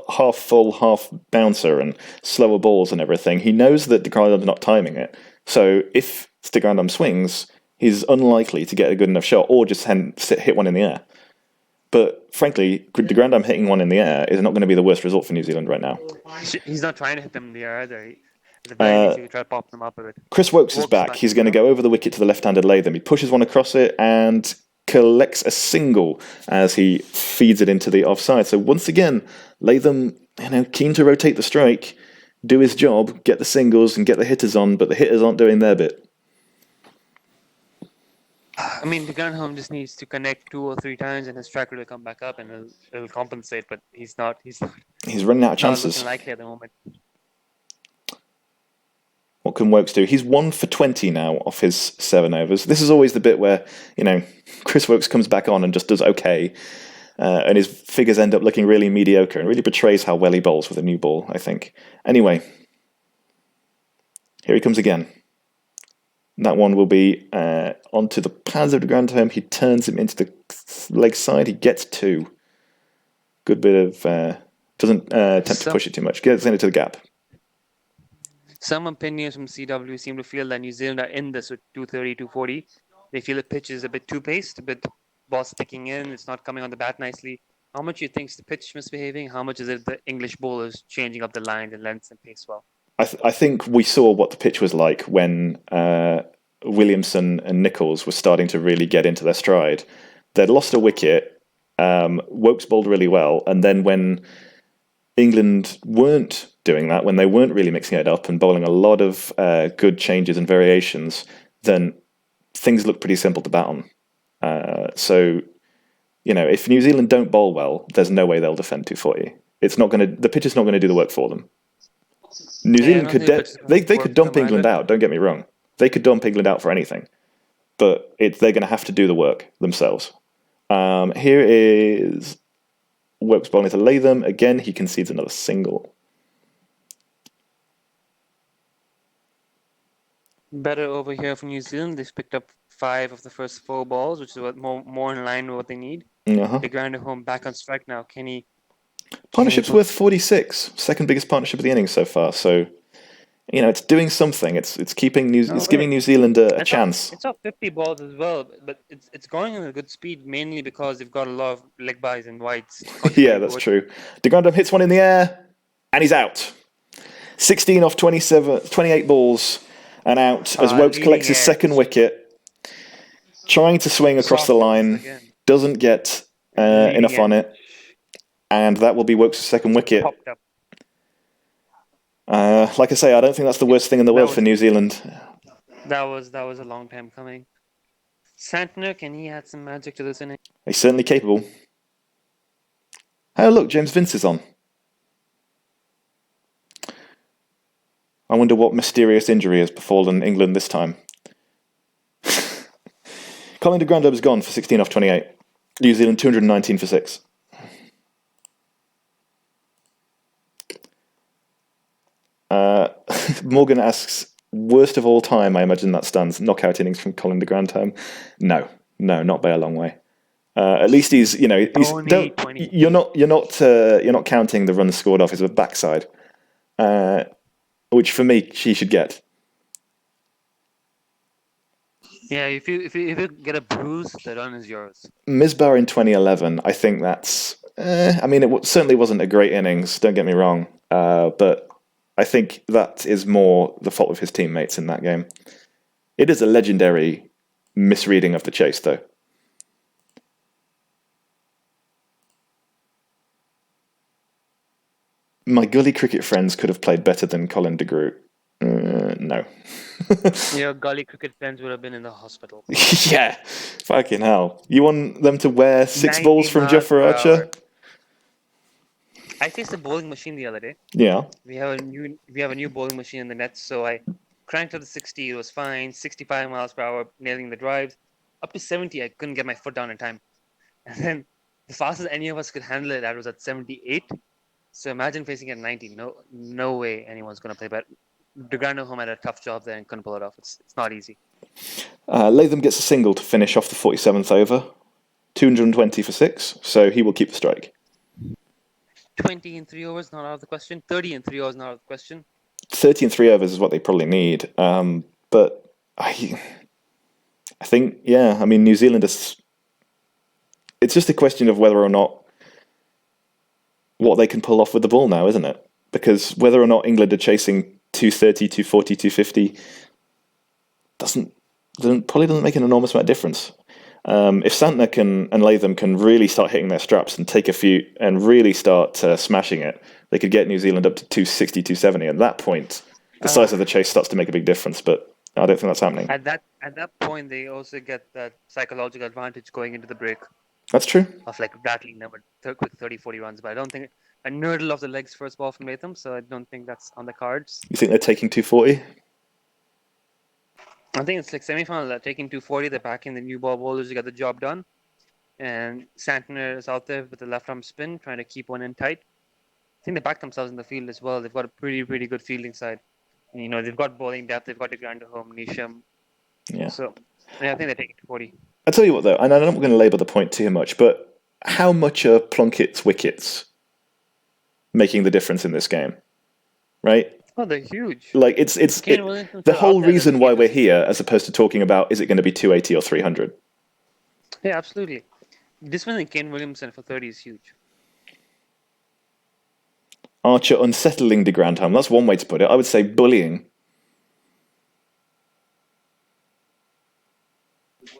half full, half bouncer and slower balls and everything. He knows that de Grandhomme's not timing it. So if de Grandhomme swings, he's unlikely to get a good enough shot or just hit one in the air. But frankly, de Grandhomme hitting one in the air is not going to be the worst result for New Zealand right now. He's not trying to hit them in the air either. At the very least, he could try to pop them up a bit. Chris Wokes is back. He's going to go over the wicket to the left-handed Latham. He pushes one across it and collects a single as he feeds it into the offside. So once again, Latham, keen to rotate the strike, do his job, get the singles and get the hitters on, but the hitters aren't doing their bit. I mean, the Granholm just needs to connect 2 or 3 times, and his tracker will come back up, and it'll compensate. But he's not. He's running out of not chances. looking likely at the moment. What can Wokes do? He's 1 for 20 now off his 7 overs. This is always the bit where, Chris Wokes comes back on and just does okay, and his figures end up looking really mediocre and really betrays how well he bowls with a new ball, I think. Anyway, here he comes again. That one will be onto the pads of the Granholm. He turns him into the leg side. He gets 2. Good bit of... doesn't attempt to push it too much. Gets into the gap. Some opinions from CW seem to feel that New Zealand are in this with 230, 240. They feel the pitch is a bit too paced, a bit ball sticking in. It's not coming on the bat nicely. How much do you think is the pitch misbehaving? How much is it the English bowlers changing up the line and lengths and pace well? I think we saw what the pitch was like when Williamson and Nichols were starting to really get into their stride. They'd lost a wicket. Wokes bowled really well. And then when England weren't doing that, when they weren't really mixing it up and bowling a lot of good changes and variations, then things look pretty simple to bat on. So, if New Zealand don't bowl well, there's no way they'll defend 240. The pitch is not going to do the work for them. New Zealand could they could dump England out. Don't get me wrong; they could dump England out for anything, but they're going to have to do the work themselves. Here is Wokes bowling to Latham again. He concedes another single. Better over here for New Zealand. They've picked up 5 of the first 4 balls, which is more in line with what they need. Uh-huh. The Granholm back on strike now. Can he? Partnership's worth 46. Second biggest partnership of the innings so far. So, it's doing something. It's giving New Zealand a chance. It's up 50 balls as well, but it's going at a good speed, mainly because they've got a lot of leg buys and wides. Yeah, that's true. De Grandhomme hits one in the air, and he's out. 16 off 28 balls, and out as Wokes collects his second wicket. Trying to swing across the line, doesn't get enough on it. And that will be Wokes' second wicket. Like I say, I don't think that's the worst thing in the world for New Zealand. That was a long time coming. Santner, can he add some magic to this inning? He's certainly capable. Oh, look, James Vince is on. I wonder what mysterious injury has befallen England this time. Colin de Grandhomme is gone for 16 off 28. New Zealand 219 for 6. Morgan asks, worst of all time, I imagine that stands. Knockout innings from Colin de Grandhomme. No, not by a long way. At least you're not counting the runs scored off his backside, which for me she should get. Yeah, if you get a bruise, the run is yours. Misbah in 2011, I think that's. It certainly wasn't a great innings. Don't get me wrong, but I think that is more the fault of his teammates in that game. It is a legendary misreading of the chase, though. My gully cricket friends could have played better than Colin de Groot. No. Your gully cricket friends would have been in the hospital. Yeah, fucking hell. You want them to wear 6 balls from Jofra Archer? I faced a bowling machine the other day. Yeah. We have a new bowling machine in the nets, so I cranked up to 60. It was fine. 65 miles per hour, nailing the drives. Up to 70, I couldn't get my foot down in time. And then the fastest any of us could handle it, that was at 78. So imagine facing it at 90. No way anyone's going to play better. De Grandhomme had a tough job there and couldn't pull it off. It's not easy. Latham gets a single to finish off the 47th over. 220 for 6, so he will keep the strike. 20 in 3 overs, not out of the question. 30 in 3 overs, not out of the question. 30 in 3 overs is what they probably need. But I think, New Zealand is... It's just a question of whether or not what they can pull off with the ball now, isn't it? Because whether or not England are chasing 230, 240, 250 probably doesn't make an enormous amount of difference. If Santner and Latham can really start hitting their straps and take a few and really start smashing it, they could get New Zealand up to 260, 270. At that point, the size of the chase starts to make a big difference. But I don't think that's happening. At that point, they also get that psychological advantage going into the break That's true. of like rattling them with quick 30, 40 runs. But I don't think a nerdle off the legs first ball from Latham, so I don't think that's on the cards. You think they're taking 240? I think it's like semi-final. They're taking 240. They're backing the new ball bowlers to get the job done. And Santner is out there with the left arm spin, trying to keep one in tight. I think they back themselves in the field as well. They've got a pretty good fielding side. And, you know, they've got bowling depth. They've got the grinder home, Nisham. Yeah. So, yeah, I think they're taking 240. I'll tell you what, though, and I'm not going to labour the point too much, but how much are Plunkett's wickets making the difference in this game? Right? Oh, they're huge. Like, the whole reason why we're here, as opposed to talking about, is it going to be 280 or 300? Yeah, absolutely. This one in Kane Williamson for 30 is huge. Archer unsettling de Grandhomme. That's one way to put it. I would say bullying.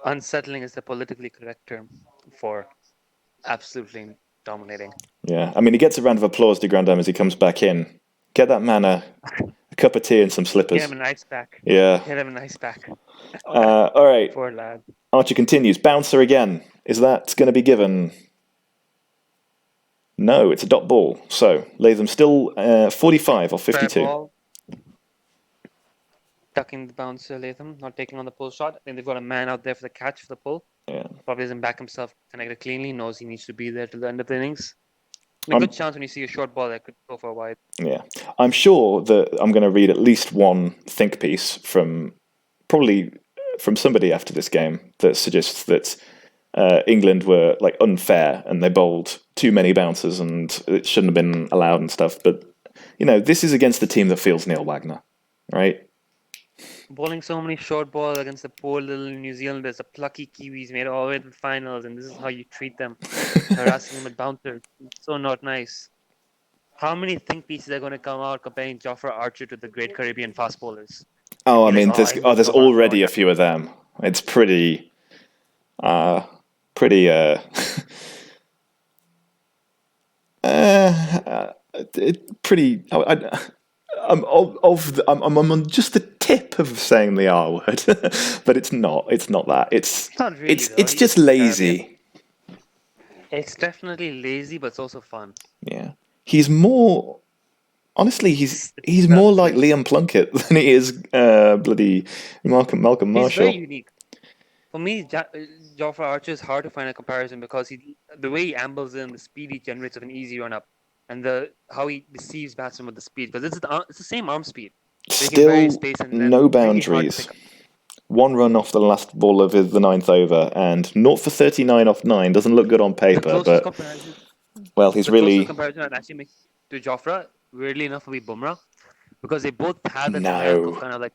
Unsettling is the politically correct term for absolutely dominating. Yeah, I mean, he gets a round of applause, de Grandhomme, as he comes back in. Get that man a cup of tea and some slippers. Get him an ice pack. Yeah. Get him an ice pack. All right. Poor lad. Archer continues. Bouncer again. Is that going to be given? No, it's a dot ball. So, Latham still 45 or 52. Fair ball. Tucking the bouncer, Latham, not taking on the pull shot. I think they've got a man out there for the catch for the pull. Yeah. Probably doesn't back himself connected cleanly, knows he needs to be there till the end of the innings. A good chance when you see a short ball that could go for a wide. Yeah. I'm sure that I'm going to read at least one think piece from somebody after this game that suggests that England were like unfair and they bowled too many bouncers and it shouldn't have been allowed and stuff. But, you know, this is against the team that fields Neil Wagner, right? Bowling so many short balls against the poor little New Zealanders, the plucky Kiwis made it all the way to the finals, and this is how you treat them, harassing them with bouncers. It's so not nice. How many think pieces are going to come out comparing Jofra Archer to the great Caribbean fast bowlers? Oh, I mean, there's already a few of them. It's pretty. I'm on just the tip of saying the R word, but it's not. It's not that. It's not really, it's just lazy. It's definitely lazy, but it's also fun. Yeah, he's more. Honestly, he's more like Liam Plunkett than he is bloody Malcolm Marshall. He's very unique. For me, Jofra Archer is hard to find a comparison because the way he ambles in, the speed he generates of an easy run up, and how he deceives batsmen with the speed, because it's the same arm speed. Still no boundaries. 1 run off the last ball of the 9th over, and 0 for 39 off 9 doesn't look good on paper, but well, he's really. The comparison I'd actually make to Jofra, weirdly enough, will be Bumrah, because they both have that kind of like.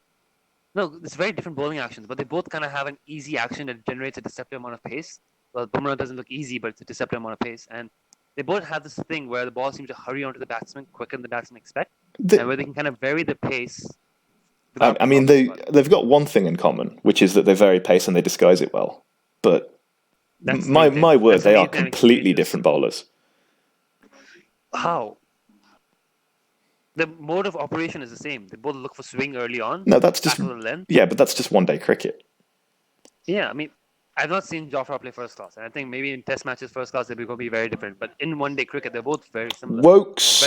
No, it's very different bowling actions, but they both kind of have an easy action that generates a deceptive amount of pace. Well, Bumrah doesn't look easy, but it's a deceptive amount of pace, and they both have this thing where the ball seems to hurry onto the batsman quicker than the batsman expect, and where they can kind of vary the pace. I mean, they've got one thing in common, which is that they vary pace and they disguise it well. But my word, they are completely different bowlers. How? The mode of operation is the same. They both look for swing early on. No, that's just but that's just one-day cricket. Yeah, I mean, I've not seen Jofra play first class, and I think maybe in Test matches first class they're going to be very different. But in one-day cricket, they're both very similar. Wokes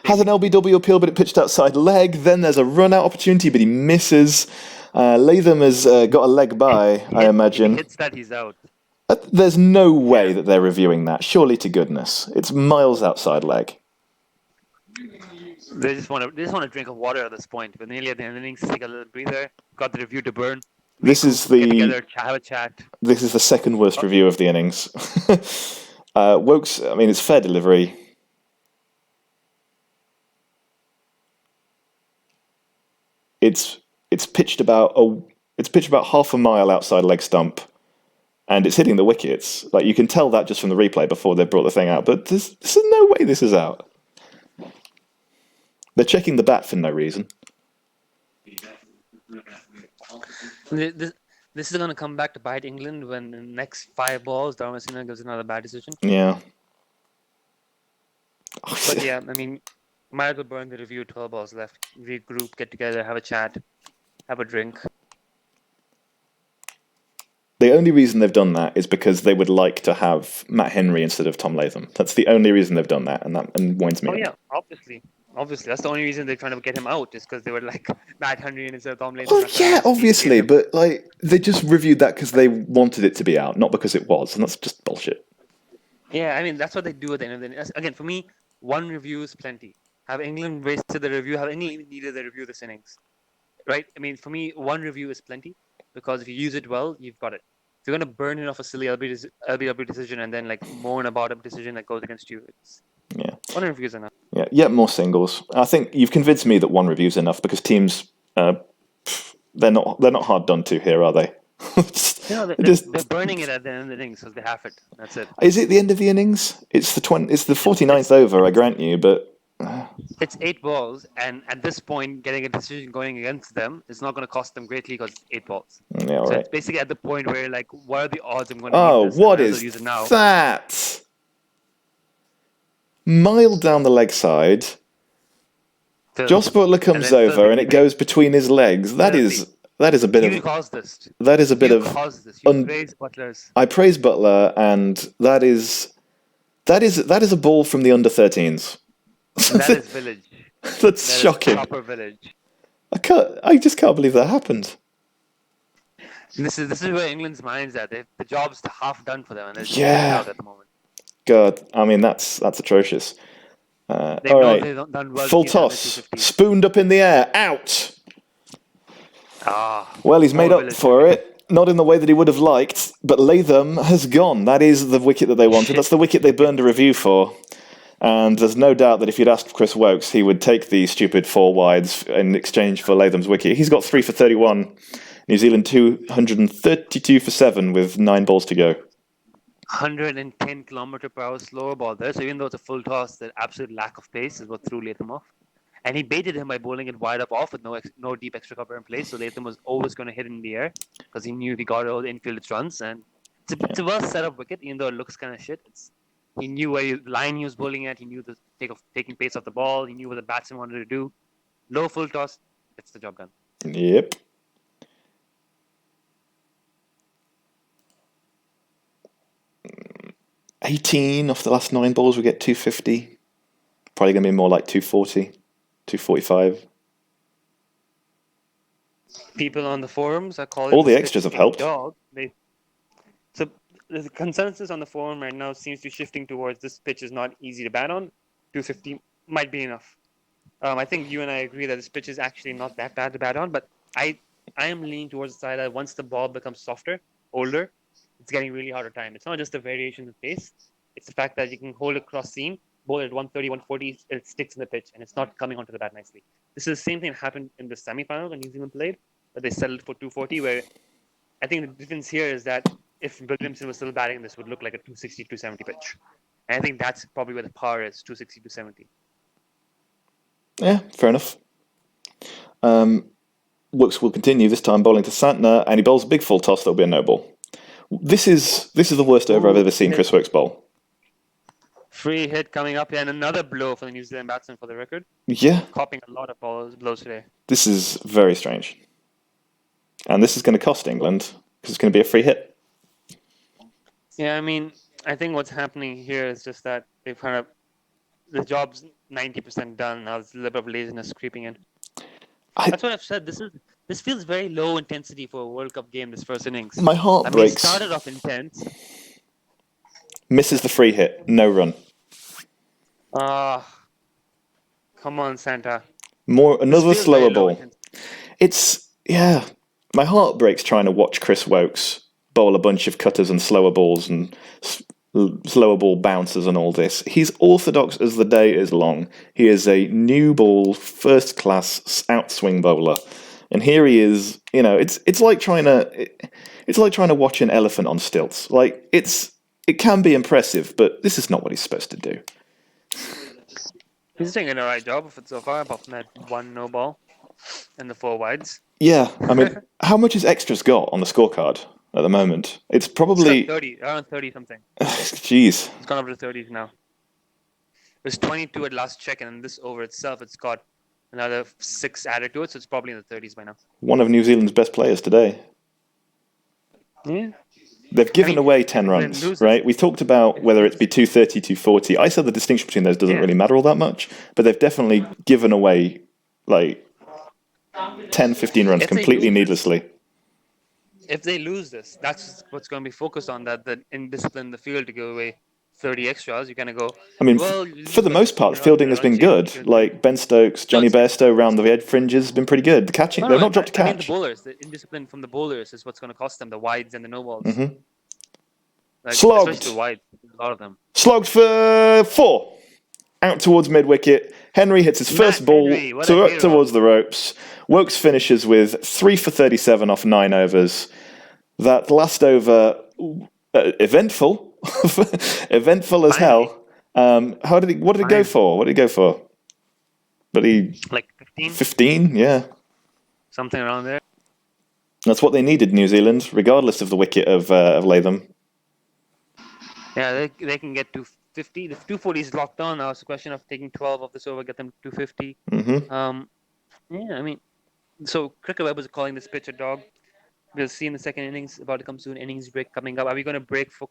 has an LBW appeal, but it pitched outside leg. Then there's a run-out opportunity, but he misses. Latham has got a leg by, I imagine. If he hits that, he's out. There's no way that they're reviewing that. Surely to goodness, it's miles outside leg. They just want to drink of water at this point. We're nearly at the end of the innings. Take a little breather. Got the review to burn. This is get together, have a chat. This is the second worst review of the innings. Wokes, I mean, it's fair delivery. It's pitched about half a mile outside leg stump, and it's hitting the wickets. Like, you can tell that just from the replay before they brought the thing out. But there's no way this is out. They're checking the bat for no reason. This is going to come back to bite England when the next 5 balls, Dharmasena gives another bad decision. Yeah. But yeah, I mean, might as well burn the review. 12 balls left. Regroup, get together, have a chat. have a drink. The only reason they've done that is because they would like to have Matt Henry instead of Tom Latham. That's the only reason they've done that, and that winds me Oh up. yeah, obviously. That's the only reason they're trying to get him out, is because they were like Matt Henry instead of Tom Latham. Well, That's why yeah, they obviously, him. but like they just reviewed that because they wanted it to be out, not because it was, and that's just bullshit. Yeah, I mean that's what they do at the end of the day. Again, for me, one review is plenty. Have England wasted the review? Have England even needed the review this innings? Right? I mean, for me, one review is plenty, because if you use it well, you've got it. If you're gonna burn it off a silly LBW decision and then like moan about a decision that goes against you, Yeah. one review is enough. Yeah, yet more singles. I think you've convinced me that one review is enough because teams, they're not hard done to here, are they? They're burning it at the end of the innings because they have it. That's it. Is it the end of the innings? It's the 49th over, I grant you, but it's 8 balls, and at this point, getting a decision going against them is not going to cost them greatly because it's 8 balls. yeah, So right. it's basically at the point where, like, what are the odds I'm going to Oh, use this? what I might as is well use it now. that? Mile down the leg side, Jos Buttler comes over and it goes between his legs. That is a bit You of caused this. that is a bit You of caused this. You praise Butler's. I praise Buttler, and that is a ball from the under 13s. That is village. That's That shocking. is proper village. I just can't believe that happened. This is where England's mind's at. The job's half done for them, and they're just Yeah. out at the moment. God, I mean that's atrocious. They all know right, they've done well. full to get down to toss, 250. spooned up in the air, out. Ah, Well, he's made more up village. for it, not in the way that he would have liked, but Latham has gone. That is the wicket that they wanted. That's the wicket they burned a review for. And there's no doubt that if you'd asked Chris Wokes, he would take the stupid 4 wides in exchange for Latham's wicket. He's got 3 for 31. New Zealand 232 for 7 with 9 balls to go. 110 km/h slower ball there. So even though it's a full toss, the absolute lack of pace is what threw Latham off. And he baited him by bowling it wide up off with no deep extra cover in place. So Latham was always going to hit in the air because he knew if he got all the infield, it's runs. And it's a well set up wicket, even though it looks kind of shit. He knew the line he was bowling at. He knew the taking pace off the ball. He knew what the batsman wanted to do. Low full toss, gets the job done. Yep. $18 off the last 9 balls, we get 250. Probably going to be more like 240, 245. People on the forums are calling all the this extras pitch have helped. Dog. So the consensus on the forum right now seems to be shifting towards this pitch is not easy to bat on. 250 might be enough. I think you and I agree that this pitch is actually not that bad to bat on, but I am leaning towards the side that once the ball becomes softer, older, it's getting really harder time. It's not just the variations of pace. It's the fact that you can hold it cross seam, bowl at 130, 140, it sticks in the pitch, and it's not coming onto the bat nicely. This is the same thing that happened in the semi-final when New Zealand played, but they settled for 240, where I think the difference here is that if Williamson was still batting, this would look like a 260, 270 pitch. And I think that's probably where the power is, 260, 270. Yeah, fair enough. Wooks will continue, this time bowling to Santner, and he bowls a big full toss that'll be a no ball. This is the worst over I've ever seen Chris Wokes bowl. Free hit coming up here, and another blow for the New Zealand batsman for the record. Yeah. Copping a lot of blows today. This is very strange. And this is going to cost England, because it's going to be a free hit. Yeah, I mean, I think what's happening here is just that they've kind of, the job's 90% done. Now there's a little bit of laziness creeping in. That's what I've said. This feels very low intensity for a World Cup game, this first innings. My heart breaks. It started off intense. Misses the free hit. No run. Come on, Santa. Another slower ball. My heart breaks trying to watch Chris Wokes bowl a bunch of cutters and slower balls and slower ball bouncers and all this. He's orthodox as the day is long. He is a new ball, first class outswing bowler. And here he is, it's like trying to watch an elephant on stilts. Like it can be impressive, but this is not what he's supposed to do. He's doing an alright job of it so far, apart from that one no ball and the 4 wides. Yeah, I mean, how much has extras got on the scorecard at the moment? It's probably 30, around 30 something. Jeez, it's gone up to 30s now. It was 22 at last check, and in this over itself, it's got another 6 added to it, so it's probably in the 30s by now. One of New Zealand's best players today. Yeah. They've given away 10 England runs, loses. right? We talked about whether it's be 230, 240. I said the distinction between those doesn't Yeah. really matter all that much, but they've definitely given away like 10, 15 runs If they completely lose this- needlessly. If they lose this, that's what's going to be focused on, that the indiscipline in the field to give away 30 extras. You're going to go, I mean, well, for the most part, fielding has been good. Like Ben Stokes, Johnny Bairstow around the edge fringes has been pretty good. The catching, they've not dropped a I mean, the catch. bowlers, the indiscipline from the bowlers is what's going to cost them, the wides and the no balls. Mhm. Like, Slogged. especially the wides, a lot of them. Slogged for 4. Out towards mid-wicket. Henry hits his first ball Henry, what a hero. towards the ropes. Woakes finishes with 3 for 37 off 9 overs. That last over, eventful. Eventful as hell. What did it go for? What did he go for? But he Like 15, 15, yeah. something around there. That's what they needed, New Zealand, regardless of the wicket of Latham. Yeah, they can get 250. The 240 is locked on now. It's a question of taking 12 off this over, get them 250. Mm-hmm. Yeah, I mean, so Cricket Web was calling this pitch a dog. We'll see in the second innings, about to come soon, innings break coming up. Are we going to break for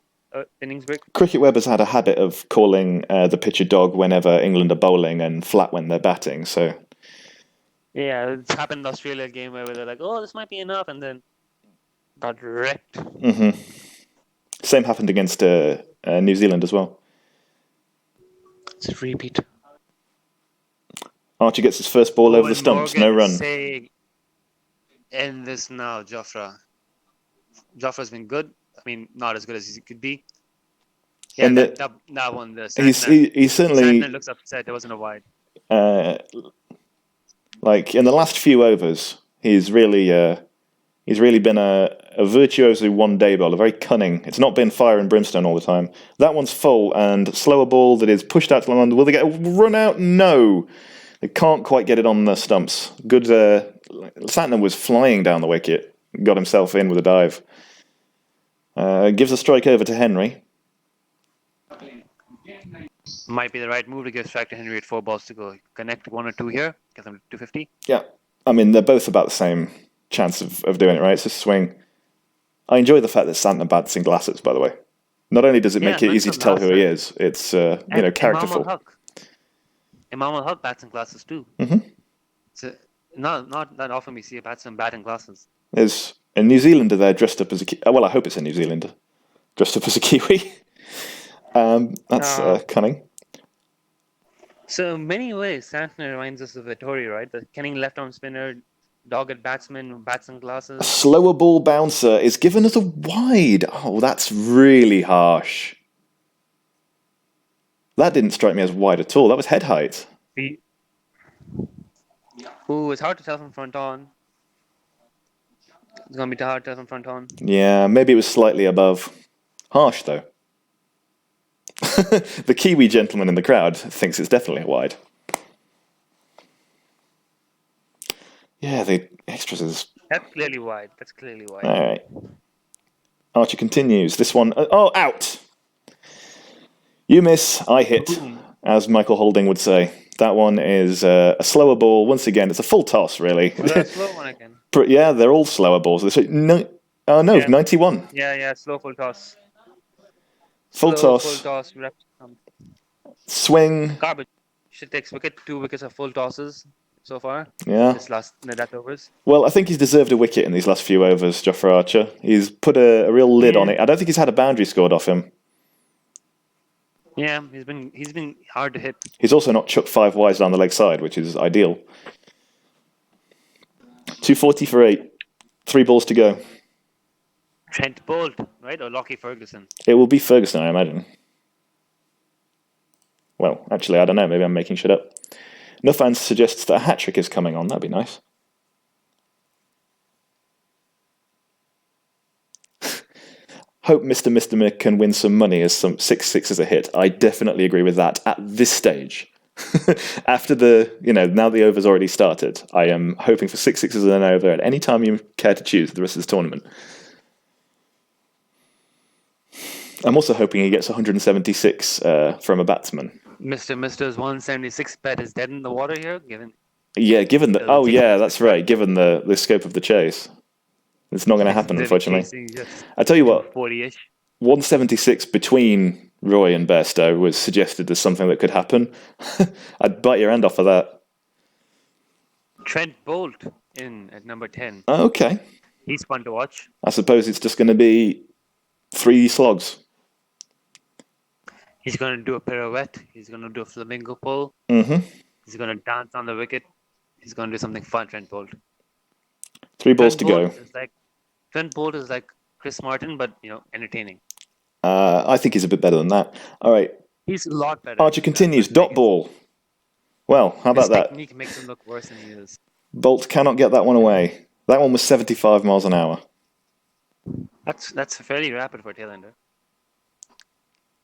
innings break? Cricket Web has had a habit of calling the pitch a dog whenever England are bowling and flat when they're batting. So Yeah, it's happened in the Australia game where they're like, oh, this might be enough, and then got wrecked. Mm-hmm. Same happened against New Zealand as well. It's a repeat. Archie gets his first ball over the stumps, no run. End this now, Jofra. Jofra's been good. I mean, not as good as he could be. Yeah, And that one. He's certainly Santner looks upset. There wasn't a wide. Like in the last few overs, he's really been a virtuoso one-day bowler, very cunning. It's not been fire and brimstone all the time. That one's full and slower ball that is pushed out to long. Will they get a run out? No. They can't quite get it on the stumps. Good. Santner was flying down the wicket, got himself in with a dive. Gives a strike over to Henry. Might be the right move to give strike to Henry at 4 balls to go. Connect 1 or 2 here, get them to 250. Yeah, I mean they're both about the same chance of doing it, right? It's a swing. I enjoy the fact that Santner bats in glasses, by the way. Not only does it make it easy to tell who he is, it's characterful. Imam al-Haq bats in glasses too. Mm-hmm. So not that often we see a batsman bat in glasses. There's a New Zealander there dressed up as a well, I hope it's a New Zealander dressed up as a Kiwi. That's cunning. So in many ways, Santner reminds us of Vettori, right? The cunning left-arm spinner, dogged batsman who bats in glasses. A slower ball bouncer is given as a wide. Oh, that's really harsh. That didn't strike me as wide at all. That was head height. Ooh, it's hard to tell from front on. It's going to be hard to tell from front on. Yeah, maybe it was slightly above. Harsh, though. The Kiwi gentleman in the crowd thinks it's definitely wide. Yeah, the extras is... That's clearly wide. All right. Archer continues. This one... out! You miss, I hit, as Michael Holding would say. That one is a slower ball. Once again, it's a full toss, really. Was that a slow one again? Yeah, they're all slower balls. No, 91. Yeah, slow full toss. Full toss. Swing. Garbage. Should take 2 wickets of full tosses so far. Yeah. That overs. Well, I think he's deserved a wicket in these last few overs, Jofra Archer. He's put a real lid on it. I don't think he's had a boundary scored off him. Yeah, he's been hard to hit. He's also not chucked 5 wides down the leg side, which is ideal. 240 for 8. 3 balls to go. Trent Bolt, right? Or Lockie Ferguson? It will be Ferguson, I imagine. Well, actually, I don't know. Maybe I'm making shit up. Nuffan suggests that a hat-trick is coming on. That'd be nice. Hope Mr. Mick can win some money as some 6 is a hit. I definitely agree with that at this stage. After now the over's already started, I am hoping for 6 sixes and an over at any time you care to choose the rest of this tournament. I'm also hoping he gets 176 from a batsman. Mr. Mister's 176 bet is dead in the water here, given Yeah, given the... It'll Oh, take yeah, us that's like right. Given the scope of the chase. It's not going to happen, they'll be unfortunately. chasing just I tell you what, 240-ish. 176 between Roy and Bairstow was suggested as something that could happen. I'd bite your hand off for that. Trent Bolt in at number 10. Okay. He's fun to watch. I suppose it's just going to be 3 slogs. He's going to do a pirouette. He's going to do a flamingo pull. Mm-hmm. He's going to dance on the wicket. He's going to do something fun, Trent Bolt. 3 balls to go. Trent Bolt is like Chris Martin, but, entertaining. I think he's a bit better than that. All right. He's a lot better. Archer continues. Dot ball. Well, how about His that? technique makes him look worse than he is. Bolt cannot get that one away. That one was 75 miles an hour. That's fairly rapid for a tailender.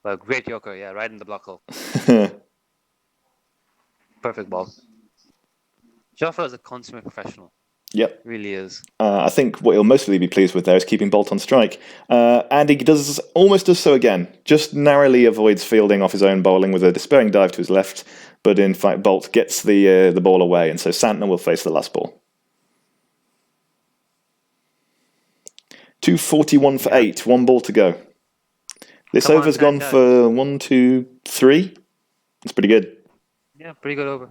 But great Yorker, yeah, right in the block hole. Perfect ball. Jofra is a consummate professional. Yep. Really is. I think what he'll mostly be pleased with there is keeping Bolt on strike. And he almost does so again. Just narrowly avoids fielding off his own bowling with a despairing dive to his left. But in fact, Bolt gets the ball away, and so Santner will face the last ball. 241 for 8, 1 ball to go. This over's gone for 1, 2, 3. That's pretty good. Yeah, pretty good over.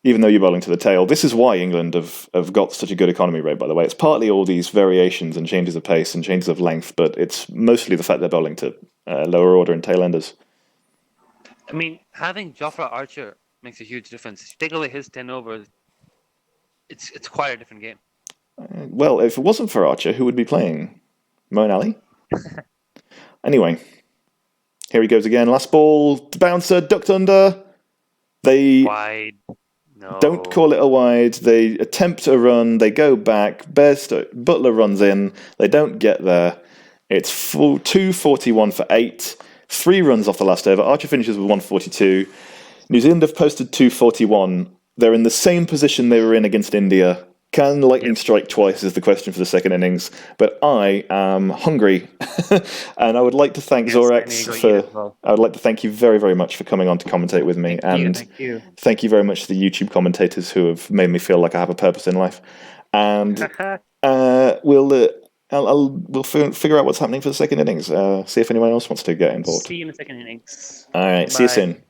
Even though you're bowling to the tail. This is why England have got such a good economy rate, by the way. It's partly all these variations and changes of pace and changes of length, but it's mostly the fact they're bowling to lower order and tail enders. I mean, having Jofra Archer makes a huge difference. If you take away his 10 overs, it's quite a different game. Well, if it wasn't for Archer, who would be playing? Moeen Ali? Anyway, here he goes again. Last ball, the bouncer, ducked under. They wide. No. Don't call it a wide. They attempt a run. They go back. Butler runs in. They don't get there. It's 241 for 8. 3 runs off the last over. Archer finishes with 142. New Zealand have posted 241. They're in the same position they were in against India. Can lightning strike twice is the question for the second innings. But I am hungry, and I would like to thank Zorax for. I would like to thank you very, very much for coming on to commentate with me, Thank you. Thank you very much to the YouTube commentators who have made me feel like I have a purpose in life. And we'll figure out what's happening for the second innings. See if anyone else wants to get involved. See you in the second innings. All right. See you soon.